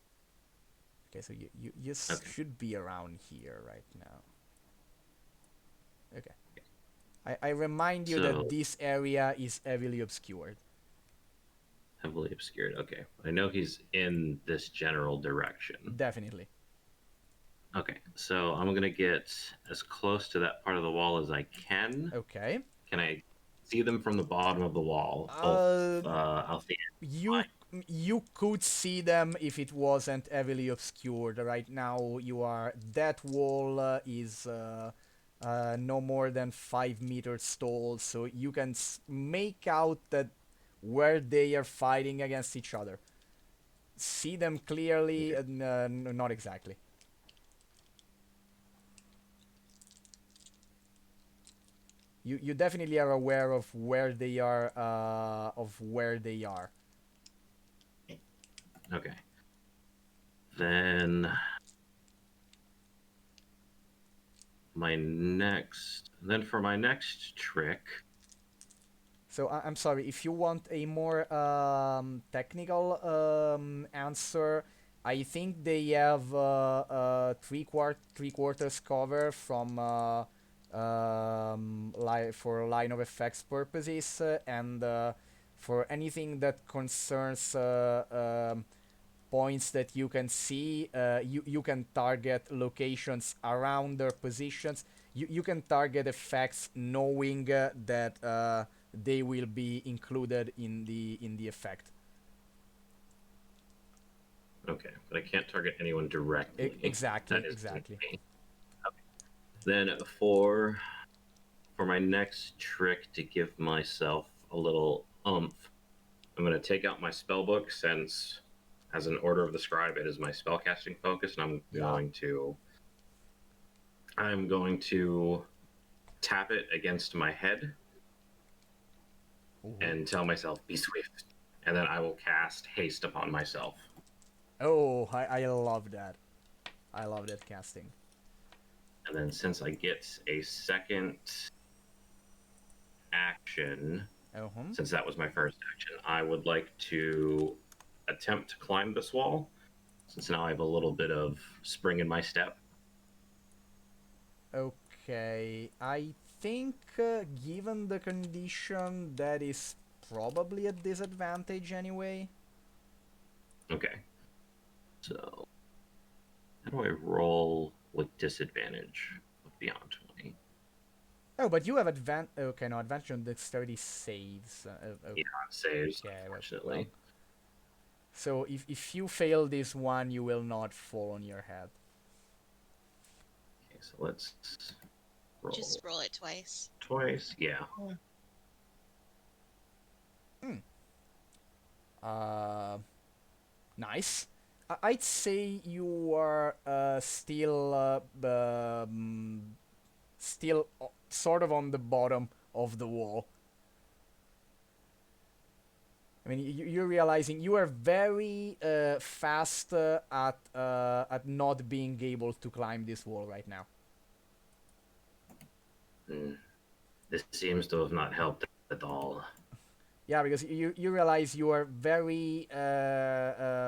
S1: Okay, so you should be around here right now. Okay. I remind you that this area is heavily obscured.
S4: Heavily obscured. Okay. I know he's in this general direction.
S1: Definitely.
S4: Okay. So I'm going to get as close to that part of the wall as I can.
S1: Okay.
S4: Can I see them from the bottom of the wall? I'll see it.
S1: You could see them if it wasn't heavily obscured. Right now, that wall is no more than 5 meters tall, so you can make out that where they are fighting against each other. See them clearly? Not exactly. You definitely are aware of where they are.
S4: Okay. Then for my next trick.
S1: So I'm sorry, if you want a more technical answer, I think they have three quarters cover from for line of effects purposes, and for anything that concerns points that you can see, you can target locations around their positions. You can target effects knowing that they will be included in the effect.
S4: Okay, but I can't target anyone directly.
S1: Exactly.
S4: Okay. Then for my next trick, to give myself a little oomph, I'm going to take out my spellbook, since as an Order of the Scribe, it is my spellcasting focus, and I'm going to tap it against my head and tell myself, "Be swift," and then I will cast haste upon myself.
S1: Oh, I love that. I love that casting.
S4: And then since I get a second action, since that was my first action, I would like to attempt to climb this wall, since now I have a little bit of spring in my step.
S1: Okay, I think given the condition, that is probably a disadvantage anyway.
S4: Okay. So, how do I roll with disadvantage of beyond 20?
S1: Oh, but you have okay, no, advantage on dexterity saves.
S4: Yeah, saves,
S1: okay,
S4: unfortunately.
S1: So if you fail this one, you will not fall on your head.
S4: Okay, so let's roll.
S5: Just roll it twice.
S4: Twice, yeah.
S1: Nice. I'd say you are still sort of on the bottom of the wall. I mean, you're realizing you are very fast at not being able to climb this wall right now.
S4: This seems to have not helped at all.
S1: Yeah, because you realize you are very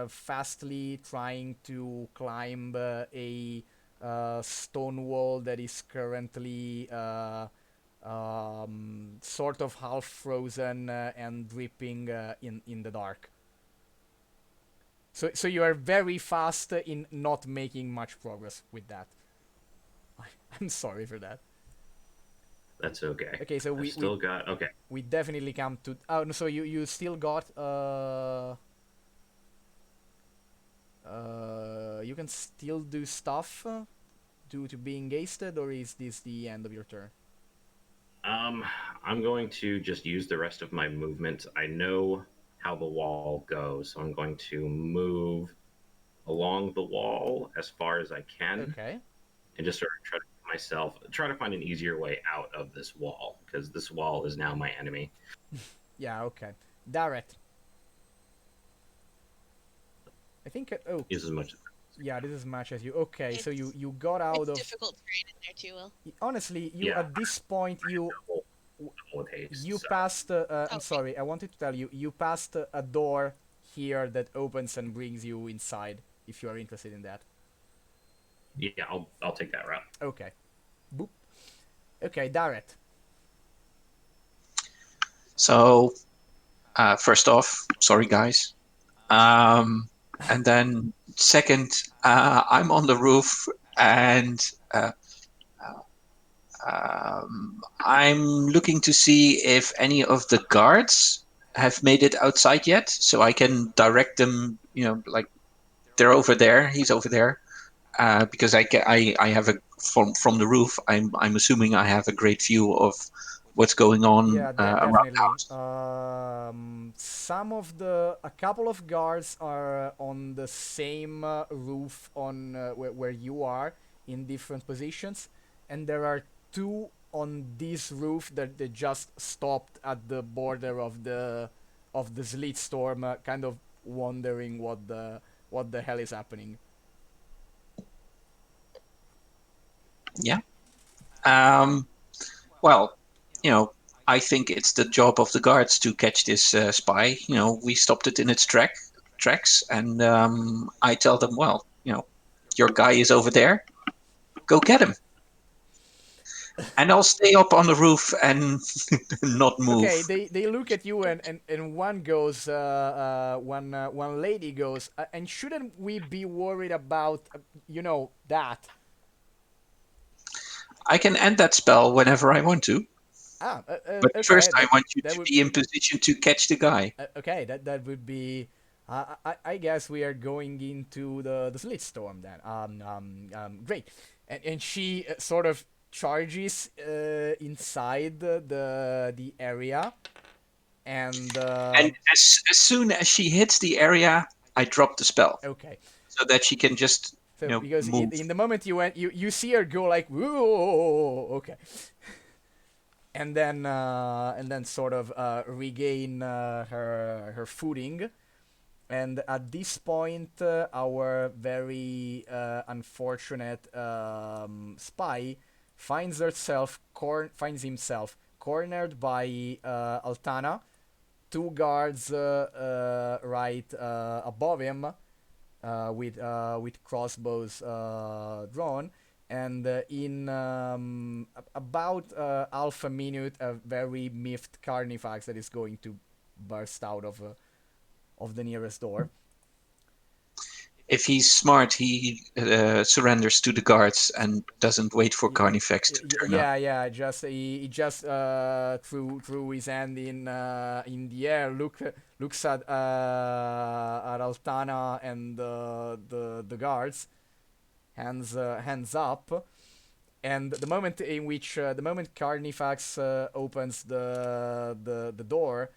S1: fastly trying to climb a stone wall that is currently sort of half frozen and dripping in the dark. So you are very fast in not making much progress with that. I'm sorry for that.
S4: That's okay.
S1: Okay, so we
S4: got okay.
S1: We definitely come to. Oh, no, so you still got you can still do stuff due to being gasted, or is this the end of your turn?
S4: I'm going to just use the rest of my movement. I know how the wall goes, so I'm going to move along the wall as far as I can.
S1: Okay.
S4: And just sort of try to find an easier way out of this wall, because this wall is now my enemy.
S1: Yeah, okay. Darret. I think
S4: Use as much.
S1: Yeah, this is as much as you. Okay, so you got out of.
S5: It's difficult terrain in there too, Will.
S1: Honestly, at this point you passed. I'm sorry, I wanted to tell you you passed a door here that opens and brings you inside. If you are interested in that.
S4: Yeah, I'll take that route.
S1: Okay. Boop. Okay, Darret.
S2: So, first off, sorry guys. And then second, I'm on the roof and I'm looking to see if any of the guards have made it outside yet, so I can direct them. You know, like they're over there. He's over there. Because I have a from the roof. I'm assuming I have a great view of what's going on around the house.
S1: A couple of guards are on the same roof on where you are in different positions, and there are two on this roof that they just stopped at the border of the Sleet Storm, kind of wondering what the hell is happening.
S2: Yeah. Well, I think it's the job of the guards to catch this spy. We stopped it in its tracks, and I tell them, well, your guy is over there. Go get him. And I'll stay up on the roof and not move.
S1: Okay, they look at you and one goes, one lady goes, and shouldn't we be worried about, that?
S2: I can end that spell whenever I want to. But
S1: okay,
S2: first I want you to be in position to catch the guy.
S1: Okay, that would be. I guess we are going into the Sleet Storm then. Great, and she sort of charges inside the area, and
S2: as soon as she hits the area, I drop the spell
S1: Okay.
S2: so that she can just
S1: So because
S2: move.
S1: in the moment you went, you see her go like, whoa, okay, and then sort of regain her footing. And at this point, our very unfortunate spy finds himself cornered by Altana, two guards right above him, with crossbows drawn, and in about half a minute, a very miffed Carnifax that is going to burst out of the nearest door.
S2: If he's smart, he surrenders to the guards and doesn't wait for Carnifex to turn up.
S1: Yeah. He just threw his hand in the air. Looks at Altana and the guards. Hands up. And the moment Carnifax opens the door,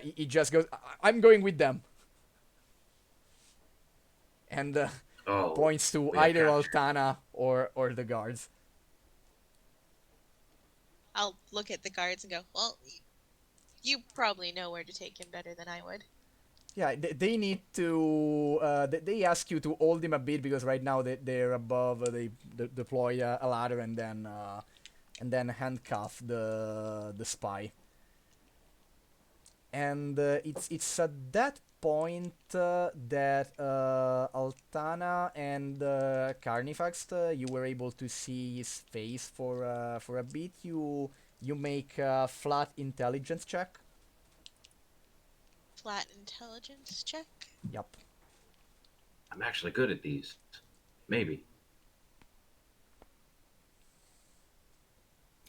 S1: he just goes, "I'm going with them," and
S4: Oh,
S1: points to
S4: we have
S1: either
S4: captured.
S1: Altana or the guards.
S5: I'll look at the guards and go, well, you probably know where to take him better than I would.
S1: Yeah, they need to. They ask you to hold him a bit because right now they're above. They deploy a ladder and then handcuff the spy. And it's at that point that Altana and Carnifax, you were able to see his face for a bit. You make a flat intelligence check.
S5: Flat intelligence check.
S1: Yep.
S4: I'm actually good at these. Maybe.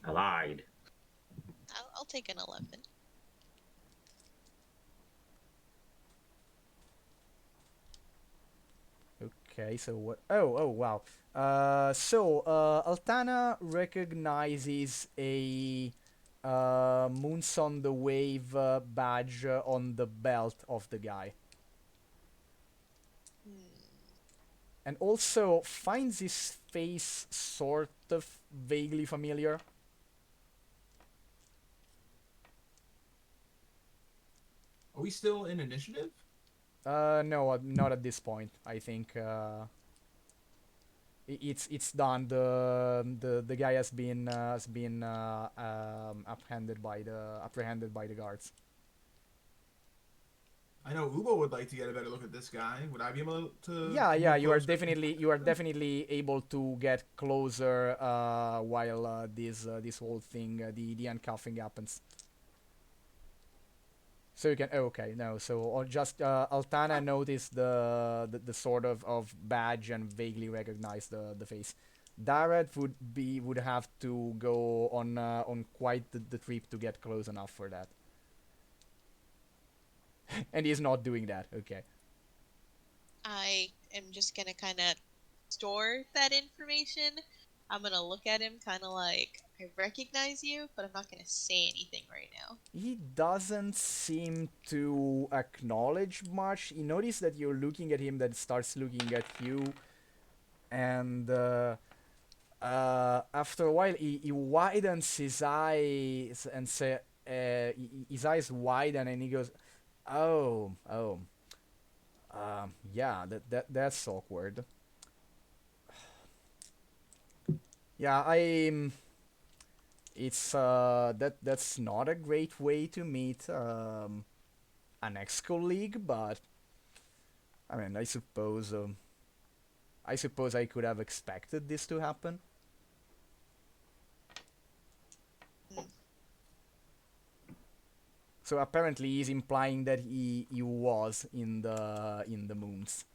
S4: I lied.
S5: I'll take an 11.
S1: Okay, so what? Oh, wow. Altana recognizes a Moons on the Wave badge on the belt of the guy. And also finds his face sort of vaguely familiar.
S3: Are we still in initiative?
S1: No, not at this point. I think it's done. The guy has been apprehended by the guards.
S3: I know Ubo would like to get a better look at this guy. Would I be able to?
S1: Yeah,
S3: move
S1: you are
S3: closer?
S1: definitely able to get closer while this whole thing, the uncuffing happens. So you can okay no so just Altana noticed the sort of badge and vaguely recognized the face. Dareth would have to go on quite the trip to get close enough for that. And he's not doing that. Okay.
S5: I am just gonna kind of store that information. I'm gonna look at him kind of like, I recognize you, but I'm not gonna say anything right now.
S1: He doesn't seem to acknowledge much. You notice that you're looking at him, that starts looking at you, and after a while, he widens his eyes and his eyes widen, and he goes, "Oh, yeah, that's awkward. Yeah, it's that's not a great way to meet an ex-colleague, but I mean, I suppose I could have expected this to happen."
S5: Mm,
S1: So apparently he's implying that he was in the moons.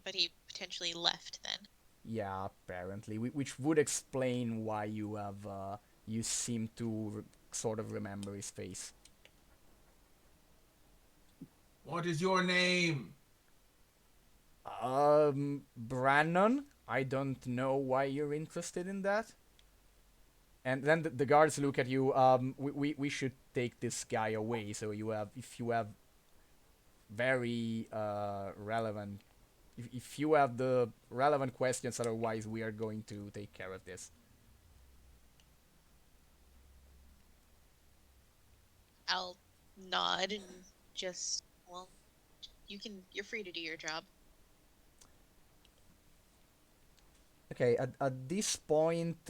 S5: but he potentially left then.
S1: Yeah, apparently, which would explain why you seem to sort of remember his face.
S3: What is your name?
S1: Brannon, I don't know why you're interested in that. And then the guards look at you. We should take this guy away. So if you have very relevant. If you have the relevant questions, otherwise we are going to take care of this.
S5: I'll nod and just, well, you're free to do your job.
S1: Okay, at this point,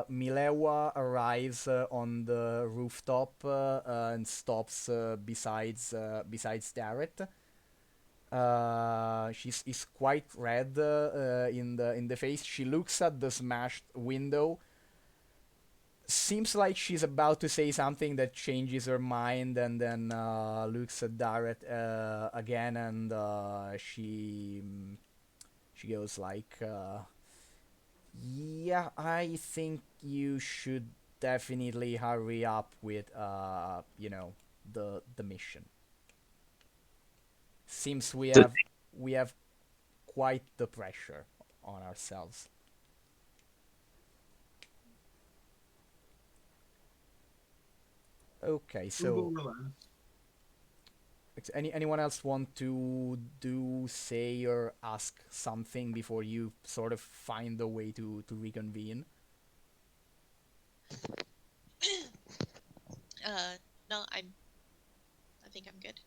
S1: Milewa arrives on the rooftop and stops besides Darret. She's quite red in the face. She looks at the smashed window. Seems like she's about to say something that changes her mind, and then looks at Darret again, and she goes like, "Yeah, I think you should definitely hurry up with the mission. Seems we have quite the pressure on ourselves." Okay, so anyone else want to say or ask something before you sort of find a way to reconvene?
S5: No, I think I'm good.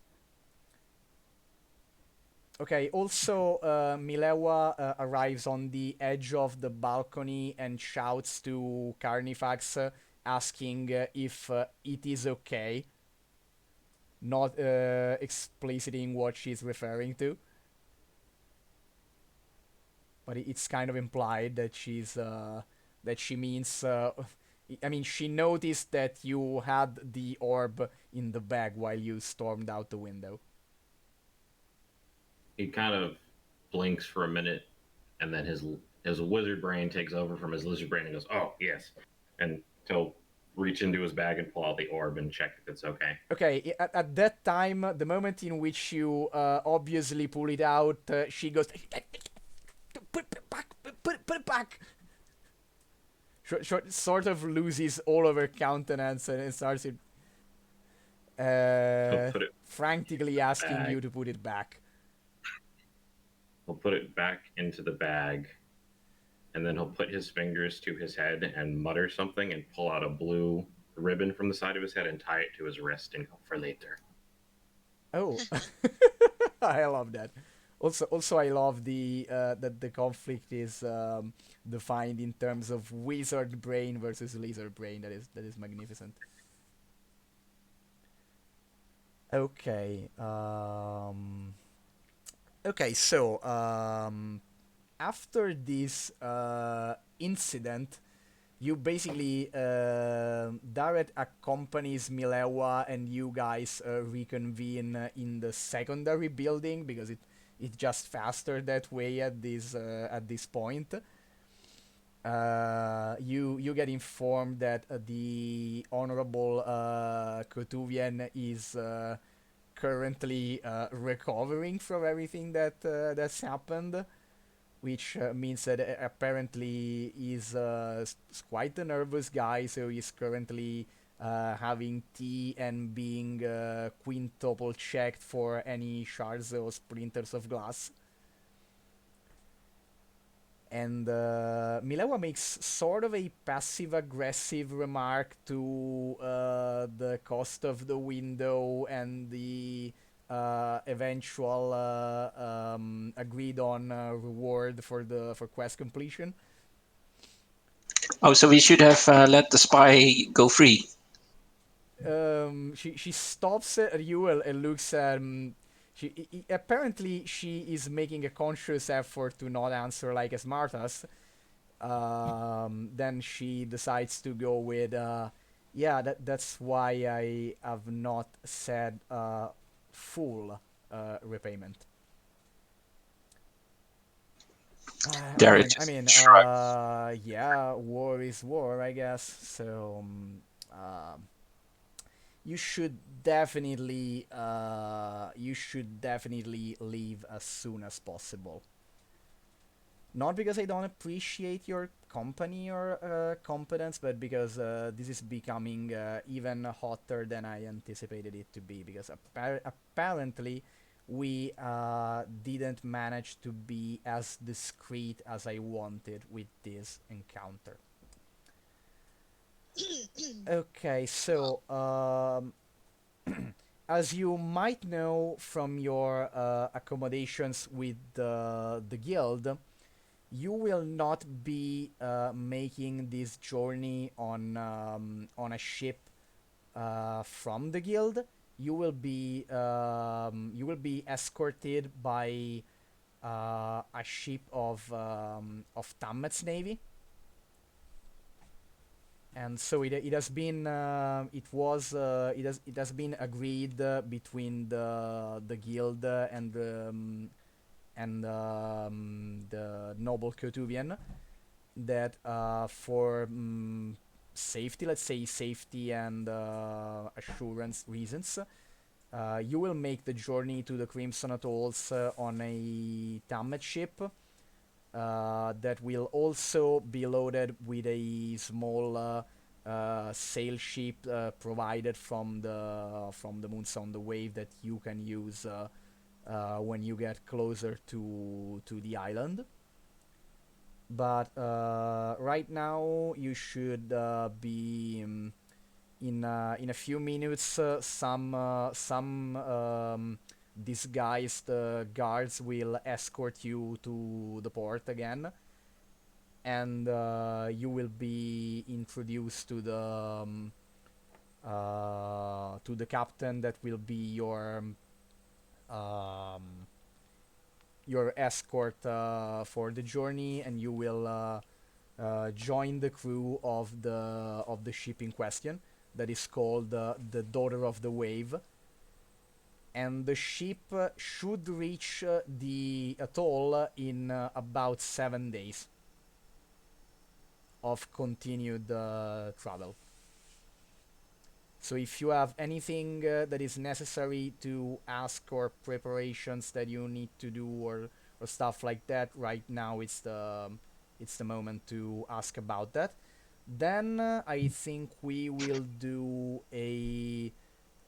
S1: Okay, also, Milewa arrives on the edge of the balcony and shouts to Carnifax, asking if it is okay, not expliciting what she's referring to. But it's kind of implied that that she means. I mean, she noticed that you had the orb in the bag while you stormed out the window.
S4: He kind of blinks for a minute, and then his wizard brain takes over from his lizard brain and goes, "Oh yes," and he'll reach into his bag and pull out the orb and check if it's okay.
S1: Okay, at that time, the moment in which you obviously pull it out, she goes, "Put it back, put it back." Sort of loses all of her countenance and starts frantically asking
S4: bag.
S1: you to put it back.
S4: He'll put it back into the bag, and then he'll put his fingers to his head and mutter something and pull out a blue ribbon from the side of his head and tie it to his wrist and go, "For later."
S1: Oh, I love that. Also, I love the that the conflict is defined in terms of wizard brain versus lizard brain. That is magnificent. Okay. Okay. So after this incident, you basically Darret accompanies Milewa and you guys reconvene in the secondary building because it's just faster that way at this point. You get informed that the honorable Kotuvian is currently recovering from everything that's happened, which means that apparently he's quite a nervous guy, so he's currently having tea and being quintuple checked for any shards or splinters of glass. And Milewa makes sort of a passive-aggressive remark to the cost of the window and the eventual agreed-on reward for quest completion.
S2: Oh, so we should have let the spy go free.
S1: She stops at you and looks at. Apparently she is making a conscious effort to not answer like a smartass. Then she decides to go with, yeah, that's why I have not said full repayment.
S2: Darret shrugs.
S1: Yeah, war is war, I guess. So you should definitely leave as soon as possible. Not because I don't appreciate your company or competence, but because this is becoming even hotter than I anticipated it to be. Because apparently we didn't manage to be as discreet as I wanted with this encounter. Okay, so as you might know from your accommodations with the guild, you will not be making this journey on a ship from the guild. You will be escorted by a ship of Tammeth's navy. And so it has been it has been agreed between the guild and the noble Kotuvian that for safety, let's say safety and assurance reasons, you will make the journey to the Crimson Atolls on a Tammeth ship that will also be loaded with a small sail ship provided from the Moons on the Wave that you can use when you get closer to the island. But right now you should be in a few minutes. Some disguised guards will escort you to the port again, and you will be introduced to the captain that will be um, your escort for the journey, and you will join the crew of the ship in question that is called the Daughter of the Wave. And the ship should reach the atoll in about 7 days of continued travel. So if you have anything that is necessary to ask, or preparations that you need to do, or stuff like that, right now it's the moment to ask about that. Then I think we will do a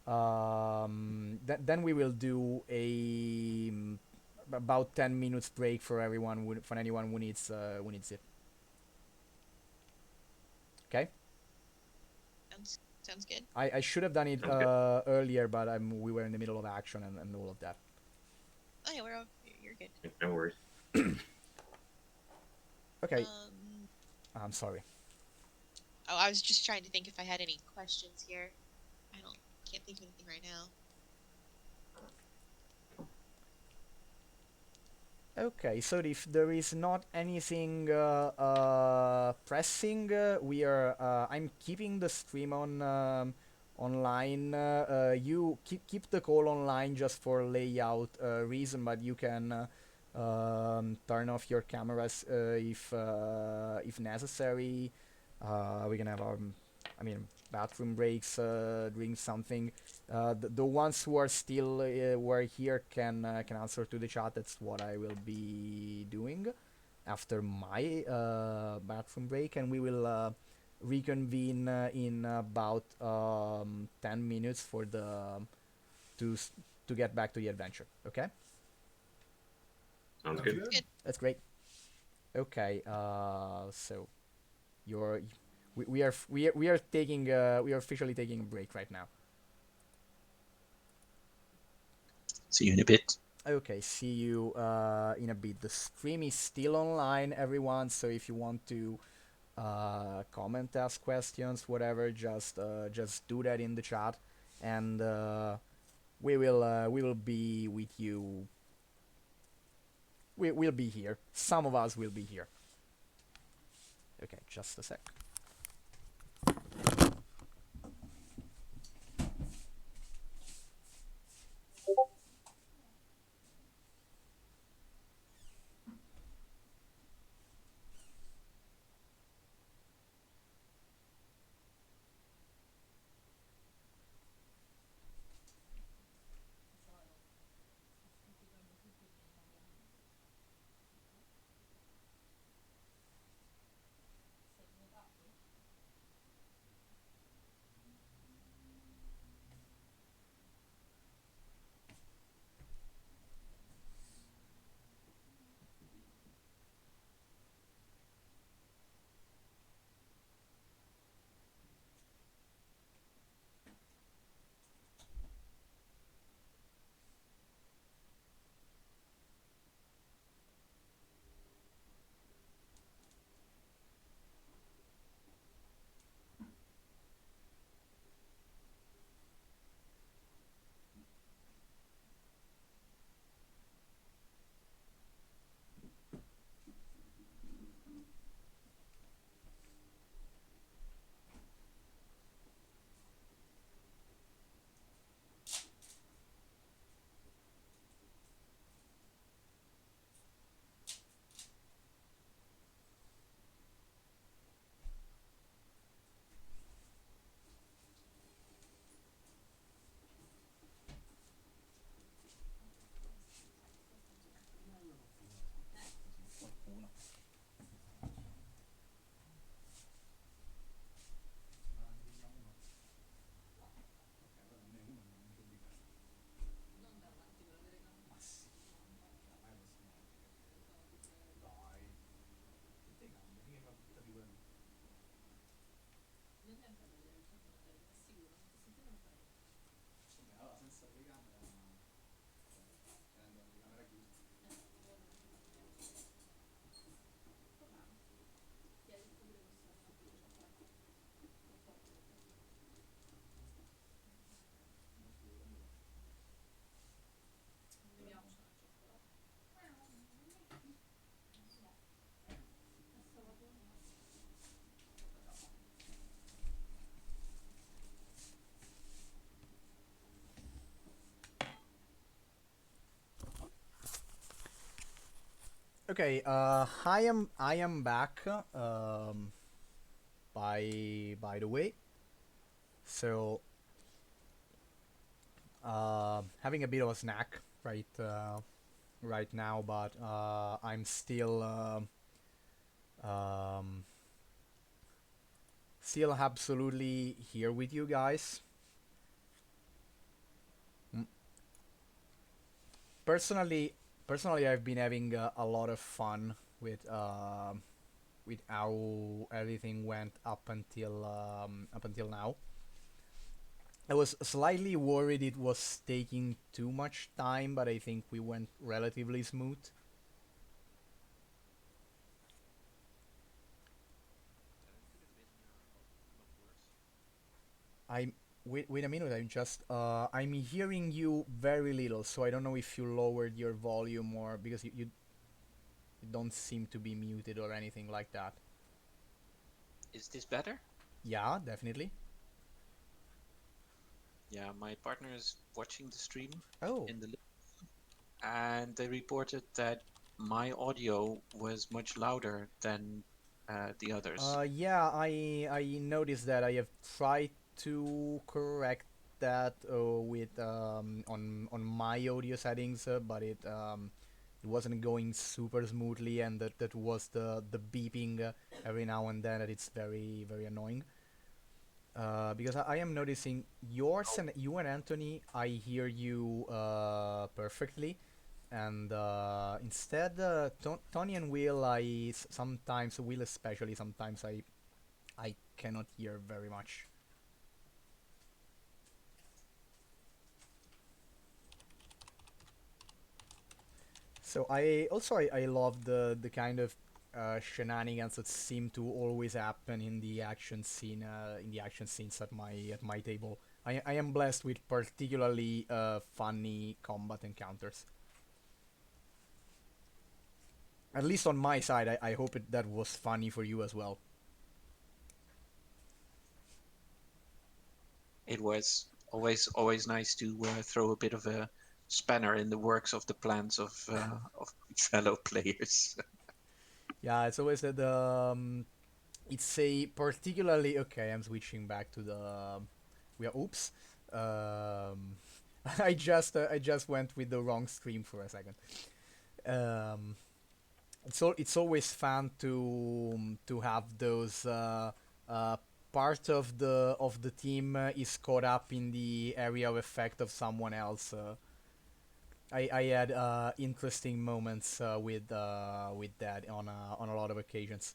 S1: then we will do a about 10 minutes break for everyone, for anyone who needs it. Okay.
S5: Sounds good.
S1: I should have done it earlier, but we were in the middle of action and all of that.
S5: Oh yeah, you're good.
S4: No worries.
S1: Okay. I'm sorry.
S5: Oh, I was just trying to think if I had any questions here. Can't think of anything right now.
S1: Okay, so if there is not anything pressing, I'm keeping the stream on online. You keep the call online just for layout reason, but you can turn off your cameras if necessary. We can have our, bathroom breaks, drink something. The ones who are still were here can answer to the chat. That's what I will be doing after my bathroom break, and we will reconvene in about 10 minutes for to get back to the adventure. Okay.
S4: Sounds good.
S1: That's great. Okay. So you're we are taking we are officially taking a break right now.
S2: See you in a bit.
S1: Okay, see you in a bit. The stream is still online, everyone. So if you want to comment, ask questions, whatever, just do that in the chat, and we will be with you. We'll be here. Some of us will be here. Okay, just a sec. Okay, I am back. By the way, so having a bit of a snack right now, but I'm still um, still absolutely here with you guys. Mm, Personally, personally, I've been having a lot of fun with how everything went up until now. I was slightly worried it was taking too much time, but I think we went relatively smooth. I'm wait a minute. I'm hearing you very little, so I don't know if you lowered your volume or because you don't seem to be muted or anything like that.
S2: Is this better?
S1: Yeah, definitely.
S2: Yeah, my partner is watching the stream
S1: Oh,
S2: in the and they reported that my audio was much louder than the others.
S1: yeah, I noticed that. I have tried to correct that with on my audio settings, but it wasn't going super smoothly, and that was the beeping every now and then, and it's very annoying. Because I am noticing yours and you and Anthony, I hear you perfectly, and instead Tony and Will, sometimes Will especially sometimes I cannot hear very much. So I love the kind of shenanigans that seem to always happen in the action scenes at my table. I am blessed with particularly funny combat encounters. At least on my side, I hope that was funny for you as well.
S2: It was always nice to throw a bit of a spanner in the works of the plans of fellow players.
S1: Yeah, it's always that it's a particularly okay. I'm switching back to the we are oops. Um, I just went with the wrong stream for a second. Um, it's always fun to have those uh, part of the team is caught up in the area of effect of someone else. I had interesting moments with that on a lot of occasions.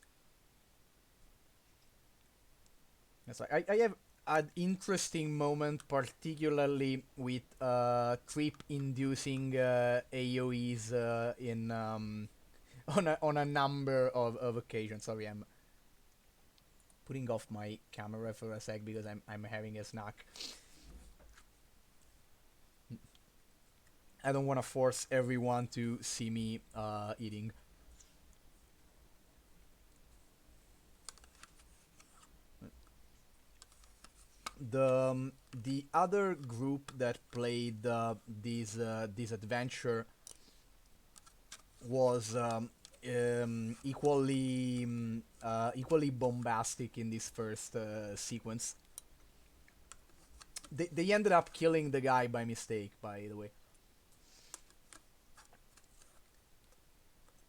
S1: It's like I have an interesting moment, particularly with trip inducing AOE's in on a number of occasions. Sorry, I'm putting off my camera for a sec because I'm having a snack. I don't want to force everyone to see me eating. The other group that played this adventure was equally bombastic in this first sequence. They ended up killing the guy by mistake, by the way.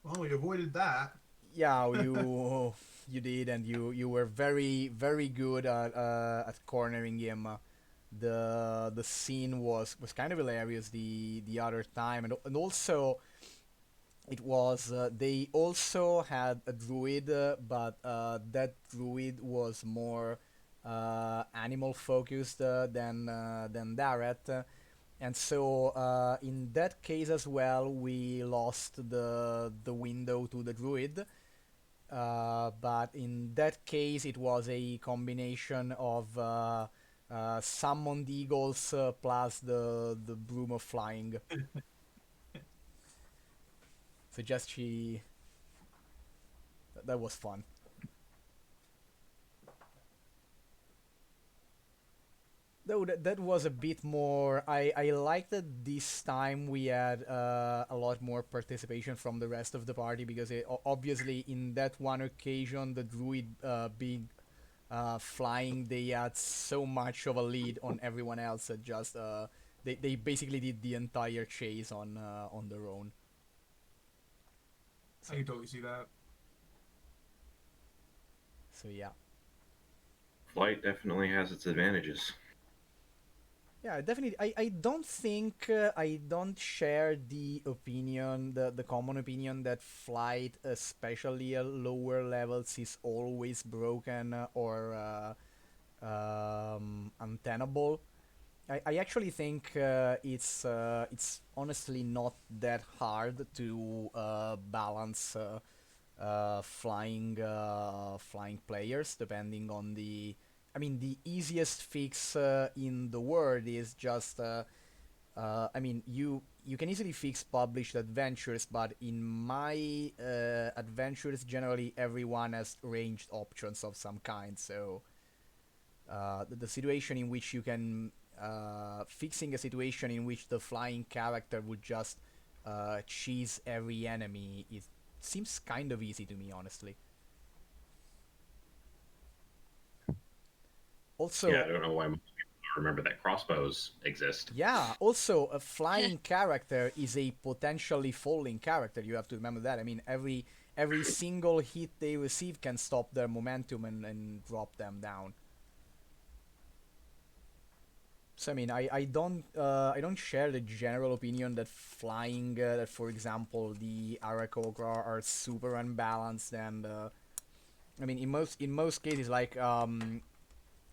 S3: Well, we avoided that.
S1: Yeah, you did, and you were very good at cornering him. The scene was kind of hilarious the other time, and also it was they also had a druid, but that druid was more animal focused than Darret. And so in that case as well, we lost the window to the druid. But in that case, it was a combination of summoned eagles plus the broom of flying. So just that was fun. No, that was a bit more. I like that this time we had a lot more participation from the rest of the party because obviously in that one occasion the druid being flying, they had so much of a lead on everyone else that just they basically did the entire chase on their own.
S3: I can totally see that.
S1: So yeah.
S4: Flight definitely has its advantages.
S1: Yeah, definitely. I don't think I don't share the opinion, the common opinion that flight, especially at lower levels, is always broken or untenable. I actually think it's honestly not that hard to balance flying players depending on the. I mean, the easiest fix in the world is just. I mean, you can easily fix published adventures, but in my adventures, generally everyone has ranged options of some kind. So the situation in which you can fixing a situation in which the flying character would just cheese every enemy, it seems kind of easy to me, honestly. Also,
S4: Yeah, I don't know why most people don't remember that crossbows exist.
S1: yeah, also a flying character is a potentially falling character. You have to remember that. I mean, every single hit they receive can stop their momentum and drop them down. So I mean, I don't share the general opinion that flying that for example the arachnogra are super unbalanced and I mean in most cases like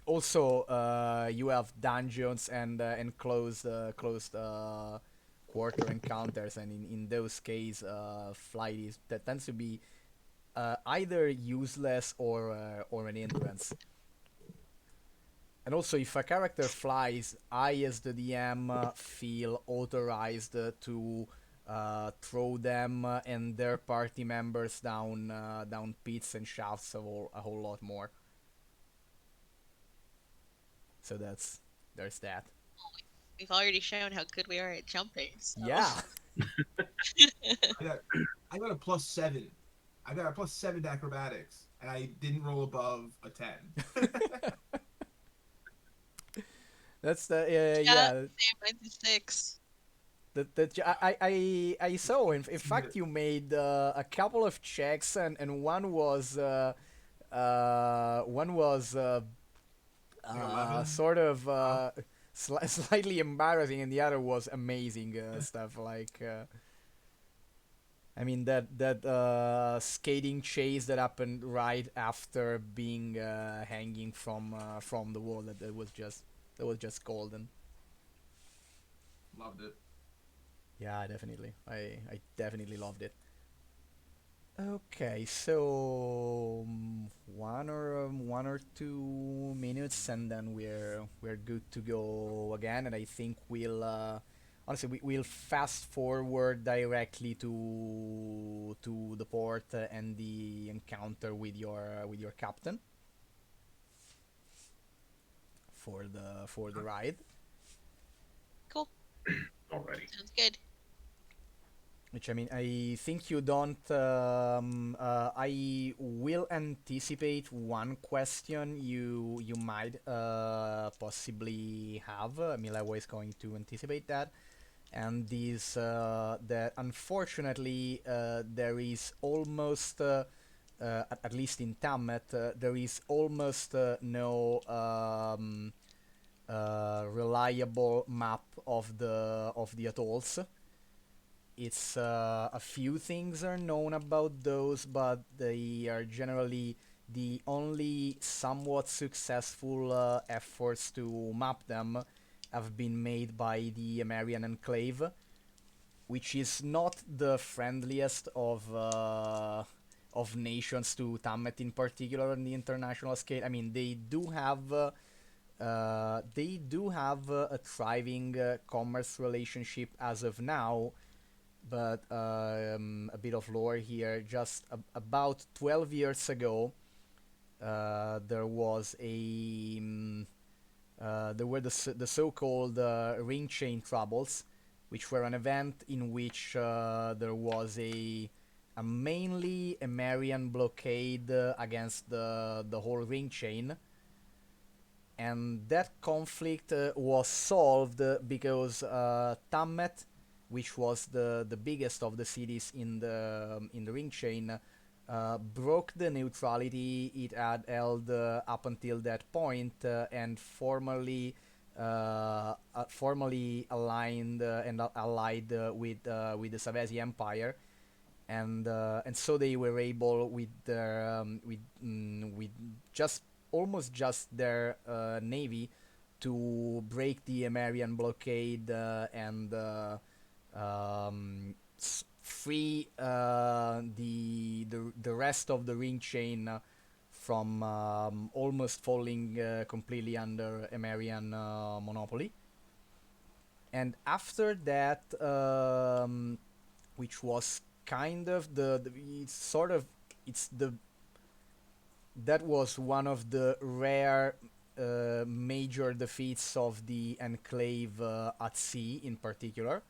S1: also you have dungeons and closed quarter encounters and in those cases flight is that tends to be either useless or an hindrance. And also, if a character flies, I, as the DM, feel authorized to throw them and their party members down pits and shafts a whole lot more. So there's that.
S5: We've already shown how good we are at jumping. So.
S1: Yeah.
S3: I got a +7. I got a +7 to acrobatics, and I didn't roll above a 10.
S1: That's the
S5: Yeah,
S1: yeah.
S5: same. Mine's a 6.
S1: I saw. In fact, you made a couple of checks, and one was
S3: Like 11.
S1: sort of
S3: Wow.
S1: slightly embarrassing, and the other was amazing stuff. Like, I mean that skating chase that happened right after being hanging from the wall. That was just golden.
S3: Loved it.
S1: Yeah, definitely. I definitely loved it. Okay, so one or 2 minutes, and then we're good to go again. And I think we'll honestly we'll fast forward directly to the port and the encounter with your captain for the ride.
S5: Cool.
S4: Alrighty.
S5: Sounds good.
S1: Which I mean, I think you don't. I will anticipate one question you might possibly have. Milewa is going to anticipate that, and is that unfortunately there is almost, at least in Tammeth, there is almost no reliable map of the atolls. It's a few things are known about those, but they are generally the only somewhat successful efforts to map them have been made by the Amerian Enclave, which is not the friendliest of nations to Tammeth in particular on the international scale. I mean, they do have a thriving commerce relationship as of now, but a bit of lore here. Just about 12 years ago, there was there were the so-called Ring Chain Troubles, which were an event in which there was a mainly Emerian blockade against the whole ring chain, and that conflict was solved because Tammeth, which was the biggest of the cities in the ring chain, broke the neutrality it had held up until that point and formally aligned and allied with the Savesi Empire, and so they were able with their with just almost just their navy to break the Emerian blockade and free the rest of the ring chain from almost falling completely under Emerian monopoly. And after that, which was kind of it's sort of it's the that was one of the rare major defeats of the enclave at sea in particular,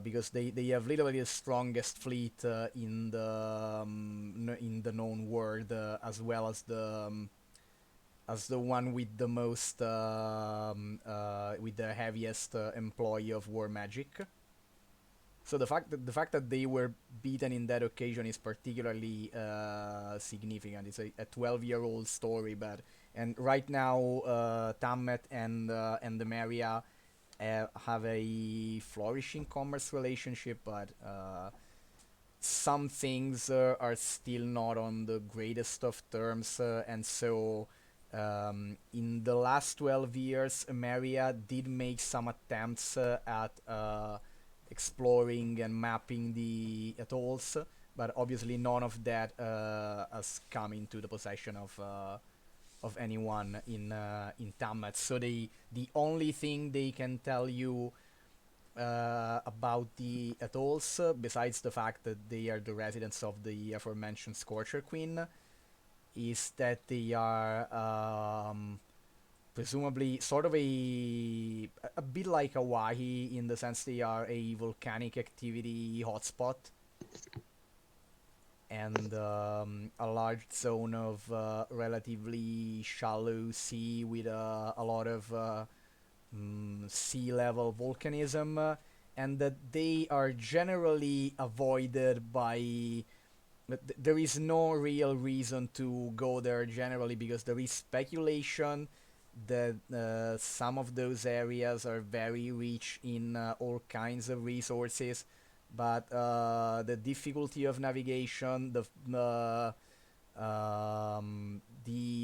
S1: because they have literally the strongest fleet in the known world, as well as the one with the most with the heaviest employee of war magic. So the fact that they were beaten in that occasion is particularly significant. It's a 12-year-old story, but and right now Tammeth and the Maria have a flourishing commerce relationship, but some things are still not on the greatest of terms, and so in the last 12 years, Maria did make some attempts at exploring and mapping the atolls, but obviously none of that has come into the possession of anyone in Tammeth. So the only thing they can tell you about the atolls, besides the fact that they are the residents of the aforementioned Scorcher Queen, is that they are presumably sort of a bit like Hawaii, in the sense they are a volcanic activity hotspot, and a large zone of relatively shallow sea with a lot of sea level volcanism, and that they are generally avoided by. There is no real reason to go there generally, because there is speculation that some of those areas are very rich in all kinds of resources, but the difficulty of navigation, the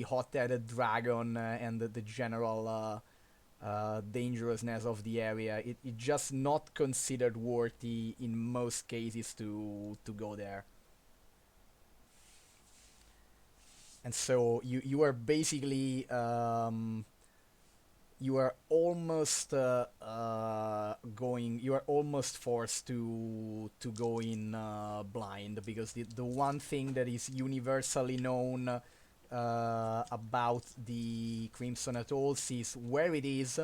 S1: hot-headed dragon, and the general dangerousness of the area, it just not considered worthy in most cases to go there. And so you are basically you are almost forced to go in blind, because the one thing that is universally known about the Crimson Atolls is where it is,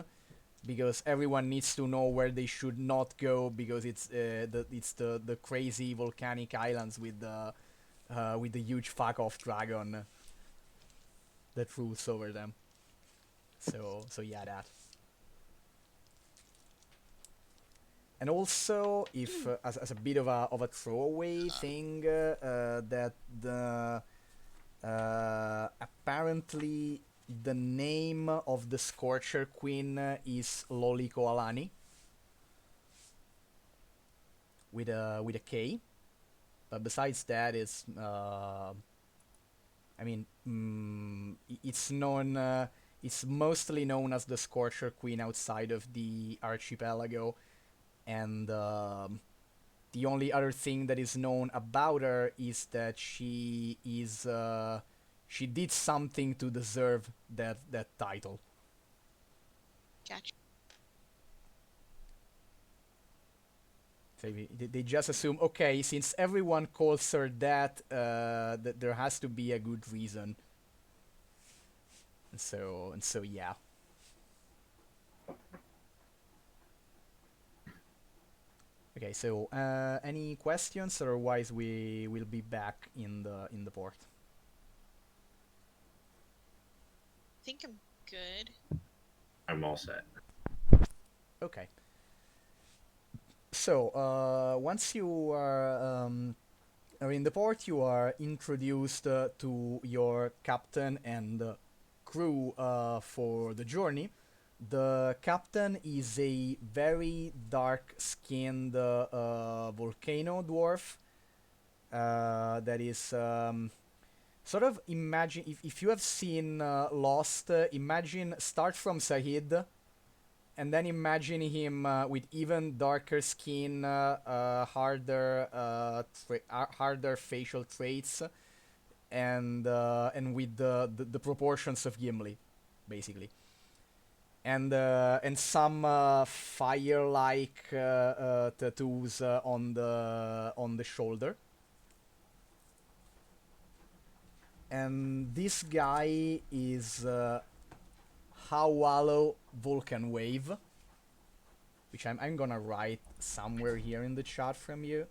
S1: because everyone needs to know where they should not go, because it's the crazy volcanic islands with the huge fuck off dragon that rules over them. So yeah, that. And also, if as a bit of a throwaway thing, that the apparently the name of the Scorcher Queen is Loliko Alani, with a K. But besides that, it's it's known. It's mostly known as the Scorcher Queen outside of the archipelago, and the only other thing that is known about her is that she did something to deserve that title.
S5: Gotcha.
S1: So they just assume, okay, since everyone calls her that, that there has to be a good reason. and so yeah. Okay, so any questions? Otherwise, we will be back in the port.
S5: I think I'm good.
S4: I'm all set.
S1: Okay. So once you are in the port, you are introduced to your captain and crew for the journey. The captain is a very dark-skinned volcano dwarf that is sort of, imagine if you have seen Lost, imagine start from Sahid and then imagine him with even darker skin, harder facial traits, and with the proportions of Gimli, basically, and some fire-like tattoos on the shoulder. And this guy is Hawalo Vulcan Wave, which I'm gonna write somewhere here in the chat from you.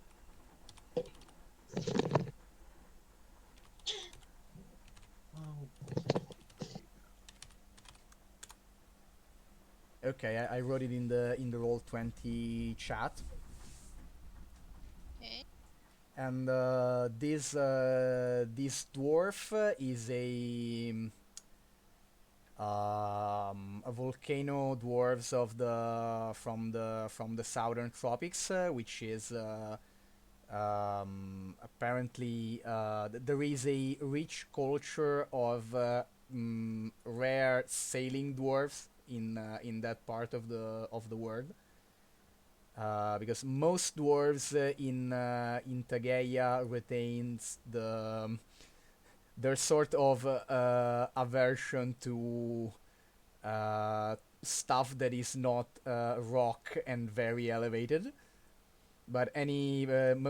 S1: Okay, I wrote it in the Roll20 chat.
S5: Okay.
S1: And this dwarf is a volcano dwarves of the from the southern tropics, which is apparently there is a rich culture of rare sailing dwarves in that part of the world. Because most dwarves in Thageia retains their sort of aversion to stuff that is not rock and very elevated. But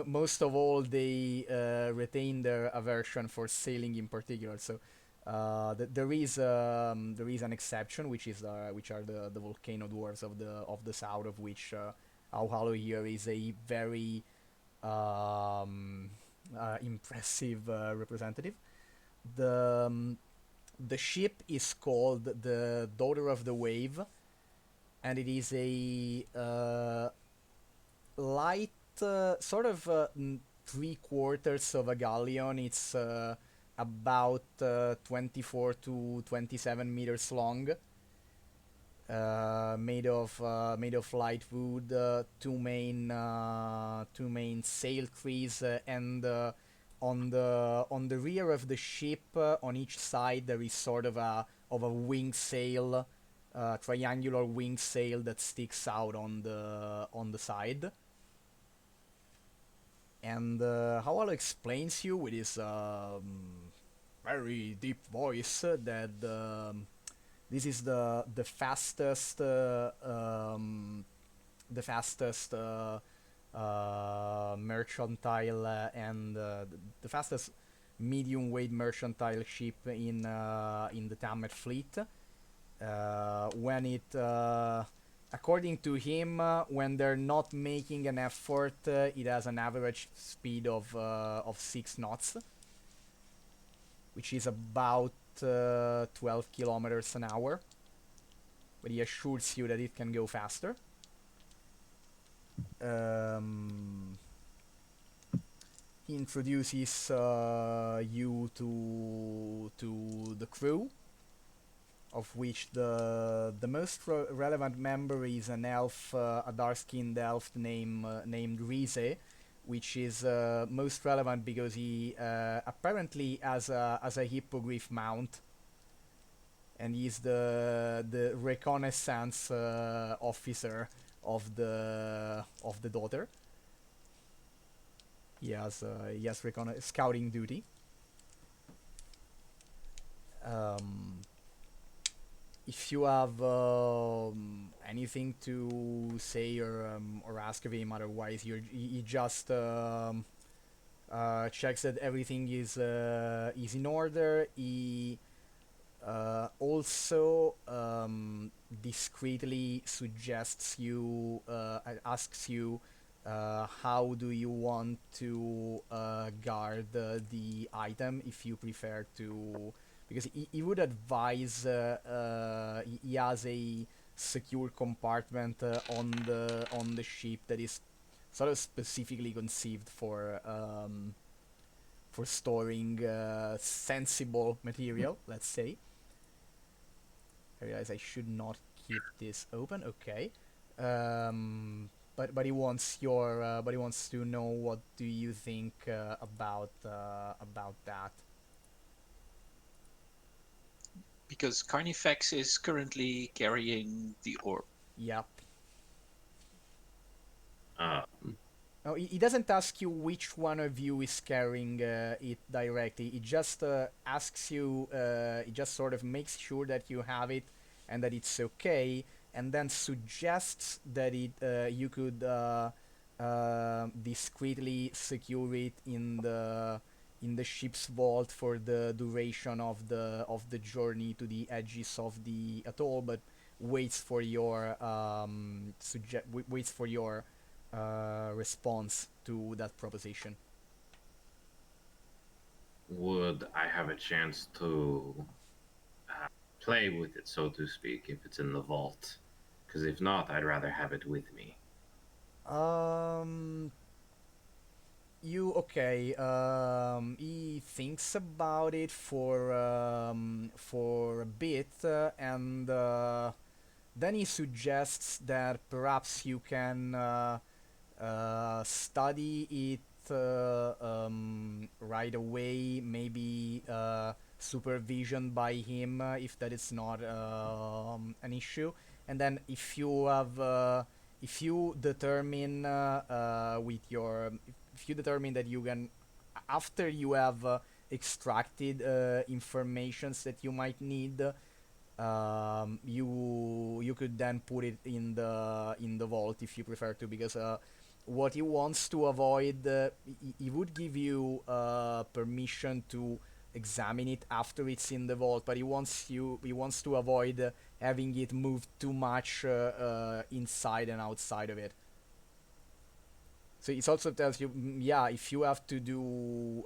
S1: most of all, they retain their aversion for sailing in particular. So there is an exception, which are the volcano dwarves of the south, of which Auhalo here is a very impressive representative. The ship is called the Daughter of the Wave, and it is a light, sort of 3/4 of a galleon. It's about 24 to 27 meters long. Made of light wood, two main sail trees, and on the rear of the ship, on each side, there is sort of a wing sail, triangular wing sail that sticks out on the side. And Hawalo explains you with his very deep voice that this is the fastest mercantile and the fastest medium weight mercantile ship in the Tammeth fleet. When it according to him, when they're not making an effort, it has an average speed of 6 knots, which is about 12 kilometers an hour. But he assures you that it can go faster. He introduces you to the crew, of which the most relevant member is an elf, a dark-skinned elf named Rize, which is most relevant because he apparently has a hippogriff mount, and he's the reconnaissance officer of the daughter. He has scouting duty. If you have anything to say or ask of him, otherwise he just checks that everything is in order. He Also, discreetly suggests you, asks you, how do you want to guard the item if you prefer to, because he would advise, he has a secure compartment on the ship that is sort of specifically conceived for storing sensible material, let's say. I realize I should not keep this open. Okay. But he wants to know what do you think about that.
S2: Because Carnifax is currently carrying the orb.
S1: Yep.
S4: Um,
S1: Oh, he doesn't ask you which one of you is carrying it directly. He just asks you. He just sort of makes sure that you have it and that it's okay, and then suggests that you could discreetly secure it in the ship's vault for the duration of the journey to the edges of the atoll, but waits for your waits for your response to that proposition.
S4: would I have a chance to play with it, so to speak, if it's in the vault? Because if not, I'd rather have it with me.
S1: Um, you okay? He thinks about it for a bit, and then he suggests that perhaps you can study it right away, maybe supervision by him if that is not an issue. And then if you determine with your if you determine that you can, after you have extracted informations that you might need, you could then put it in the vault if you prefer to, because what he wants to avoid, he would give you permission to examine it after it's in the vault, but he wants to avoid having it moved too much inside and outside of it. So it also tells you, yeah, if you have to do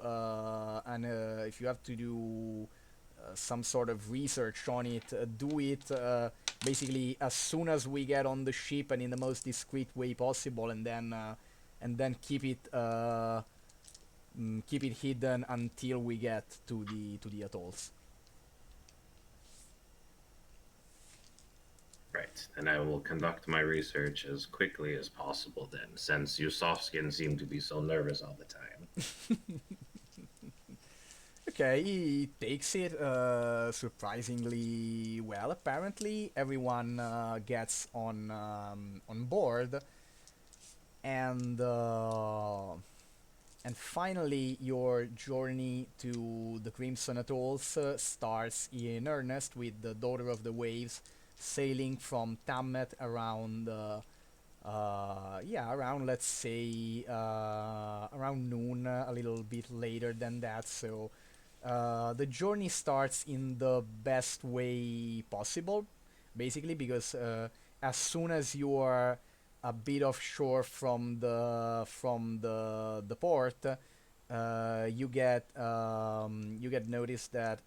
S1: if you have to do some sort of research on it, do it basically as soon as we get on the ship and in the most discreet way possible, and then keep it hidden until we get to the atolls.
S4: Right, and I will conduct my research as quickly as possible then, since you soft skins seem to be so nervous all the time.
S1: Okay, he takes it surprisingly well. Apparently, everyone gets on board, and finally, your journey to the Crimson Atolls starts in earnest with the Daughter of the Waves sailing from Tammeth around around, let's say, around noon, a little bit later than that. So the journey starts in the best way possible, basically, because as soon as you are a bit offshore from the port, you get notice that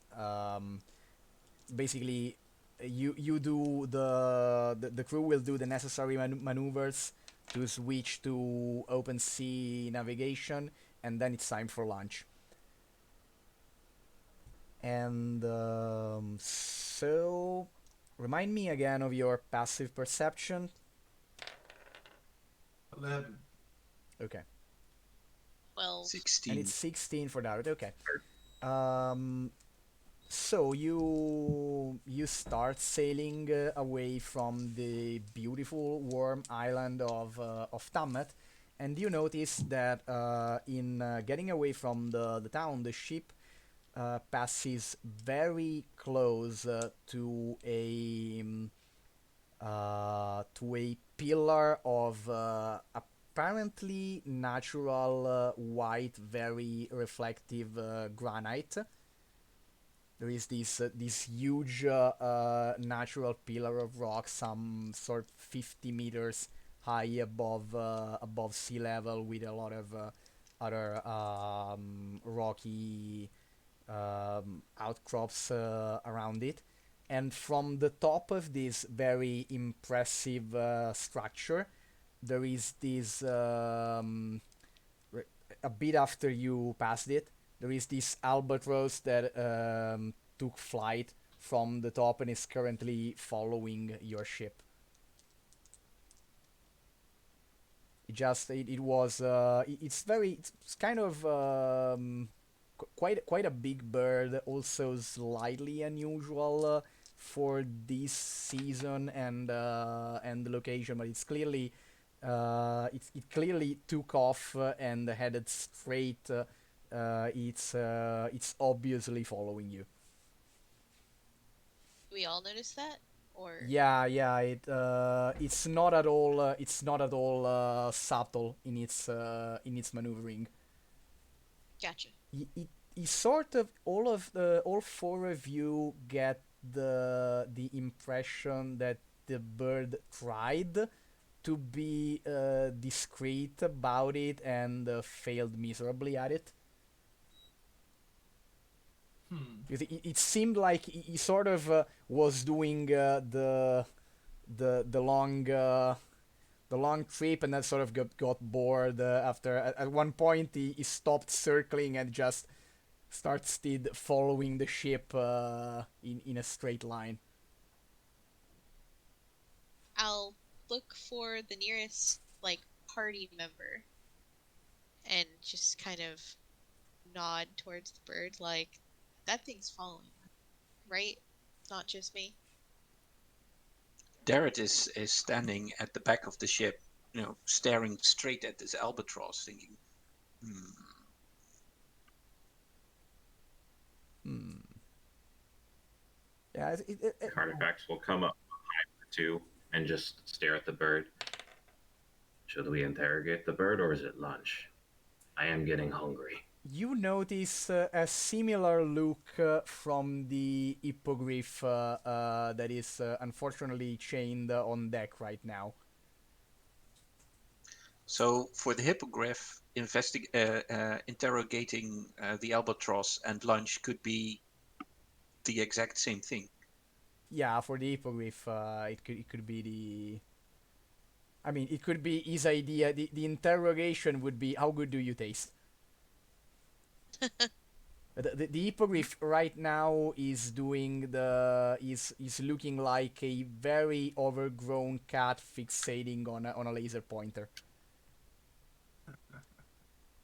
S1: basically you do the crew will do the necessary maneuvers to switch to open sea navigation, and then it's time for lunch. And so remind me again of your passive perception.
S3: 11.
S1: Okay.
S5: 12.
S2: 16.
S1: And it's 16 for Darut. Okay. So you start sailing away from the beautiful warm island of Tammeth, and you notice that in getting away from the town, the ship passes very close to a pillar of apparently natural white, very reflective granite. There is this huge natural pillar of rock, some sort 50 meters high above sea level, with a lot of other rocky outcrops around it. And from the top of this very impressive structure, there is this a bit after you passed it, there is this albatross that took flight from the top and is currently following your ship. It was it's kind of quite a big bird, also slightly unusual for this season and the location, but it clearly took off and headed straight. It's obviously following you.
S5: We all notice that, or
S1: Yeah. It's not at all subtle in its maneuvering.
S5: gotcha.
S1: It sort of all four of you get the impression that the bird tried to be discreet about it and failed miserably at it. Because it seemed like he sort of was doing the long the long trip, and then sort of got bored after. At one point, he stopped circling and just started following the ship in a straight line.
S5: I'll look for the nearest like party member and just kind of nod towards the bird, like that thing's following, right? Not just me.
S2: Darrett is standing at the back of the ship, staring straight at this albatross, thinking,
S1: Yeah,
S4: Carnifax will come up behind the two and just stare at the bird. Should we interrogate the bird or is it lunch? I am getting hungry.
S1: you notice a similar look from the hippogriff that is unfortunately chained on deck right now.
S2: So for the hippogriff, interrogating the albatross and lunch could be the exact same thing.
S1: Yeah, for the hippogriff, it could be the. I mean, it could be his idea. The interrogation would be, how good do you taste? The hippogriff right now is doing is looking like a very overgrown cat fixating on a laser pointer.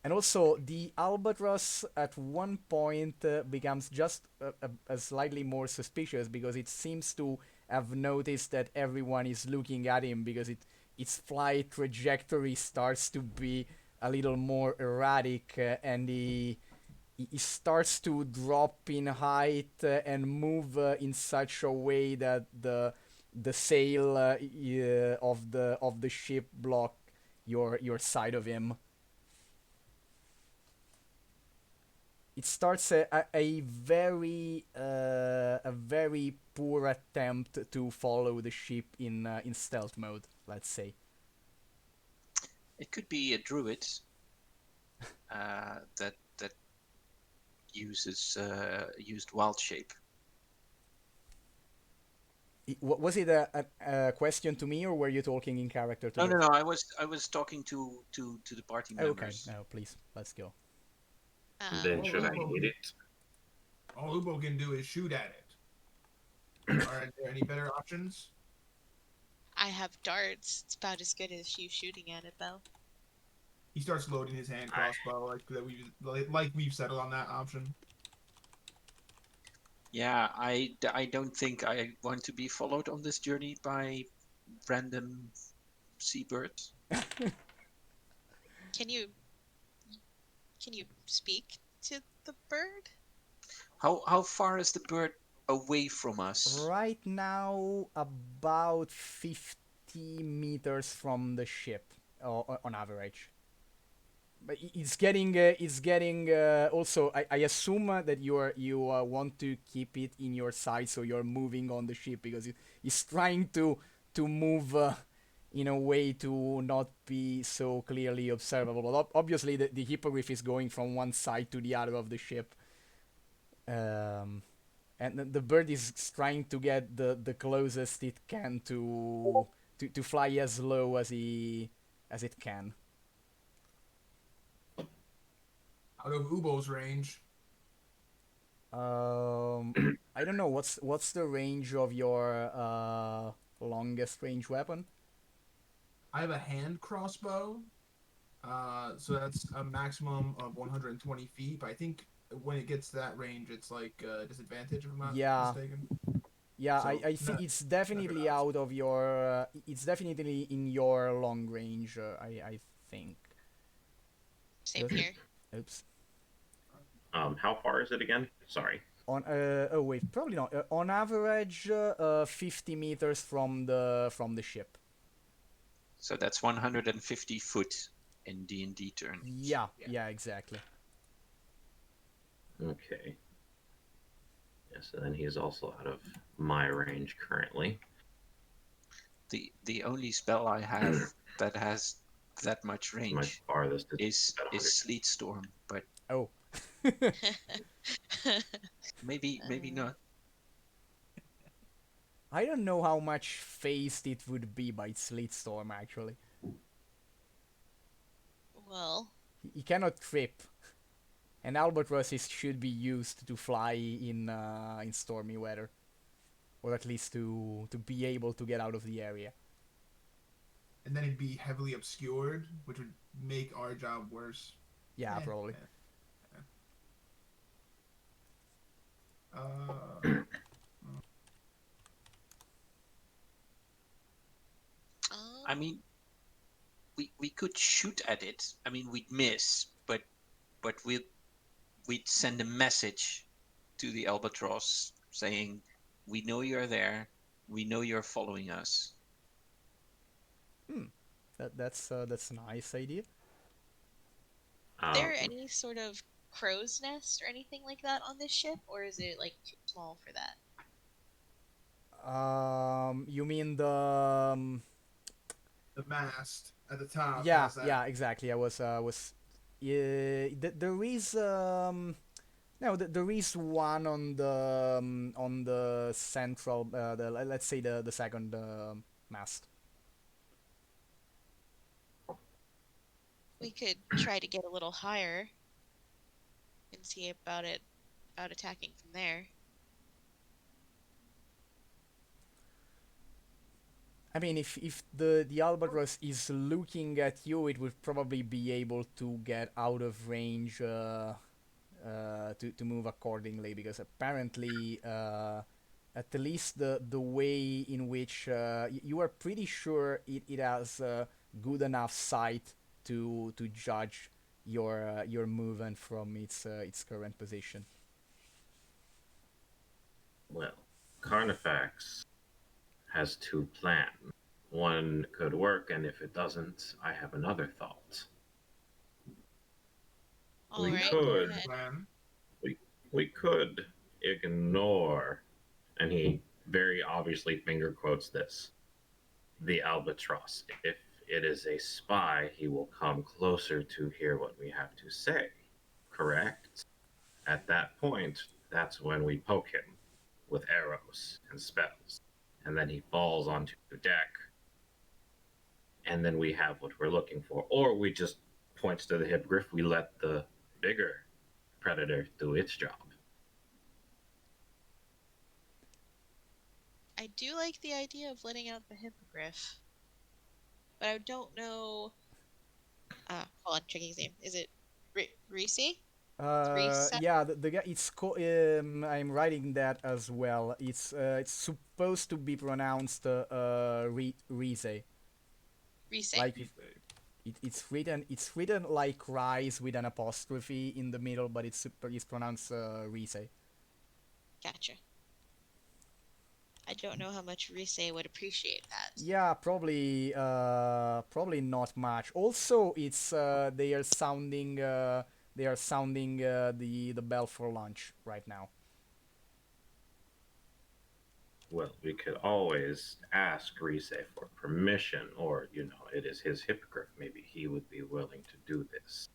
S1: And also, the albatross at one point becomes just a slightly more suspicious, because it seems to have noticed that everyone is looking at him, because its flight trajectory starts to be a little more erratic, and he starts to drop in height and move in such a way that the sail of the ship block your side of him. It starts a very poor attempt to follow the ship in stealth mode, let's say.
S2: It could be a druid that used wild shape.
S1: Was it a question to me, or were you talking in character to
S2: No. I was talking to the party
S1: Okay,
S2: members.
S1: no, please, let's go.
S4: Then
S3: Well,
S4: should I
S3: well,
S4: eat it?
S3: All Ubo can do is shoot at it. Are there any better options?
S5: I have darts. It's about as good as you shooting at it, though.
S3: He starts loading his hand crossbow, like we've settled on that option.
S2: Yeah, I don't think I want to be followed on this journey by random seabirds.
S5: Can you speak to the bird?
S2: How far is the bird away from us?
S1: Right now, about 50 meters from the ship, on average. But it's getting. Also, I assume that you want to keep it in your sight, so you're moving on the ship because it's trying to move in a way to not be so clearly observable. But obviously, the hippogriff is going from one side to the other of the ship, and the bird is trying to get the closest it can to fly as low as it can.
S3: Out of Ubo's range,
S1: I don't know what's the range of your longest range weapon.
S3: I have a hand crossbow. So that's a maximum of 120 feet. But I think when it gets to that range, it's like disadvantage if I'm not
S1: Yeah,
S3: mistaken.
S1: yeah.
S3: So
S1: I think it's
S3: not gonna
S1: definitely
S3: ask.
S1: out of your. It's definitely in your long range. I think.
S5: Same
S1: Because,
S5: here.
S1: oops.
S4: How far is it again? Sorry.
S1: On oh wait, probably not. On average, 50 meters from the ship.
S2: So that's 150 foot in D&D terms.
S1: Yeah, yeah, exactly.
S4: Okay. Yeah, so then he's also out of my range currently.
S2: The only spell I have that has that much
S4: My
S2: range
S4: farthest
S2: is
S4: about 100.
S2: Sleet Storm, but
S1: Oh.
S2: maybe not.
S1: I don't know how much phased it would be by Sleet Storm actually.
S5: Well,
S1: He cannot trip, and albatrosses should be used to fly in stormy weather, or at least to be able to get out of the area.
S3: And then it'd be heavily obscured, which would make our job worse.
S1: Yeah, probably.
S2: I mean, we could shoot at it. I mean, we'd miss, but we'd send a message to the albatross saying, "We know you're there. We know you're following us."
S1: That's a nice idea.
S5: is there any sort of crow's nest or anything like that on this ship, or is it like too small for that?
S1: You mean the
S3: The mast at the top
S1: yeah,
S3: has that.
S1: yeah, exactly. Yeah, there is no, there is one on the central let's say the second mast.
S5: We could try to get a little higher and see about attacking from there.
S1: I mean, if the albatross is looking at you, it would probably be able to get out of range to move accordingly, because apparently, at least the way in which you are pretty sure it has good enough sight to judge your movement from its current position.
S4: Well, Carnifax has two plans. One could work, and if it doesn't, I have another thought.
S5: All
S4: We
S5: right,
S4: could.
S5: go ahead.
S3: Plan.
S4: We could ignore, and he very obviously finger quotes this, the albatross. If it is a spy, he will come closer to hear what we have to say. Correct? At that point, that's when we poke him with arrows and spells. And then he falls onto the deck. And then we have what we're looking for. Or we just points to the hippogriff, we let the bigger predator do its job.
S5: I do like the idea of letting out the hippogriff, but I don't know. Hold on, checking his name. Is it Reese?
S1: Yeah, the guy. I'm writing that as well. It's supposed to be pronounced Rize.
S5: Reese.
S1: Like it's written like rise with an apostrophe in the middle, but it's pronounced Rize.
S5: Gotcha. I don't know how much Rise would appreciate that.
S1: Yeah, probably not much. Also, it's they are sounding the bell for lunch right now.
S4: Well, we could always ask Rise for permission, or, it is his hippogriff. Maybe he would be willing to do this.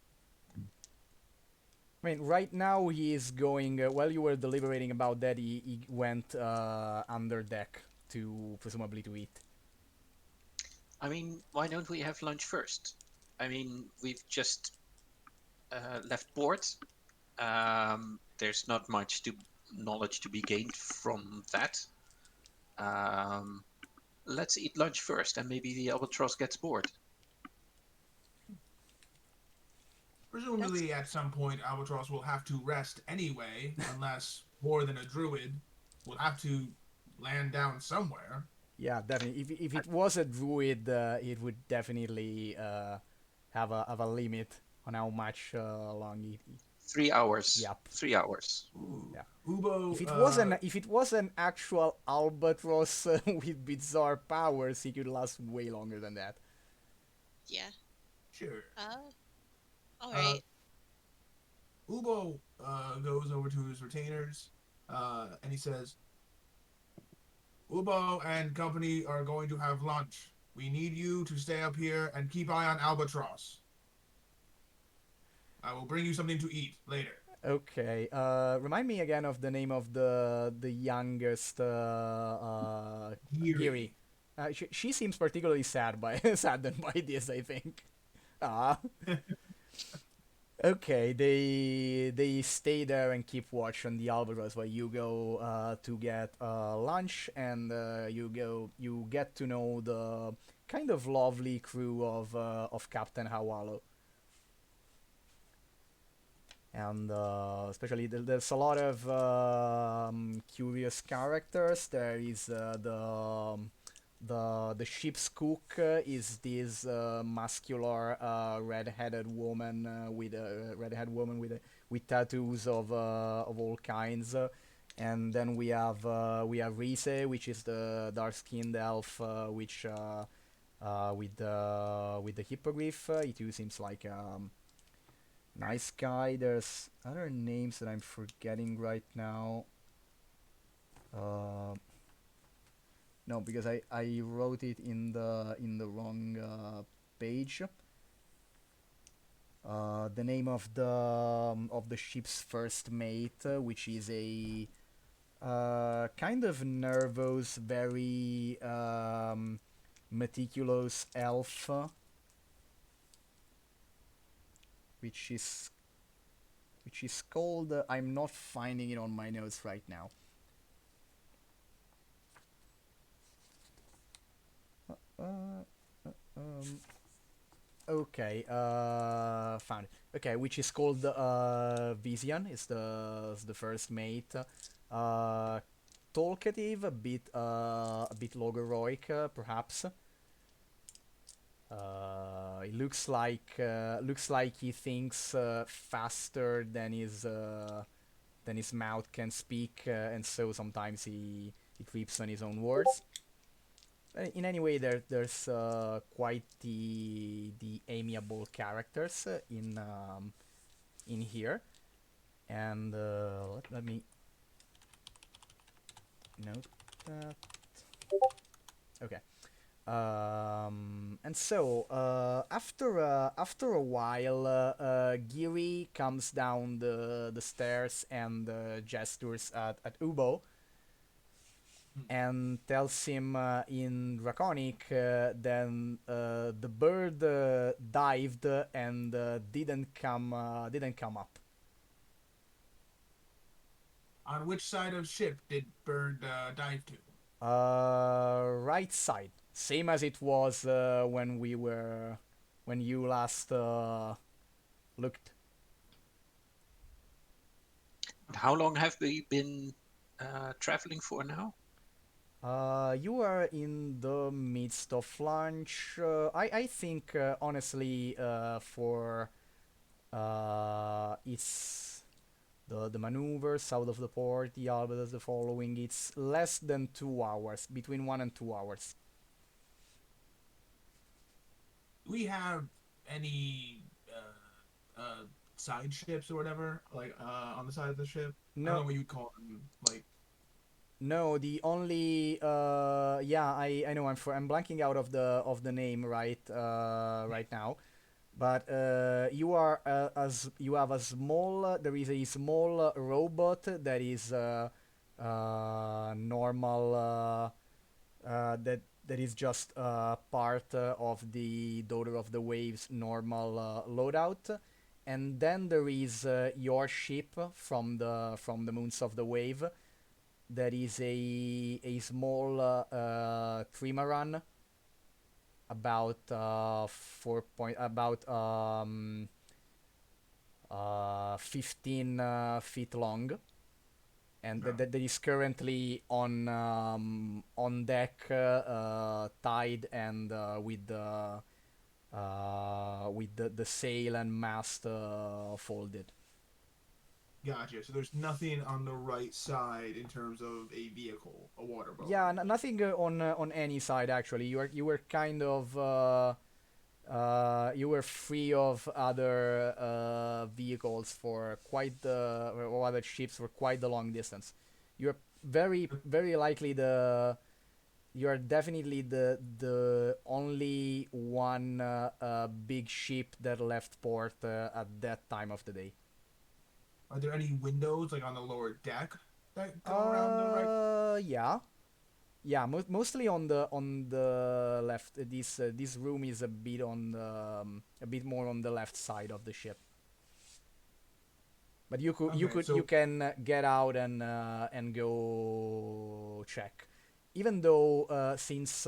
S1: I mean, right now he is going. While you were deliberating about that, he went under deck to presumably to eat.
S2: I mean, why don't we have lunch first? I mean, we've just left port. There's not much knowledge to be gained from that. Let's eat lunch first, and maybe the albatross gets bored.
S3: Presumably, at some point, Albatross will have to rest anyway, unless more than a druid will have to land down somewhere.
S1: Yeah, definitely. If it was a druid, it would definitely have a limit on how much long it.
S2: 3 hours.
S1: Yep.
S2: 3 hours.
S3: Ooh.
S1: Yeah.
S3: Ubo,
S1: If it was an actual albatross with bizarre powers, he could last way longer than that.
S5: Yeah.
S3: sure.
S5: All right.
S3: Ubo goes over to his retainers, and he says, Ubo and company are going to have lunch. We need you to stay up here and keep eye on Albatross. I will bring you something to eat later.
S1: Okay. Remind me again of the name of the youngest Giri. She seems particularly saddened by this, I think. Ah. Okay, they stay there and keep watch on the albatross while you go to get lunch, and you get to know the kind of lovely crew of Captain Hawalo. And especially there's a lot of curious characters. There is the ship's cook is this muscular red-headed woman with tattoos of all kinds. And then we have Rise, which is the dark-skinned elf, which with the hippogriff. He too seems like nice guy. There's other names that I'm forgetting right now. No, because I wrote it in the wrong page. The name of the ship's first mate, which is a kind of nervous, very meticulous elf, which is called. I'm not finding it on my notes right now. Okay, found it. Okay, which is called Vision. Is the first mate. Talkative, a bit logoroic, perhaps. It looks like he thinks faster than his mouth can speak, and so sometimes he trips on his own words. In any way, there's quite the amiable characters in here, and let me note that. Okay. And so after a while, Giri comes down the stairs and gestures at Ubo and tells him in Draconic then the bird dived and didn't come up.
S3: On which side of ship did bird dive to?
S1: Right side, same as it was when you last looked.
S2: How long have we been traveling for now?
S1: You are in the midst of lunch. I think honestly for it's the maneuver south of the port, the Albatross, the following. It's less than 2 hours, between 1 and 2 hours.
S3: Do we have any side ships or whatever, like on the side of the ship? I don't
S1: No,
S3: know what you'd call them. Like,
S1: no. The only yeah, I know. I'm blanking out of the name right now. But you have a small there is a small robot that is normal that is just part of the Daughter of the Waves normal loadout, and then there is your ship from the Moons of the Wave that is a small trimaran about 15 feet long, and
S3: no.
S1: that is currently on deck, tied and with the sail and mast folded.
S3: Gotcha. So there's nothing on the right side in terms of a vehicle, a water boat or
S1: Yeah,
S3: anything.
S1: nothing on any side actually. You were kind of you were free of other vehicles for quite the or other ships for quite the long distance. You're very likely you're definitely the only one big ship that left port at that time of the day.
S3: Are there any windows like on the lower deck that go around the right?
S1: Yeah. Yeah, mostly on the left. This room is a bit on a bit more on the left side of the ship. But
S3: Okay,
S1: you
S3: so
S1: can get out and go check. Even though since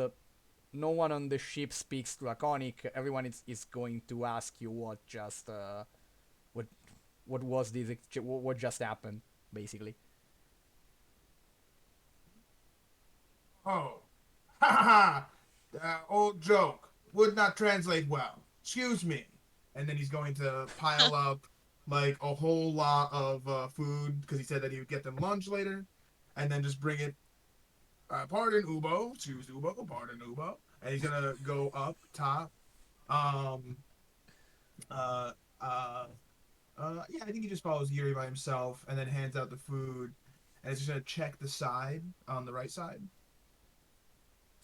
S1: no one on the ship speaks Draconic, everyone is going to ask you what what was what just happened, basically.
S3: oh, ha ha ha! Old joke would not translate well. Excuse me. And then he's going to pile up like a whole lot of food because he said that he would get them lunch later, and then just bring it. Pardon Ubo, excuse Ubo, pardon Ubo, and he's gonna go up top. Um, uh, uh, yeah, I think he just follows Yuri by himself and then hands out the food, and he's just gonna check the side on the right side.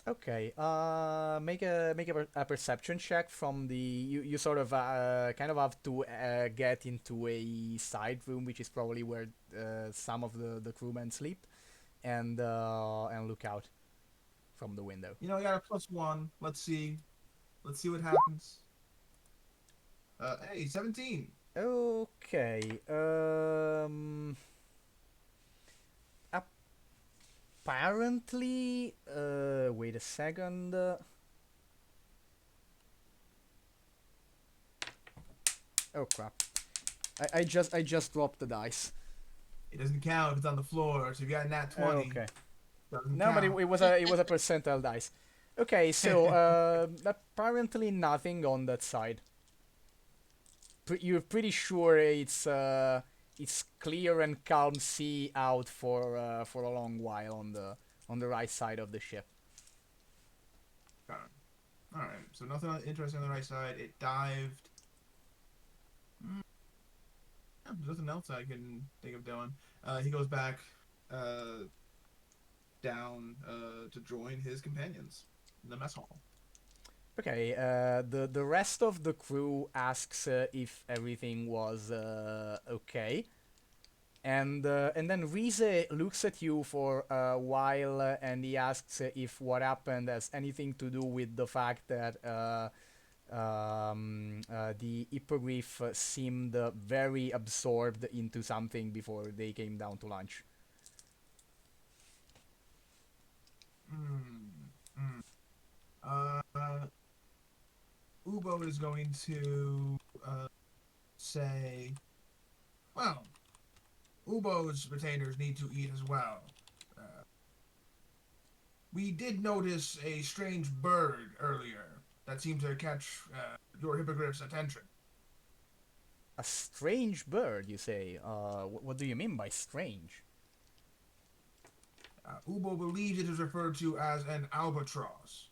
S1: Okay. Make a perception check from the you sort of kind of have to get into a side room, which is probably where some of the crewmen sleep, and look out from the window.
S3: You know, I got a +1. Let's see. Let's see what happens. Hey, 17.
S1: Okay. Apparently. Wait a second. Oh crap! I just dropped the dice.
S3: It doesn't count if it's on the floor. So if you got a nat 20,
S1: Okay.
S3: doesn't
S1: No, but
S3: count.
S1: it was a percentile dice. Okay, so apparently nothing on that side. You're pretty sure it's clear and calm sea out for a long while on the right side of the ship.
S3: Got it. All right. So nothing interesting on the right side. It dived. Mm, yeah, there's nothing else I can think of doing. He goes back uh, down to join his companions in the mess hall.
S1: Okay, the rest of the crew asks if everything was okay. And then Rize looks at you for a while, and he asks if what happened has anything to do with the fact that the hippogriff seemed very absorbed into something before they came down to lunch.
S3: Mm, mm. Uh, Ubo is going to say, well, Ubo's retainers need to eat as well. Uh, we did notice a strange bird earlier that seemed to catch your hippogriff's attention.
S1: A strange bird, you say? What do you mean by strange?
S3: Ubo believes it is referred to as an albatross,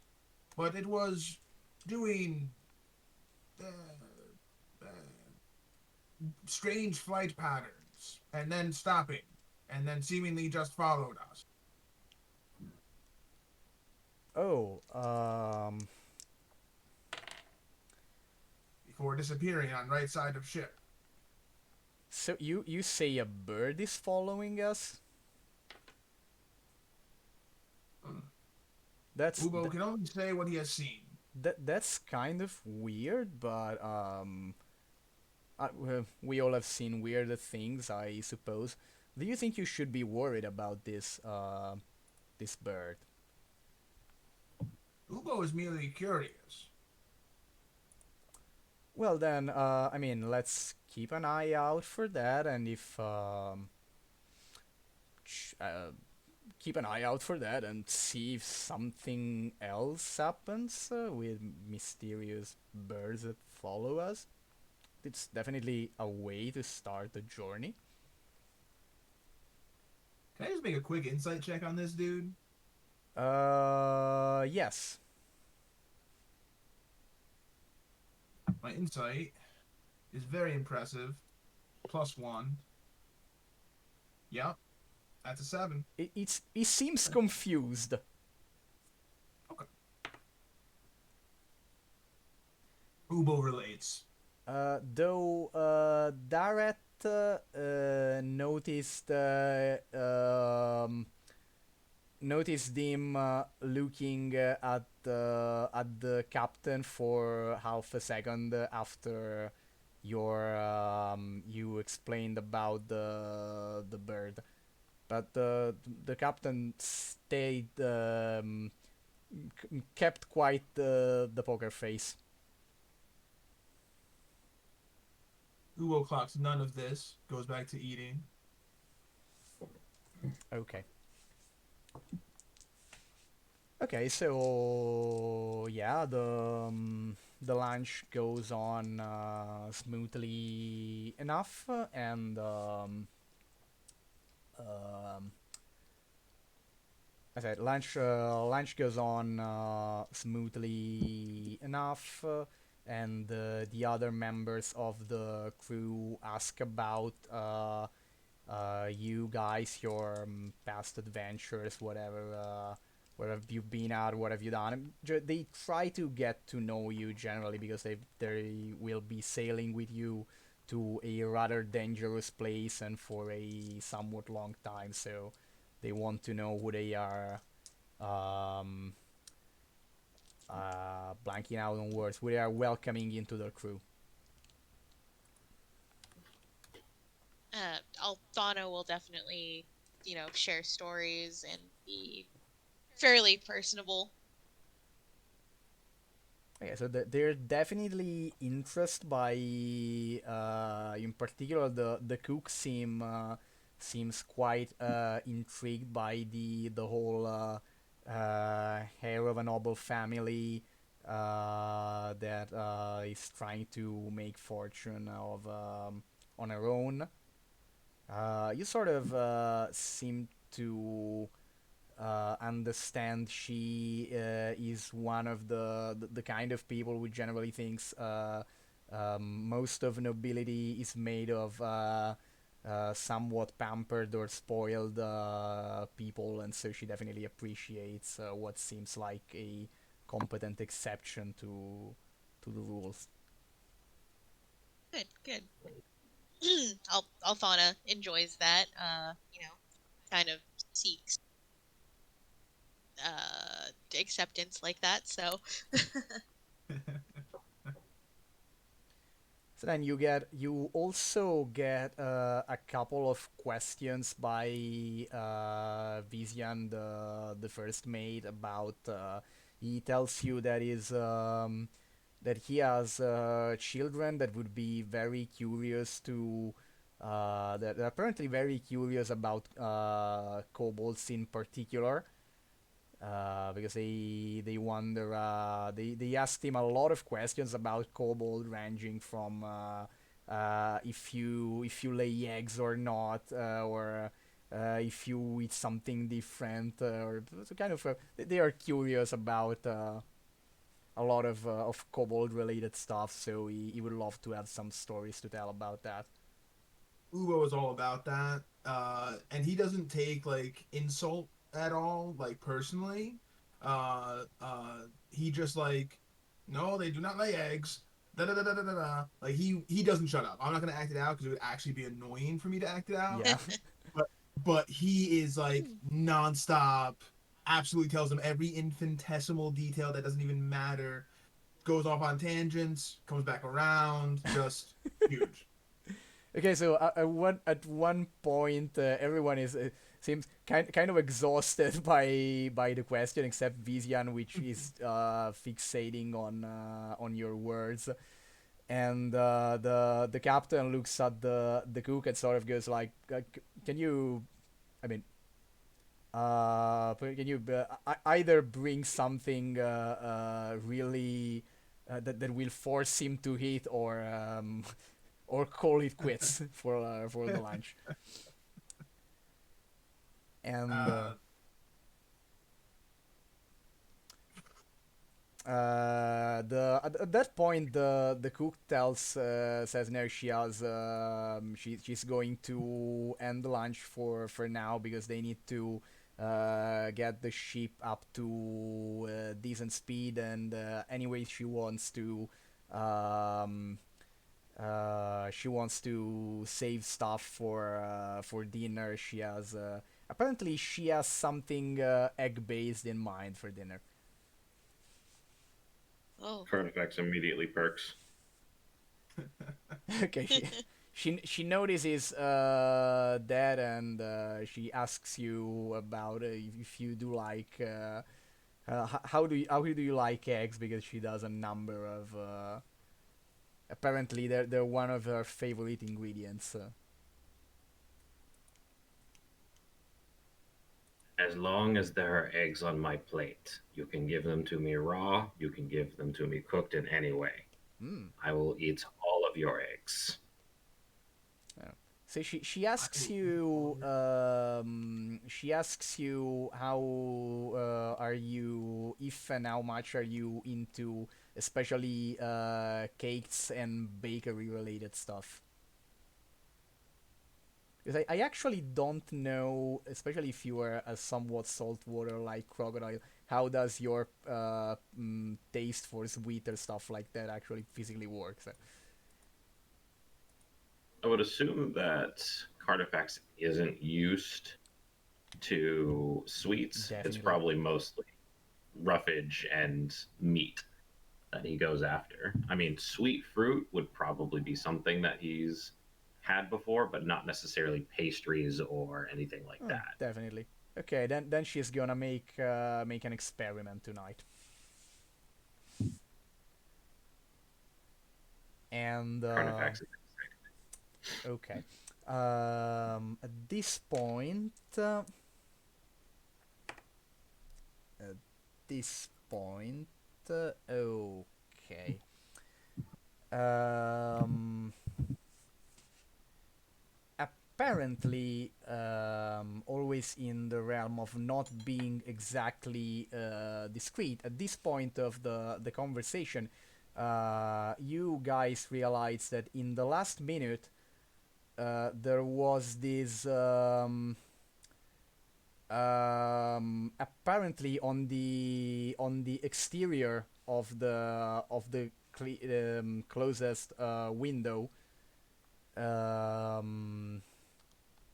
S3: but it was doing uh, uh, strange flight patterns, and then stopping, and then seemingly just followed us.
S1: Oh,
S3: Before disappearing on right side of ship.
S1: so you say a bird is following us? That's
S3: Ubo can only say what he has seen.
S1: that's kind of weird, but well, we all have seen weirder things, I suppose. Do you think you should be worried about this bird?
S3: Ubo is merely curious.
S1: Well then, I mean, let's keep an eye out for that, and if keep an eye out for that and see if something else happens with mysterious birds that follow us. It's definitely a way to start the journey.
S3: Can I just make a quick insight check on this dude?
S1: Yes.
S3: My insight is very impressive. +1. Yep, that's a 7.
S1: He seems confused.
S3: Okay. Ubo relates.
S1: Though Dareth noticed noticed him looking at the captain for half a second after you explained about the bird, but the captain stayed kept quite the poker face.
S3: Ubo clocks none of this. Goes back to eating.
S1: Okay. Okay, so yeah, the lunch goes on smoothly enough, and um, I said lunch goes on smoothly enough, and the other members of the crew ask about you guys, your past adventures, whatever. Where have you been at? What have you done? They try to get to know you generally because they will be sailing with you to a rather dangerous place and for a somewhat long time. So they want to know who they are. Um, Blanking out on words. Who they are welcoming into their crew.
S5: Althana will definitely, share stories and be fairly personable.
S1: Okay, so they're definitely interested by, in particular, the cook seems quite intrigued by the whole heir of a noble family that is trying to make fortune of on her own. You sort of seem to understand she is one of the kind of people who generally thinks most of nobility is made of somewhat pampered or spoiled people, and so she definitely appreciates what seems like a competent exception to the rules.
S5: Good, good. Althana enjoys that. Kind of seeks acceptance like that. So
S1: So then you also get a couple of questions by Vizian, the first mate, about he tells you that he has children that would be very curious to that are apparently very curious about kobolds in particular, because they wonder they asked him a lot of questions about Kobold, ranging from if you lay eggs or not, or if you eat something different, or so kind of they are curious about a lot of kobold related stuff. So he would love to have some stories to tell about that.
S3: Ubo is all about that, and he doesn't take like insult at all, like personally. He just like, no, they do not lay eggs. Da da da da da da. Da. Like he doesn't shut up. I'm not gonna act it out because it would actually be annoying for me to act it out.
S1: Yeah.
S3: But he is like nonstop. Absolutely tells them every infinitesimal detail that doesn't even matter. Goes off on tangents, comes back around. Just huge.
S1: Okay, so at one point, everyone is seems kind of exhausted by the question, except Vizian, which is fixating on your words, and the captain looks at the cook and sort of goes like, "Can you? I mean, can you either bring something really that will force him to eat, or call it quits for the lunch?" And
S3: Uh,
S1: at that point, the cook says no, she's going to end the lunch for now, because they need to get the ship up to decent speed, and anyway um, she wants to save stuff for dinner. Apparently she has something egg based in mind for dinner.
S5: Oh.
S4: Carnifax immediately perks.
S1: Okay, she notices that, and she asks you about if you do like how do you like eggs, because she does a number of apparently they're one of her favorite ingredients.
S4: As long as there are eggs on my plate, you can give them to me raw, you can give them to me cooked in any way.
S1: Hmm.
S4: I will eat all of your eggs.
S1: Oh. So she asks you how are you, if and how much are you into, especially cakes and bakery related stuff. Because I actually don't know, especially if you are a somewhat saltwater like crocodile, how does your taste for sweeter stuff like that actually physically works?
S4: I would assume that Carnifax isn't used to sweets. It's
S1: Definitely.
S4: probably mostly roughage and meat that he goes after. I mean, sweet fruit would probably be something that he's had before, but not necessarily pastries or anything like
S1: Oh,
S4: that.
S1: definitely. Okay, then she's gonna make an experiment tonight. And
S4: Carnifax is
S1: okay, at this point, at this point, okay. Um, Apparently, always in the realm of not being exactly discreet. At this point of the conversation, you guys realize that in the last minute, there was this apparently on the exterior of the closest window, um,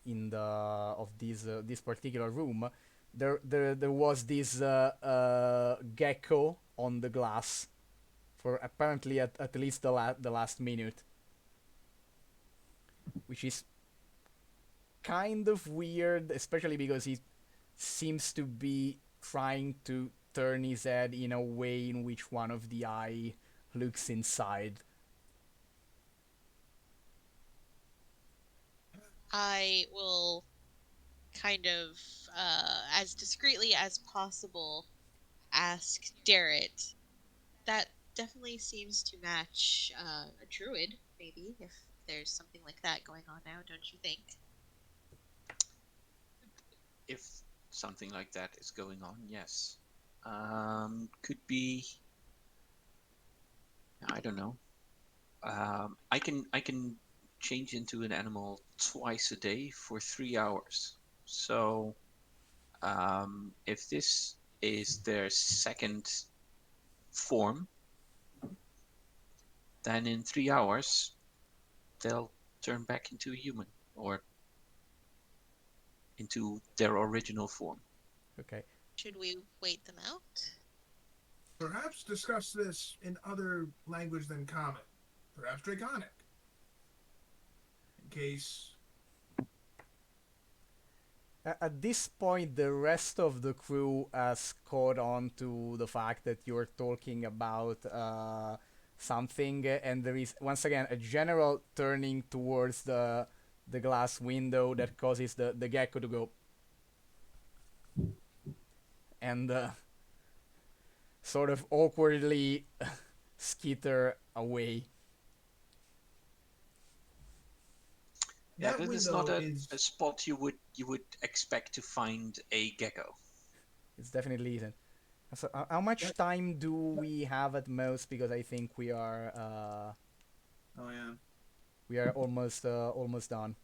S1: in the of this particular room, there was this gecko on the glass for apparently at least the last minute, which is kind of weird, especially because he seems to be trying to turn his head in a way in which one of the eye looks inside.
S5: I will kind of, as discreetly as possible, ask Darrett. That definitely seems to match a druid, maybe, if there's something like that going on now, don't you think?
S2: If something like that is going on, yes. Could be. I don't know. I can change into an animal twice a day for 3 hours. So if this is their second form, then in 3 hours they'll turn back into a human or into their original form.
S1: Okay.
S5: Should we wait them out?
S3: Perhaps discuss this in other language than common. Perhaps Draconic. In case.
S1: At this point, the rest of the crew has caught on to the fact that you're talking about something, and there is once again a general turning towards the glass window that causes the gecko to go and sort of awkwardly skitter away.
S2: Yeah,
S3: That
S2: that is not
S3: window
S2: a spot you would expect to find a gecko.
S1: It's definitely isn't. So, how much time do we have at most? Because I think we are
S3: Oh, yeah.
S1: almost done.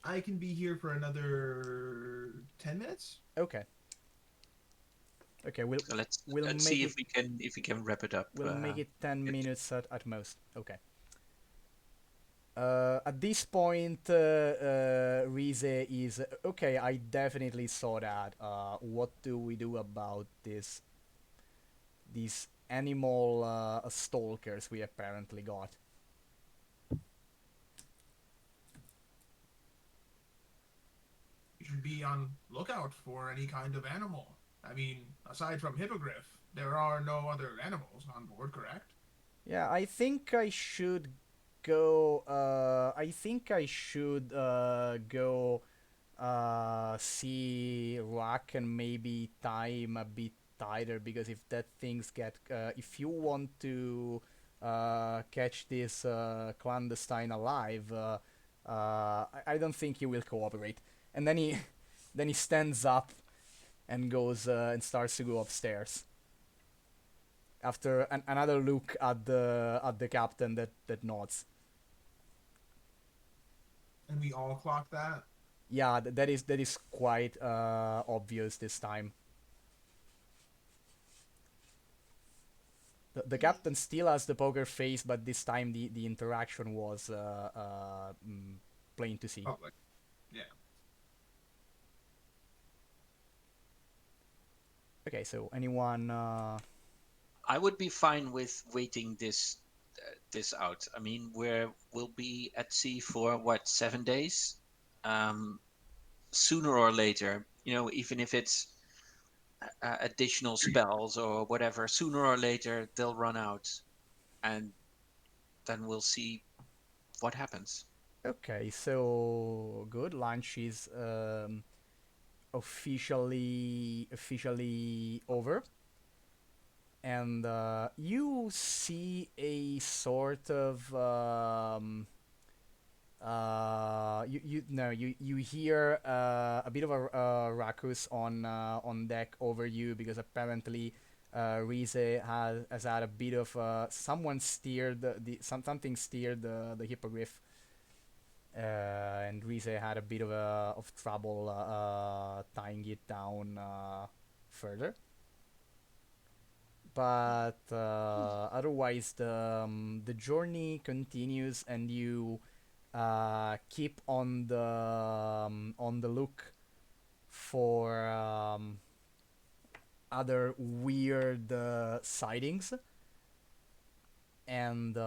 S3: I can be here for another 10 minutes.
S1: Okay. Okay,
S2: So let's
S1: make
S2: see
S1: it,
S2: if we can wrap it up.
S1: we'll make it 10 minutes at most. Okay. At this point, Rize is okay. I definitely saw that. What do we do about these animal stalkers we apparently got?
S3: You should be on lookout for any kind of animal. I mean, aside from hippogriff, there are no other animals on board, correct?
S1: Yeah, I think I should go. I think I should go see Rock and maybe tie him a bit tighter, because if that things get if you want to catch this clandestine alive, I don't think he will cooperate. And then he then he stands up and goes and starts to go upstairs after another look at the captain that nods.
S3: And we all clock that.
S1: Yeah, that is quite obvious this time. The captain still has the poker face, but this time the interaction was plain to see.
S3: Public. Yeah.
S1: Okay, so anyone?
S2: I would be fine with waiting this out. I mean, we'll be at sea for what, 7 days? Sooner or later, even if it's additional spells or whatever, sooner or later they'll run out, and then we'll see what happens.
S1: Okay, so good. Lunch is officially over, and you see a sort of you hear a bit of a ruckus on deck over you, because apparently Rize has had a bit of someone steered something steered the hippogriff, and Rize had a bit of trouble tying it down further. But otherwise, the journey continues, and you keep on the look for other weird sightings, and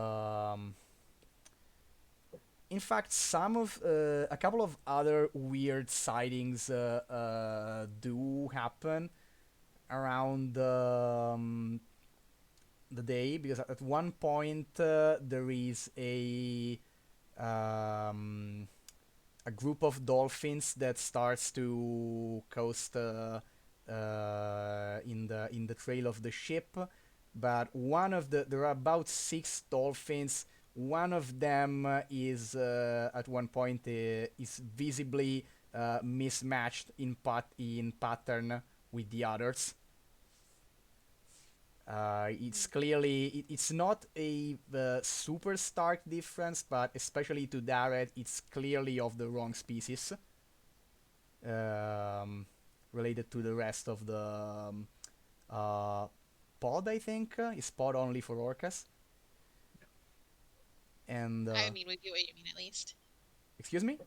S1: in fact, a couple of other weird sightings do happen around the day, because at one point there is a group of dolphins that starts to coast in the trail of the ship, but there are about 6 dolphins. One of them is at one point is visibly mismatched in pattern with the others. It's clearly it's not a super stark difference, but especially to Dareth, it's clearly of the wrong species. Um, Related to the rest of the uh, pod, I think is pod only for orcas. And
S5: I mean, we get what you mean at least.
S1: excuse me.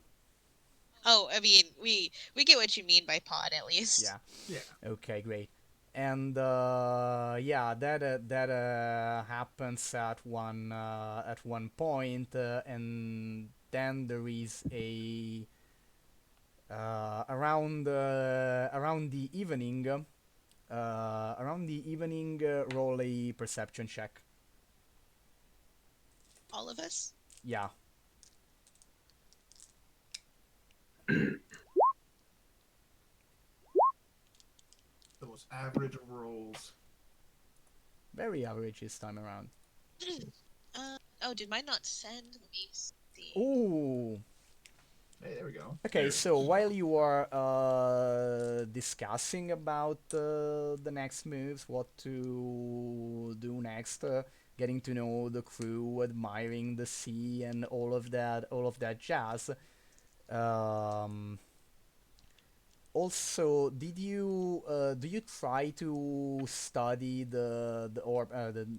S5: Oh, I mean, we get what you mean by pod at least.
S1: Yeah.
S3: Yeah.
S1: Okay, great. And yeah, that happens at one point, and then there is a around the evening. Roll a perception check.
S5: All of us.
S1: Yeah.
S3: The most average of rolls.
S1: Very average this time around.
S5: Oh, did mine not send? Let me see.
S1: Ooh.
S3: Hey, there we go.
S1: Okay,
S4: There.
S1: so while you are discussing about the next moves, what to do next, getting to know the crew, admiring the sea, and all of that jazz. Um, Also, do you try to study the orb?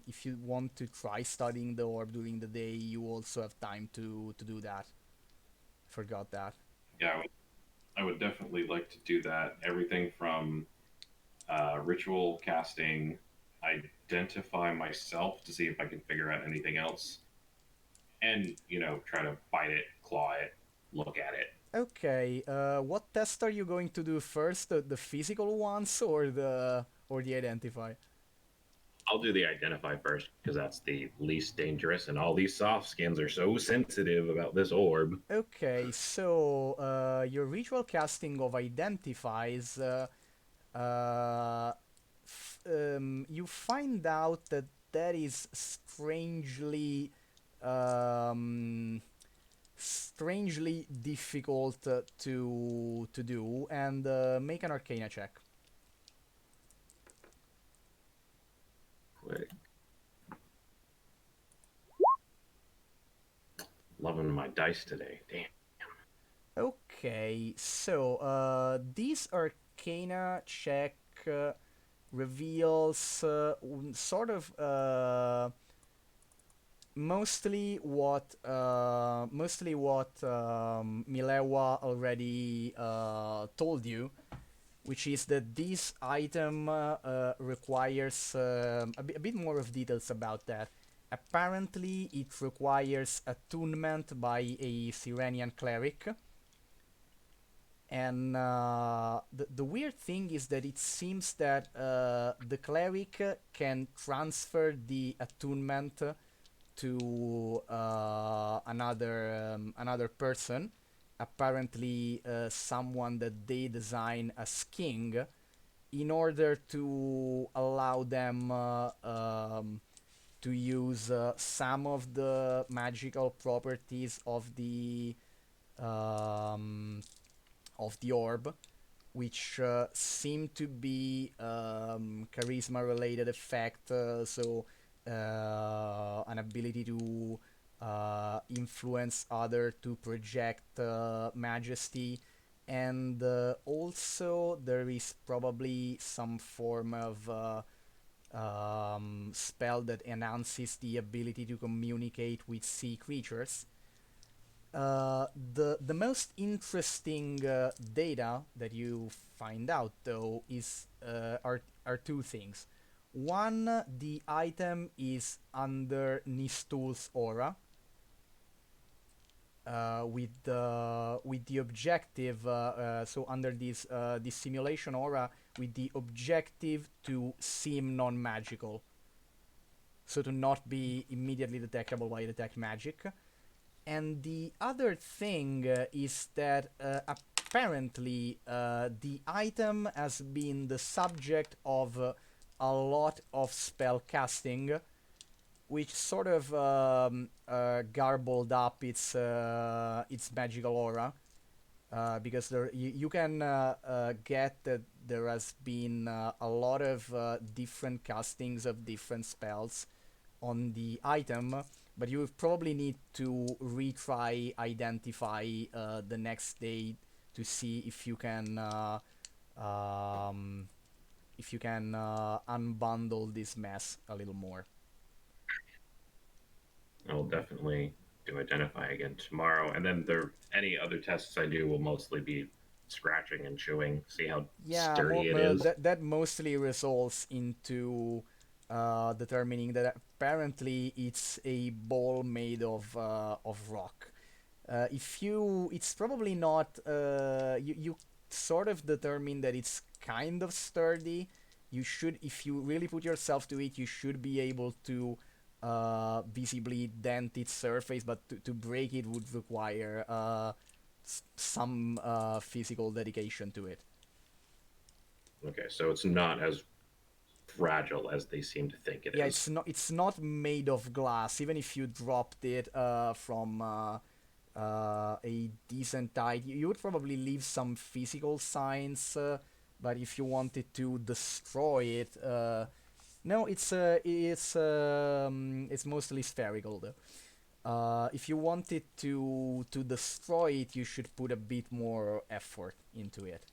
S1: If you want to try studying the orb during the day, you also have time to do that. Forgot that.
S4: Yeah, I would definitely like to do that. Everything from ritual casting, identify myself to see if I can figure out anything else, and try to bite it, claw it, look at it.
S1: Okay. What test are you going to do first? The physical ones or the identify?
S4: I'll do the identify first because that's the least dangerous, and all these soft skins are so sensitive about this orb.
S1: Okay. So your ritual casting of identifies. Uh, you find out that that is strangely difficult to do, and make an Arcana check.
S4: Quick. Loving my dice today. Damn.
S1: Okay, so this Arcana check reveals sort of mostly what Milewa already told you, which is that this item requires a bit more of details about that. Apparently, it requires attunement by a Sirenian cleric. And the weird thing is that it seems that the cleric can transfer the attunement to another person, apparently someone that they design as king, in order to allow them to use some of the magical properties um, of the orb, which seem to be charisma related effect, so an ability to influence other, to project majesty, and also there is probably some form of spell that enhances the ability to communicate with sea creatures. The most interesting data that you find out, though, are two things. One, the item is under Nistul's aura, with the objective, so under this simulation aura, with the objective to seem non-magical, so to not be immediately detectable by detect magic. And the other thing is that apparently the item has been the subject of a lot of spell casting, which sort of garbled up its magical aura. Because you can get that there has been a lot of different castings of different spells on the item, but you probably need to retry identify the next day to see um, if you can unbundle this mess a little more.
S4: I'll definitely do identify again tomorrow, and then any other tests I do will mostly be scratching and chewing, see how
S1: Yeah,
S4: sturdy it is.
S1: that mostly results into determining that apparently it's a ball made of rock. If you, it's probably not. You sort of determine that it's kind of sturdy. You should, if you really put yourself to it, you should be able to visibly dent its surface. But to break it would require some physical dedication to it.
S4: Okay, so it's not as fragile as they seem to think it
S1: Yeah,
S4: is.
S1: it's not made of glass. Even if you dropped it from a decent height, you would probably leave some physical signs. But if you wanted to destroy it, no, it's mostly spherical though. If you wanted to destroy it, you should put a bit more effort into it.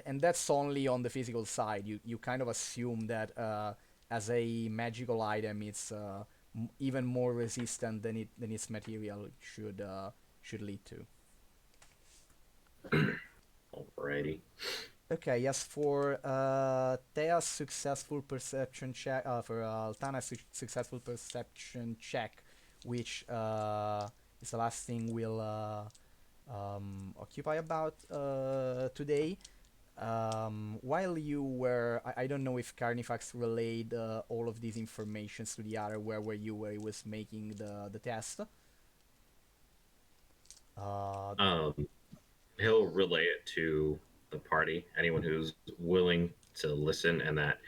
S1: And that's only on the physical side. You kind of assume that as a magical item, it's even more resistant than its material should lead to.
S4: Alrighty.
S1: Okay, yes, for Thea's successful perception check, for Altana's successful perception check, which is the last thing we'll occupy about today. While you were, I don't know if Carnifax relayed all of these informations to the other where he was making the test.
S4: Um, he'll relay it to the party, anyone who's willing to listen, and that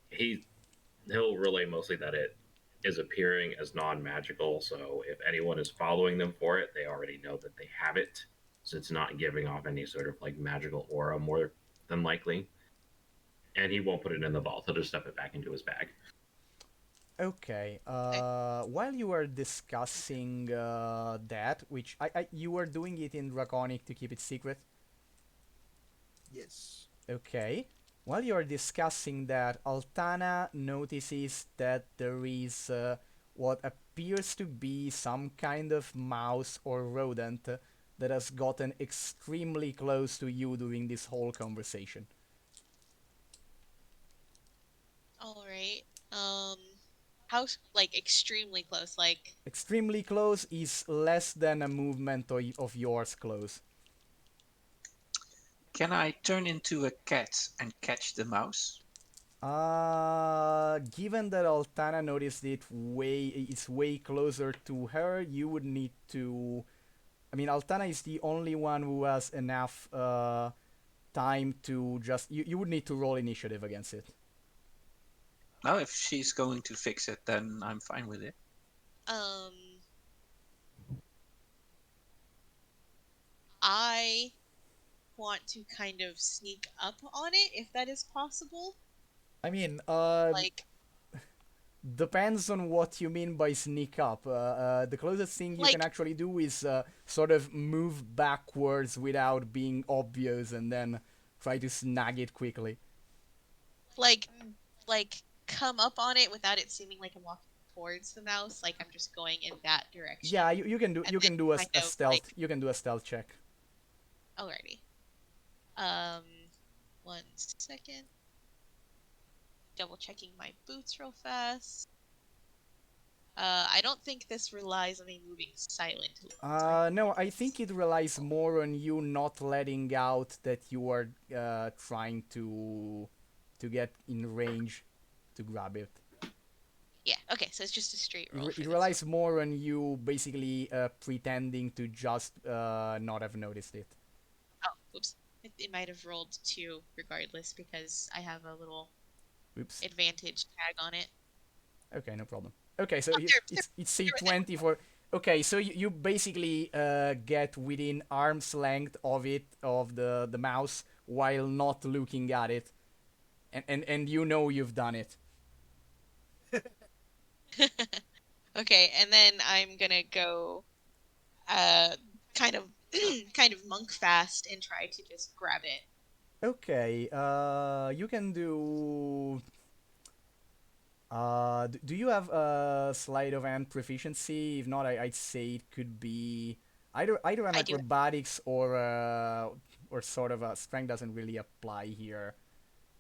S4: he'll relay mostly that it is appearing as non-magical. So if anyone is following them for it, they already know that they have it. So it's not giving off any sort of like magical aura more than likely. And he won't put it in the vault. He'll just stuff it back into his bag.
S1: Okay. While you were discussing that, which you were doing it in Draconic to keep it secret.
S3: Yes.
S1: Okay. While you are discussing that, Altana notices that there is what appears to be some kind of mouse or rodent that has gotten extremely close to you during this whole conversation.
S5: All right. How like extremely close? Like
S1: Extremely close is less than a movement of yours close.
S2: Can I turn into a cat and catch the mouse?
S1: Given that Altana noticed it's way closer to her, you would need to. I mean, Altana is the only one who has enough time to just. You would need to roll initiative against it.
S2: No, if she's going to fix it, then I'm fine with it.
S5: I want to kind of sneak up on it if that is possible.
S1: I mean,
S5: Like
S1: depends on what you mean by sneak up. The closest thing you can
S5: Like-
S1: actually do is sort of move backwards without being obvious and then try to snag it quickly.
S5: like like come up on it without it seeming like I'm walking towards the mouse. Like I'm just going in that direction.
S1: Yeah, you can do
S5: And
S1: you can
S5: then
S1: do
S5: kind
S1: a
S5: of,
S1: stealth
S5: like-
S1: you can do a stealth check.
S5: Alrighty. 1 second. Double checking my boots real fast. I don't think this relies on me moving silently.
S1: No, I think it relies more on you not letting out that you are trying to get in range to grab it.
S5: Yeah, okay, so it's just a straight roll.
S1: It
S5: for this
S1: relies more on you basically pretending to just not have noticed it.
S5: one. Oh, oops. It might have rolled 2 regardless because I have a little
S1: Oops.
S5: advantage tag on it.
S1: Okay, no problem. Okay, so
S5: Oh,
S1: it's C20 for. Okay, so you basically get within arm's length of the mouse while not looking at it, and you know you've done it.
S5: Okay, and then I'm gonna go, kind of, kind of monk fast and try to just grab it.
S1: Okay, you can do. Do you have a sleight of hand proficiency? If not, I'd say it could be either an
S5: I do.
S1: acrobatics or sort of a strength doesn't really apply here.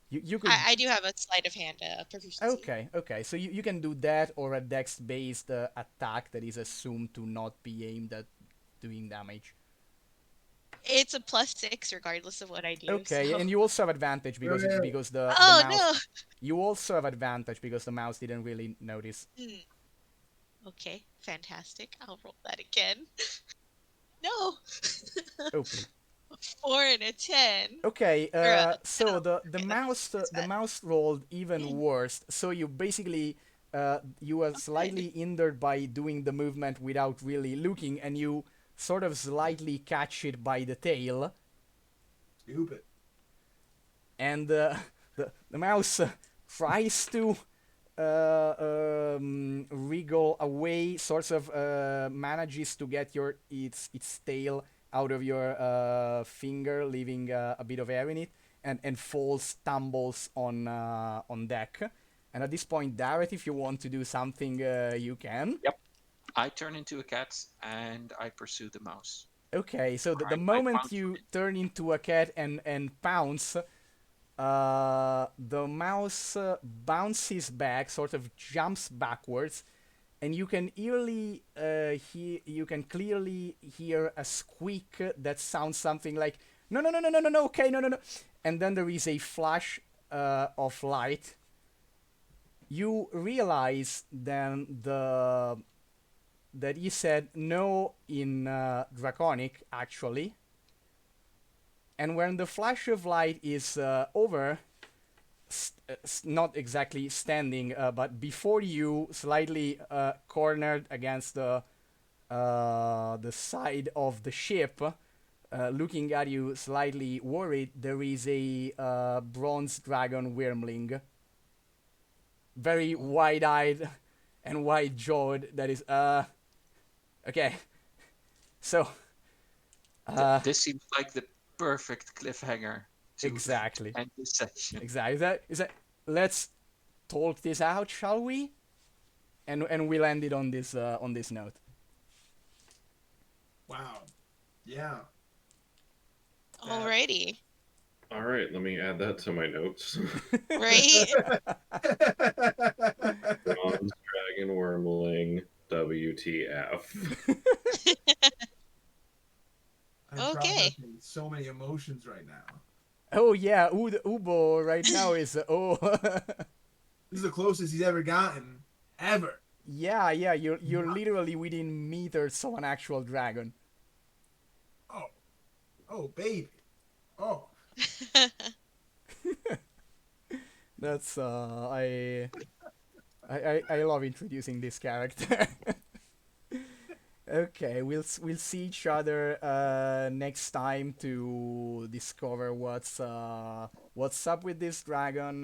S1: You could.
S5: I do have a sleight of hand proficiency.
S1: Okay. So you can do that or a dex-based attack that is assumed to not be aimed at doing damage.
S5: It's a +6 regardless of what I do.
S1: Okay,
S5: So.
S1: and you also have advantage because
S3: Yeah.
S1: because the
S5: Oh
S1: mouse.
S5: no.
S1: You also have advantage because the mouse didn't really notice.
S5: Okay, fantastic. I'll roll that again. No.
S1: Oh please.
S5: 4 and a 10.
S1: Okay,
S5: Or
S1: so
S5: no.
S1: the
S5: Okay,
S1: mouse
S5: that's
S1: the
S5: bad.
S1: mouse rolled even worse. So you basically you were slightly hindered by doing the movement without really looking, and you sort of slightly catch it by the tail,
S3: Stupid.
S1: and the mouse tries to wriggle away, sort of manages to get its tail out of your finger, leaving a bit of air in it, and falls, stumbles on deck. And at this point, Dareth, if you want to do something, you can.
S2: Yep. I turn into a cat and I pursue the mouse.
S1: Okay, so the
S2: I
S1: moment
S2: pounce
S1: you
S2: on it.
S1: turn into a cat and pounce, the mouse bounces back, sort of jumps backwards, and you can clearly hear a squeak that sounds something like no, okay, no, and then there is a flash of light. You realize then that he said no in Draconic, actually. And when the flash of light is over, not exactly standing, but before you, slightly cornered against the side of the ship, looking at you, slightly worried, there is a bronze dragon wyrmling, very wide-eyed and wide-jawed. That is okay. So
S2: This seems like the perfect cliffhanger to
S1: exactly.
S2: end this session.
S1: Exactly. Is that? Let's talk this out, shall we? And we'll end it on this note.
S3: Wow. Yeah.
S5: Alrighty.
S4: All right, let me add that to my notes.
S5: Right?
S4: Bronze Dragon Wormling, WTF.
S3: I'm
S5: Okay.
S3: processing so many emotions right now.
S1: Oh yeah, Ubo right now is oh
S3: This is the closest he's ever gotten. Ever.
S1: yeah. You're literally within meters of an actual dragon.
S3: Oh. Oh, baby. Oh.
S1: That's I love introducing this character. Okay, we'll see each other next time to discover what's up with this dragon.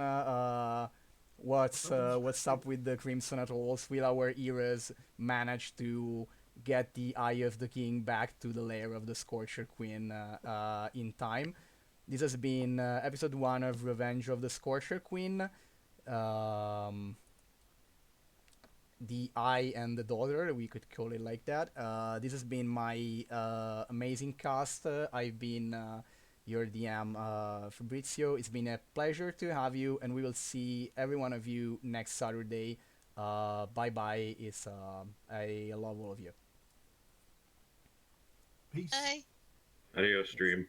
S1: What's up with the Crimson Atolls? Will our heroes manage to get the Eye of the King back to the lair of the Scorcher Queen in time? This has been episode 1 of Revenge of the Scorcher Queen. The Eye and the Daughter, we could call it like that. This has been my amazing cast. I've been your DM, Fabrizio. It's been a pleasure to have you, and we will see every one of you next Saturday. Bye bye. I love all of you.
S3: Peace.
S5: Bye.
S4: Adios, stream.